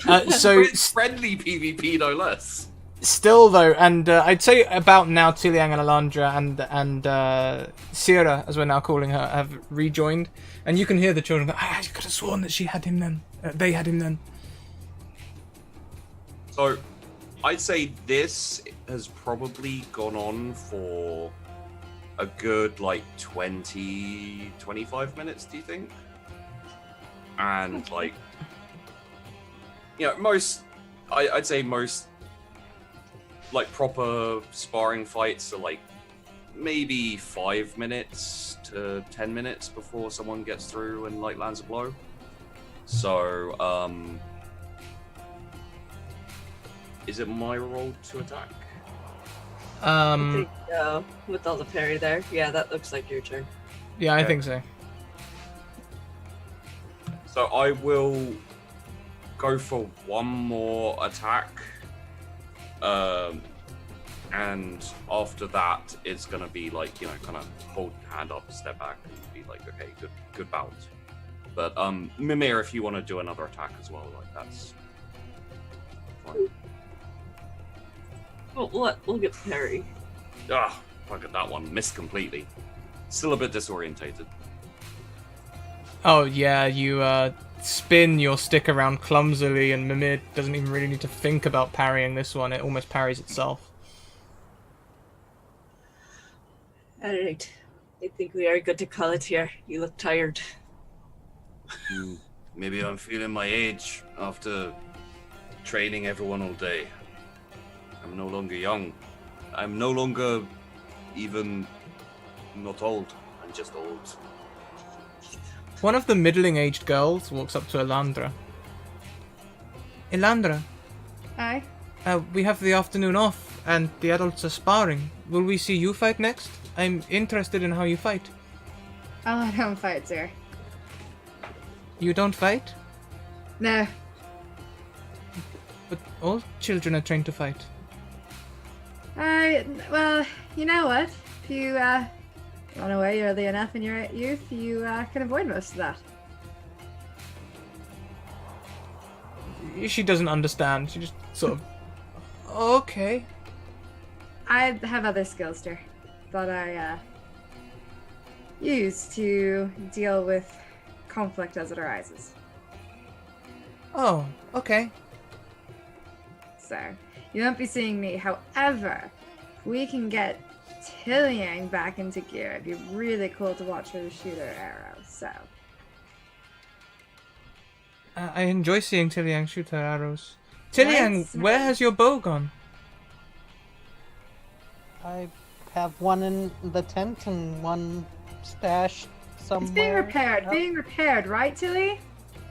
It's friendly PvP, no less. Still though, and I'd say about now Tiliang and Alandra and Sierra, as we're now calling her, have rejoined. And you can hear the children go, I could have sworn that she had him then. They had him then. So, I'd say this has probably gone on for a good, 20, 25 minutes, do you think? And, I'd say most, proper sparring fights are, maybe 5 minutes to 10 minutes before someone gets through and, lands a blow. So, is it my role to attack? I think, with all the parry there, yeah, that looks like your turn. Yeah, I think so. So I will go for one more attack. And after that, it's gonna be kind of hold hand up, step back, and be okay, good bout. But Mimir, if you want to do another attack as well, that's fine. We'll get parry. Ah, fuck at that one, missed completely. Still a bit disorientated. Oh yeah, you spin your stick around clumsily, and Mimir doesn't even really need to think about parrying this one. It almost parries itself. Alright. I think we are good to call it here. You look tired. Maybe I'm feeling my age after training everyone all day. I'm no longer young. I'm no longer even not old. I'm just old. One of the middling-aged girls walks up to Elandra. Elandra, Aye. we have the afternoon off, and the adults are sparring. Will we see you fight next? I'm interested in how you fight. Oh, I don't fight, sir. You don't fight? No. But all children are trained to fight. Well, you know what? If you run away early enough in your youth, you can avoid most of that. She doesn't understand. She just sort of... Okay. I have other skills, dear, that I use to deal with conflict as it arises. Oh, okay. So, you won't be seeing me. However, if we can get Tilliang back into gear, it'd be really cool to watch her shoot her arrow. So, I enjoy seeing Tilliang shoot her arrows. Tilliang, Nice. where has your bow gone? I have one in the tent and one stashed somewhere. it's being repaired. Oh, Being repaired, right, Tilly?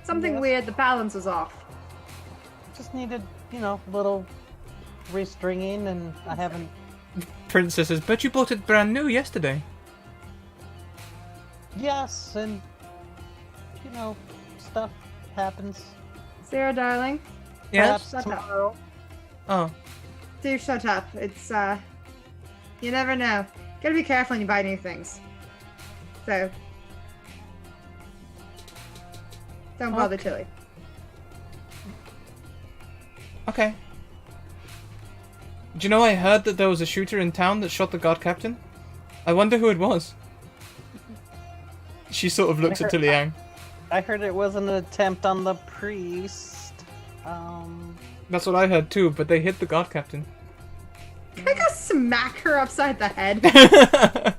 Something Yes. weird. The balance was off. Just needed, a little restringing, and I haven't. Princess says, but you bought it brand new yesterday. Yes, and stuff happens. Sarah, darling, Yes? Perhaps Shut up. tomorrow. Oh. do shut up. It's you never know. Gotta be careful when you buy new things. So, don't bother Okay. Tilly. Okay. Do you know I heard that there was a shooter in town that shot the guard captain? I wonder who it was. She sort of looks at Tilliang. I heard it was an attempt on the priest. That's what I heard too, but they hit the guard captain. Can I go smack her upside the head? I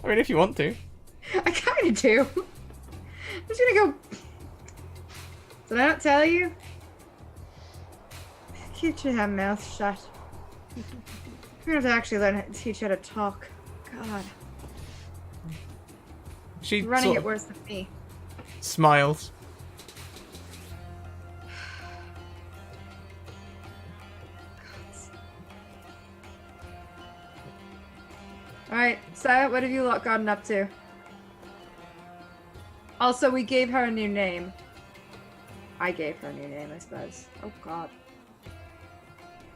mean, if you want to. I kind of do. I'm just gonna go. Did I not tell you? Keep your damn mouth shut. You're gonna have to actually learn how to teach you how to talk. God, She running sort it of worse than me. smiles. Alright, so what have you lot gotten up to? Also, we gave her a new name. I gave her a new name, I suppose. Oh god.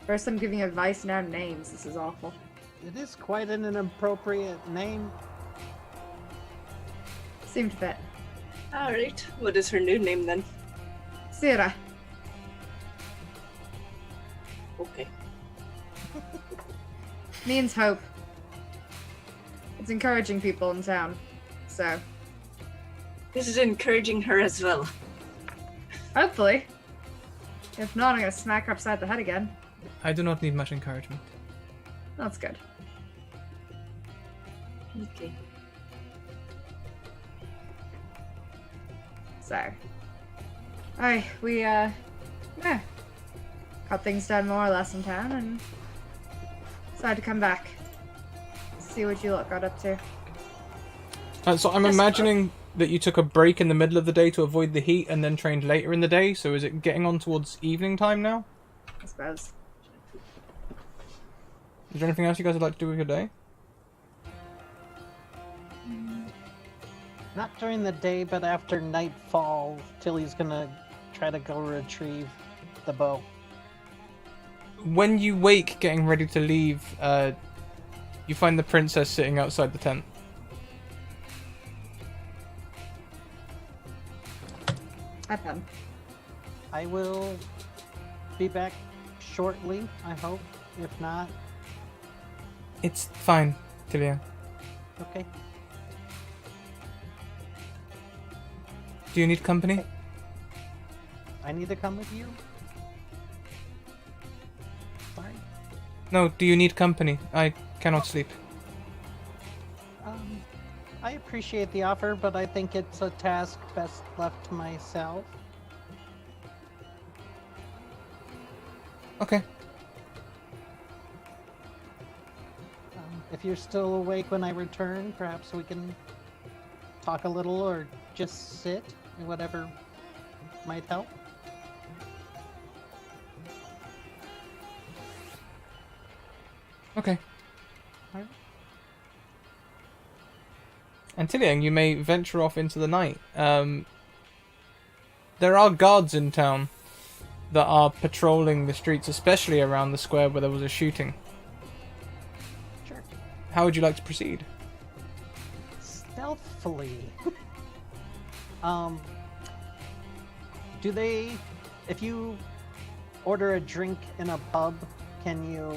First I'm giving advice, now names. This is awful. It is quite an inappropriate name. Seemed fit. Alright, what is her new name then? Sira. Okay. Means hope. It's encouraging people in town. So, This is encouraging her as well. hopefully. If not, I'm gonna smack her upside the head again. I do not need much encouragement. That's good. Okay. So. Alright, we, yeah. Got things done more or less in town and decided to come back. See what you lot got up to. So I'm imagining that you took a break in the middle of the day to avoid the heat and then trained later in the day, so is it getting on towards evening time now? I suppose. Is there anything else you guys would like to do with your day? Not during the day, but after nightfall, Tilly's gonna try to go retrieve the bow. When you wake getting ready to leave, you find the princess sitting outside the tent. Hi, Pam. I will be back shortly, I hope. If not, It's fine, Tilia. okay. Do you need company? I need to come with you? Sorry. No, do you need company? I cannot sleep. I appreciate the offer, but I think it's a task best left to myself. Okay. If you're still awake when I return, perhaps we can talk a little or just sit, whatever might help. Okay. Alright. And Tiliang, you may venture off into the night. There are guards in town that are patrolling the streets, especially around the square where there was a shooting. Sure. How would you like to proceed? Stealthily. Do they, if you order a drink in a pub, can you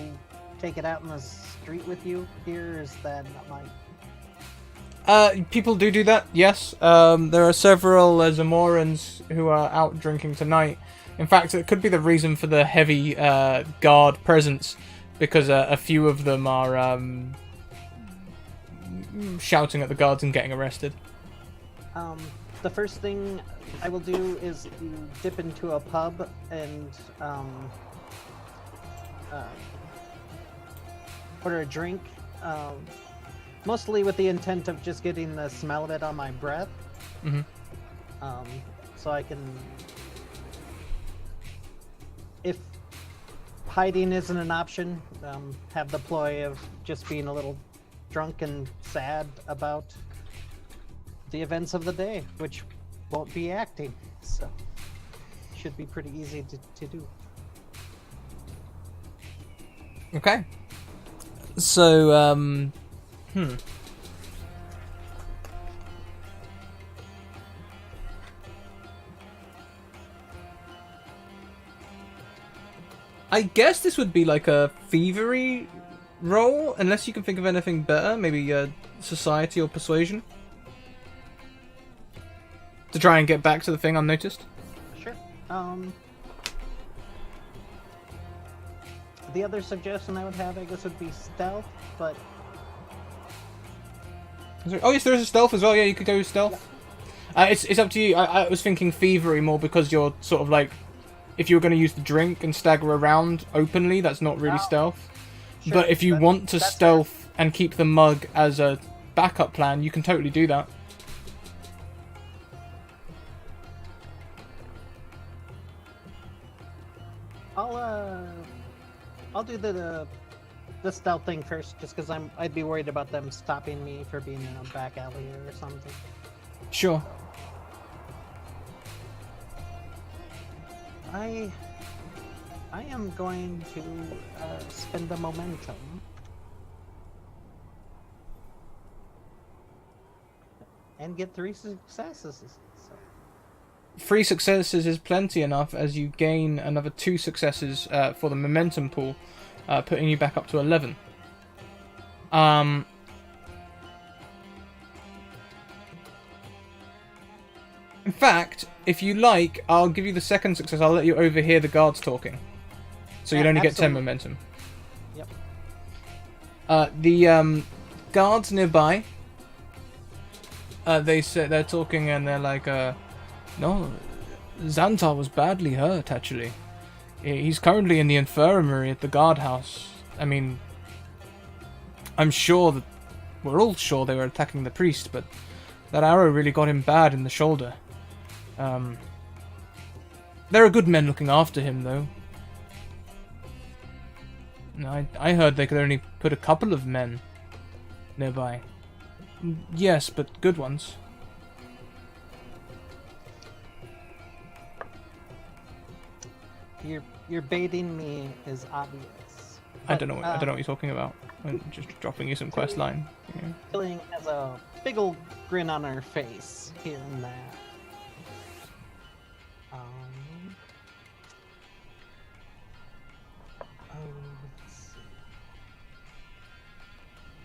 take it out in the street with you here? Is that not my... People do that, yes. There are several Zamorans who are out drinking tonight. In fact, it could be the reason for the heavy guard presence, because a few of them are shouting at the guards and getting arrested. The first thing I will do is dip into a pub and order a drink. Mostly with the intent of just getting the smell of it on my breath. Mm-hmm. So I can... If hiding isn't an option, have the ploy of just being a little drunk and sad about the events of the day, which won't be acting, so should be pretty easy to do. Okay. So, I guess this would be like a thievery roll, unless you can think of anything better, maybe society or persuasion. To try and get back to the thing unnoticed. Sure. The other suggestion I would have, I guess, would be stealth, but... Oh yes, there is a stealth as well, yeah, you could go with stealth. Yeah. It's up to you. I was thinking thievery more because you're sort of like... If you were going to use the drink and stagger around openly, that's not really stealth. Sure, but if you want to stealth and keep the mug as a backup plan, you can totally do that. I'll do the stealth thing first, just because I'd be worried about them stopping me for being in a back alley or something. Sure. I am going to spend the momentum and get 3 successes. So. 3 successes is plenty enough, as you gain another 2 successes for the momentum pool, putting you back up to 11. In fact, if you like, I'll give you the second success. I'll let you overhear the guards talking. So you'd only get 10 momentum. Yep. The guards nearby, they're talking and they're like, no, Xantar was badly hurt, actually. He's currently in the infirmary at the guardhouse. I mean, I'm sure that we're all sure they were attacking the priest, but that arrow really got him bad in the shoulder. There are good men looking after him, though. I heard they could only put a couple of men nearby. Yes, but good ones. Your baiting me is obvious. I don't know what you're talking about. I'm just dropping you some quest line. Yeah. Killing has a big old grin on her face here and there. Let's see.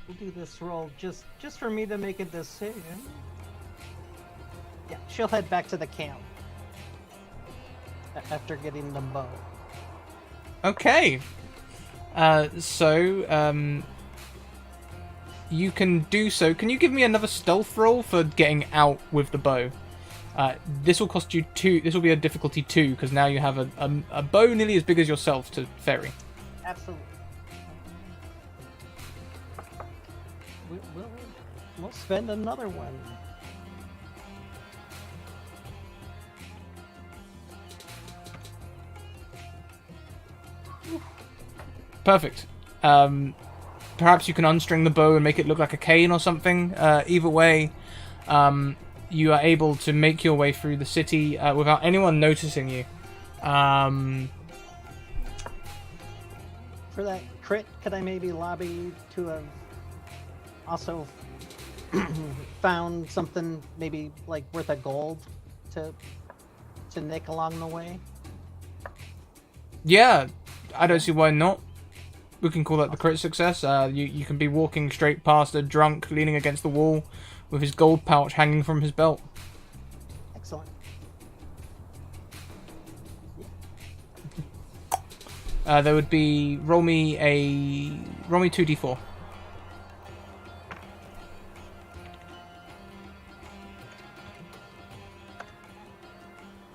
We'll do this roll just for me to make a decision. Yeah, she'll head back to the camp after getting the bow. Okay. You can do so. Can you give me another stealth roll for getting out with the bow? This will cost you 2. This will be a difficulty 2 because now you have a bow nearly as big as yourself to ferry. Absolutely. We'll spend another one. Perfect. Perhaps you can unstring the bow and make it look like a cane or something. Either way, you are able to make your way through the city without anyone noticing you. For that crit, could I maybe lobby to have also found something maybe like worth a gold to nick along the way? Yeah, I don't see why not. We can call that the crit success. You can be walking straight past a drunk leaning against the wall with his gold pouch hanging from his belt. Excellent. There would be roll me 2d4.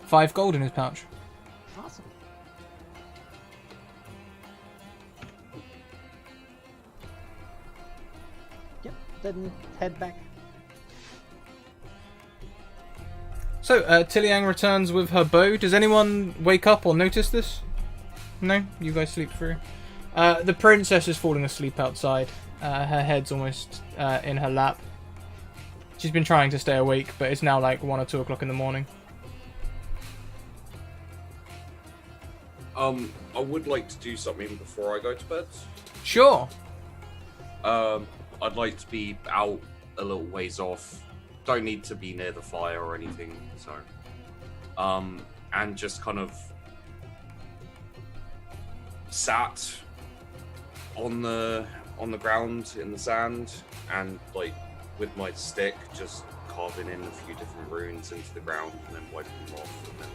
$5 gold in his pouch. Awesome. Yep, then head back. So, Tiliang returns with her bow. Does anyone wake up or notice this? No? You guys sleep through? The princess is falling asleep outside. Her head's almost in her lap. She's been trying to stay awake, but it's now like 1 or 2 o'clock in the morning. I would like to do something before I go to bed. Sure. I'd like to be out a little ways off. Don't need to be near the fire or anything, so. And just kind of sat on the ground in the sand and like with my stick just carving in a few different runes into the ground and then wiping them off and then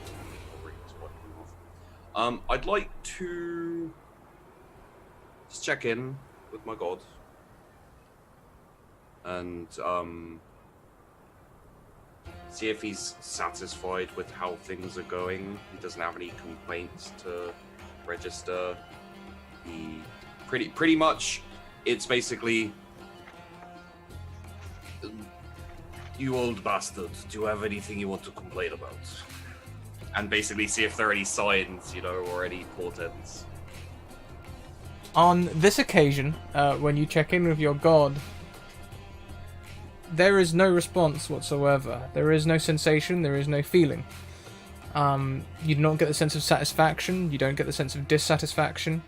the runes wiping them off. I'd like to just check in with my god and see if he's satisfied with how things are going. He doesn't have any complaints to register. He pretty much it's basically, you old bastard, do you have anything you want to complain about? And basically see if there are any signs, or any portents. On this occasion, when you check in with your god, there is no response whatsoever. There is no sensation, there is no feeling. You do not get the sense of satisfaction, you don't get the sense of dissatisfaction.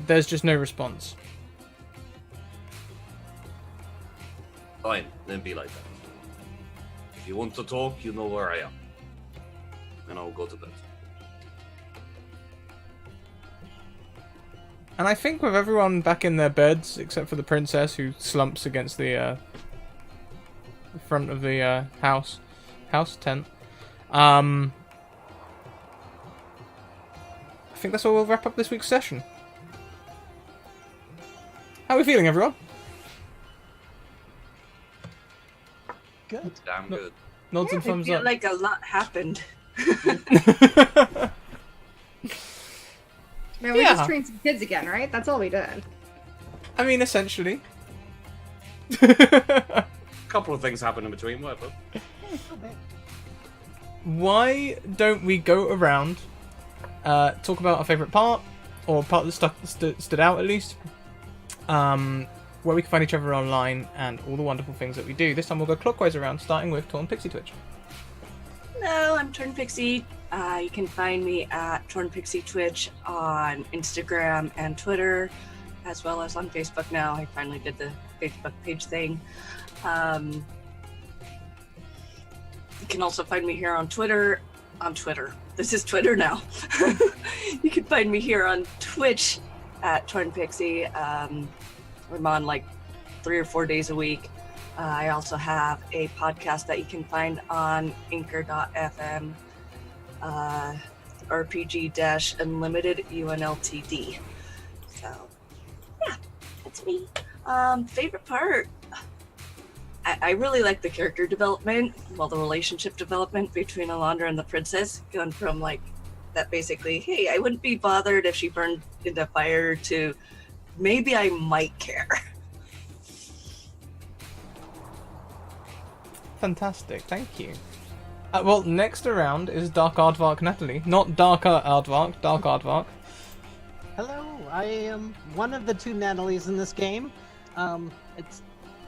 There's just no response. Fine, then be like that. If you want to talk, you know where I am. And I'll go to bed. And I think with everyone back in their beds, except for the princess who slumps against the front of the house, House tent. I think that's where we'll wrap up this week's session. How are we feeling, everyone? Good. Damn good. Nods and I thumbs feel up. like a lot happened. Man, we Yeah. just trained some kids again, right? That's all we did. I mean, essentially. Couple of things happened in between, whatever. Why don't we go around, talk about our favourite part, or part that stood out at least, where we can find each other online, and all the wonderful things that we do. This time we'll go clockwise around, starting with Torn Pixie Twitch. Hello, I'm Torn Pixie. You can find me at Torn Pixie Twitch on Instagram and Twitter, as well as on Facebook now. I finally did the Facebook page thing. You can also find me here on Twitter. On Twitter. This is Twitter now. You can find me here on Twitch at Torn Pixie. I'm on like 3 or 4 days a week. I also have a podcast that you can find on anchor.fm, RPG-Unlimited UNLTD. So, yeah, that's me. Favorite part? I really like the character development, well, the relationship development between Alondra and the princess, going from like that basically, hey, I wouldn't be bothered if she burned into fire, to maybe I might care. Fantastic, thank you. Well, next around is Dark Aardvark Natalie. Not Darker Aardvark, Dark Aardvark. Hello, I am one of the 2 Natalies in this game.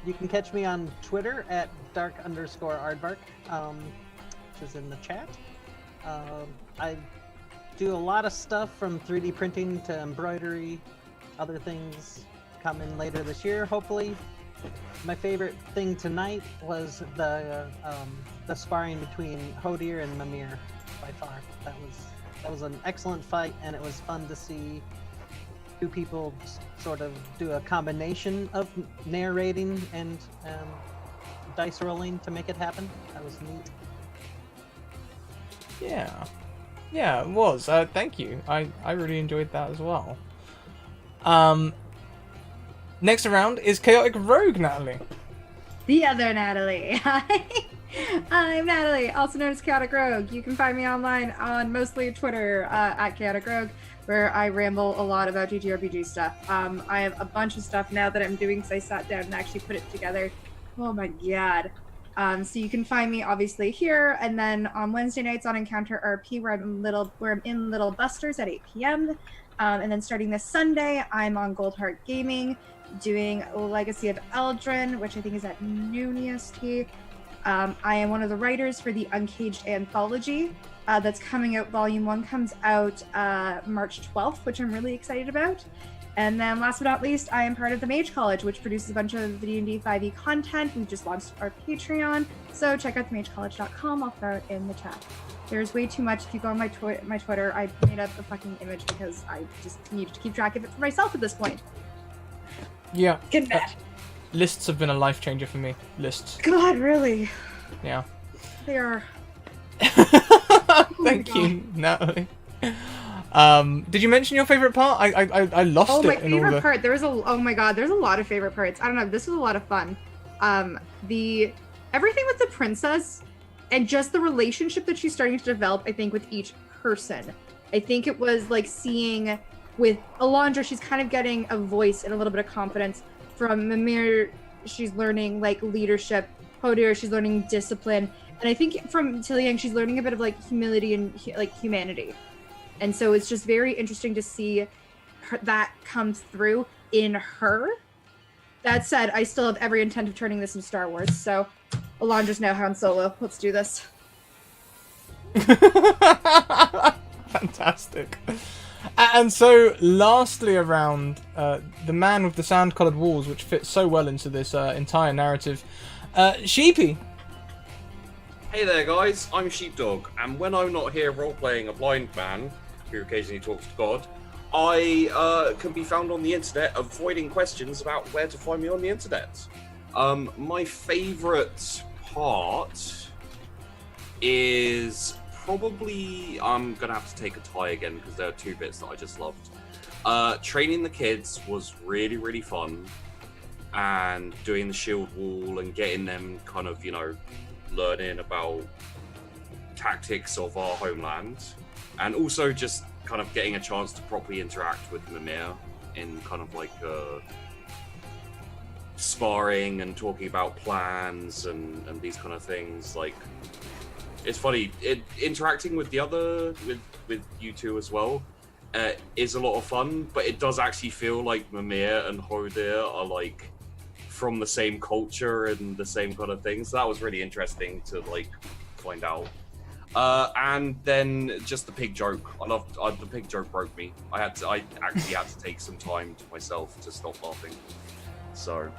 You can catch me on Twitter at dark_aardvark, which is in the chat. I do a lot of stuff from 3D printing to embroidery, other things coming later this year, hopefully. My favorite thing tonight was the sparring between Hodir and Mimir, by far. That was an excellent fight, and it was fun to see 2 people sort of do a combination of narrating and dice rolling to make it happen. That was neat. Yeah, it was. Thank you. I really enjoyed that as well. Next around is Chaotic Rogue Natalie. The other Natalie. Hi. I'm Natalie, also known as Chaotic Rogue. You can find me online on mostly Twitter at Chaotic Rogue, where I ramble a lot about GTRPG stuff. I have a bunch of stuff now that I'm doing because I sat down and actually put it together. Oh my god. So you can find me obviously here, and then on Wednesday nights on Encounter RP, where I'm in Little Busters at 8 p.m. And then starting this Sunday, I'm on Goldheart Gaming, doing Legacy of Eldrin, which I think is at noon EST. I am one of the writers for the Uncaged Anthology that's coming out. Volume 1 comes out March 12th, which I'm really excited about. And then last but not least, I am part of the Mage College, which produces a bunch of the D&D 5e content. We've just launched our Patreon, so check out themagecollege.com. I'll throw it in the chat. There's way too much. If you go on my Twitter, I made up a fucking image because I just needed to keep track of it for myself at this point. Yeah. Get mad. Lists have been a life changer for me. Lists. God, really? Yeah. They are. Thank you, Natalie. Did you mention your favorite part? I lost Oh, it my in all favorite the... part. Oh my god, there's a lot of favorite parts. I don't know. This was a lot of fun. Everything with the princess and just the relationship that she's starting to develop, I think, with each person. I think it was like seeing with Alondra, she's kind of getting a voice and a little bit of confidence. From Mimir, she's learning like leadership. Hodir, she's learning discipline. And I think from Tiliang, she's learning a bit of like humility and like humanity. And so it's just very interesting to see that come through in her. That said, I still have every intent of turning this into Star Wars. So Alondra's now Han Solo. Let's do this. Fantastic. And so, lastly around, the man with the sand-coloured walls, which fits so well into this entire narrative, Sheepy. Hey there guys, I'm Sheepdog, and when I'm not here role-playing a blind man who occasionally talks to God, I can be found on the internet avoiding questions about where to find me on the internet. My favourite part... is probably, I'm gonna have to take a tie again because there are two bits that I just loved. Training the kids was really, really fun, and doing the shield wall and getting them kind of, you know, learning about tactics of our homeland, and also just kind of getting a chance to properly interact with Mimir in kind of like sparring and talking about plans and these kind of things. Like, it's funny, interacting with the other, with you two as well, is a lot of fun, but it does actually feel like Mimir and Hodir are like from the same culture and the same kind of things. So that was really interesting to like find out. And then just the pig joke. The pig joke broke me. I actually had to take some time to myself to stop laughing. So,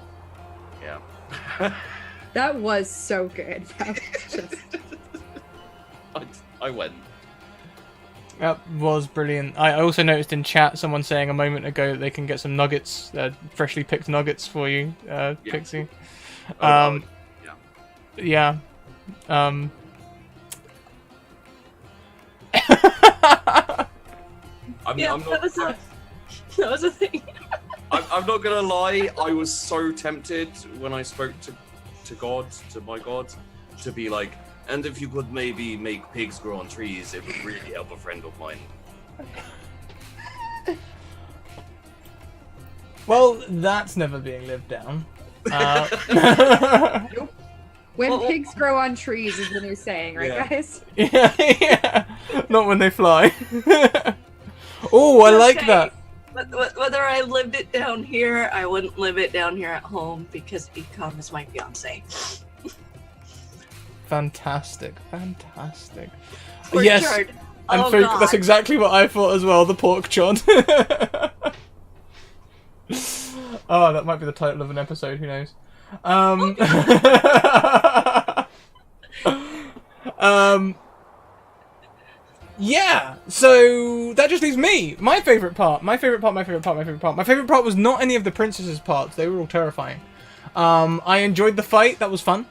yeah. That was so good. That was just... I went. That was brilliant. I also noticed in chat someone saying a moment ago that they can get some nuggets, freshly picked nuggets for you, Pixie. Yeah. Yeah. I'm not, that was a thing. I'm not gonna lie, I was so tempted when I spoke to God, to my God, to be like, and if you could maybe make pigs grow on trees, it would really help a friend of mine. Well, that's never being lived down. Nope. When pigs grow on trees is the new saying, right, Yeah. guys? Yeah. Not when they fly. Oh, I like that. Whether I lived it down here, I wouldn't live it down here at home because Ecom is my fiance. Fantastic. Pork Yes, chard. and Oh, that's God. exactly what I thought as well, the pork chod. Oh, that might be the title of an episode, who knows. Yeah, so that just leaves me. My favourite part was not any of the princesses' parts. They were all terrifying. I enjoyed the fight. That was fun.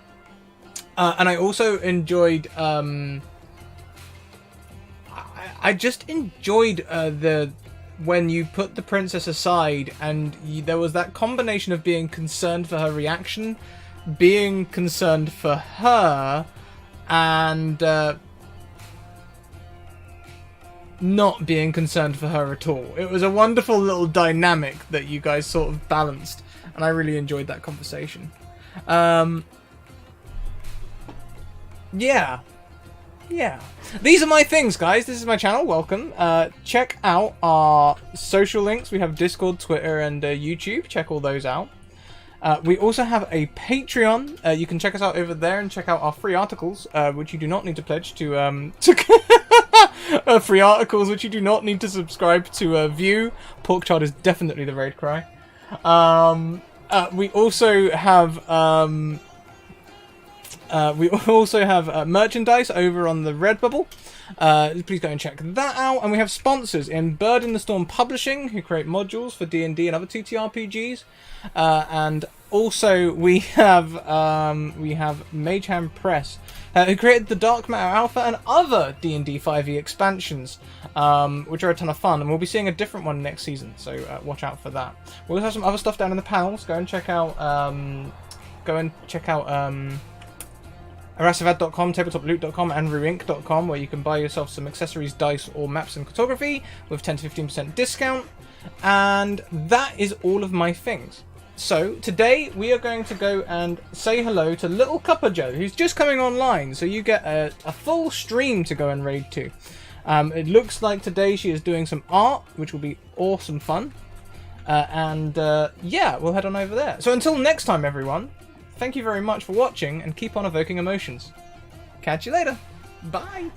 And I also enjoyed... I just enjoyed when you put the princess aside and there was that combination of being concerned for her reaction, being concerned for her, and not being concerned for her at all. It was a wonderful little dynamic that you guys sort of balanced, and I really enjoyed that conversation. Yeah. These are my things, guys. This is my channel. Welcome. Check out our social links. We have Discord, Twitter, and YouTube. Check all those out. We also have a Patreon. You can check us out over there and check out our free articles, which you do not need to pledge to free articles, which you do not need to subscribe to view. Porkchard is definitely the raid cry. We also have merchandise over on the Redbubble. Please go and check that out. And we have sponsors in Bird in the Storm Publishing, who create modules for D&D and other TTRPGs. And also we have Mage Hand Press, who created the Dark Matter Alpha and other D&D 5e expansions, which are a ton of fun. And we'll be seeing a different one next season, so watch out for that. We also have some other stuff down in the panels. Go and check out Arasivad.com, tabletoploot.com, and ruinc.com, where you can buy yourself some accessories, dice, or maps and cartography with 10 to 15% discount. And that is all of my things. So today we are going to go and say hello to Little Cuppa Joe, who's just coming online. So you get a full stream to go and raid to. It looks like today she is doing some art, which will be awesome fun. Yeah, we'll head on over there. So until next time, everyone. Thank you very much for watching, and keep on evoking emotions. Catch you later. Bye.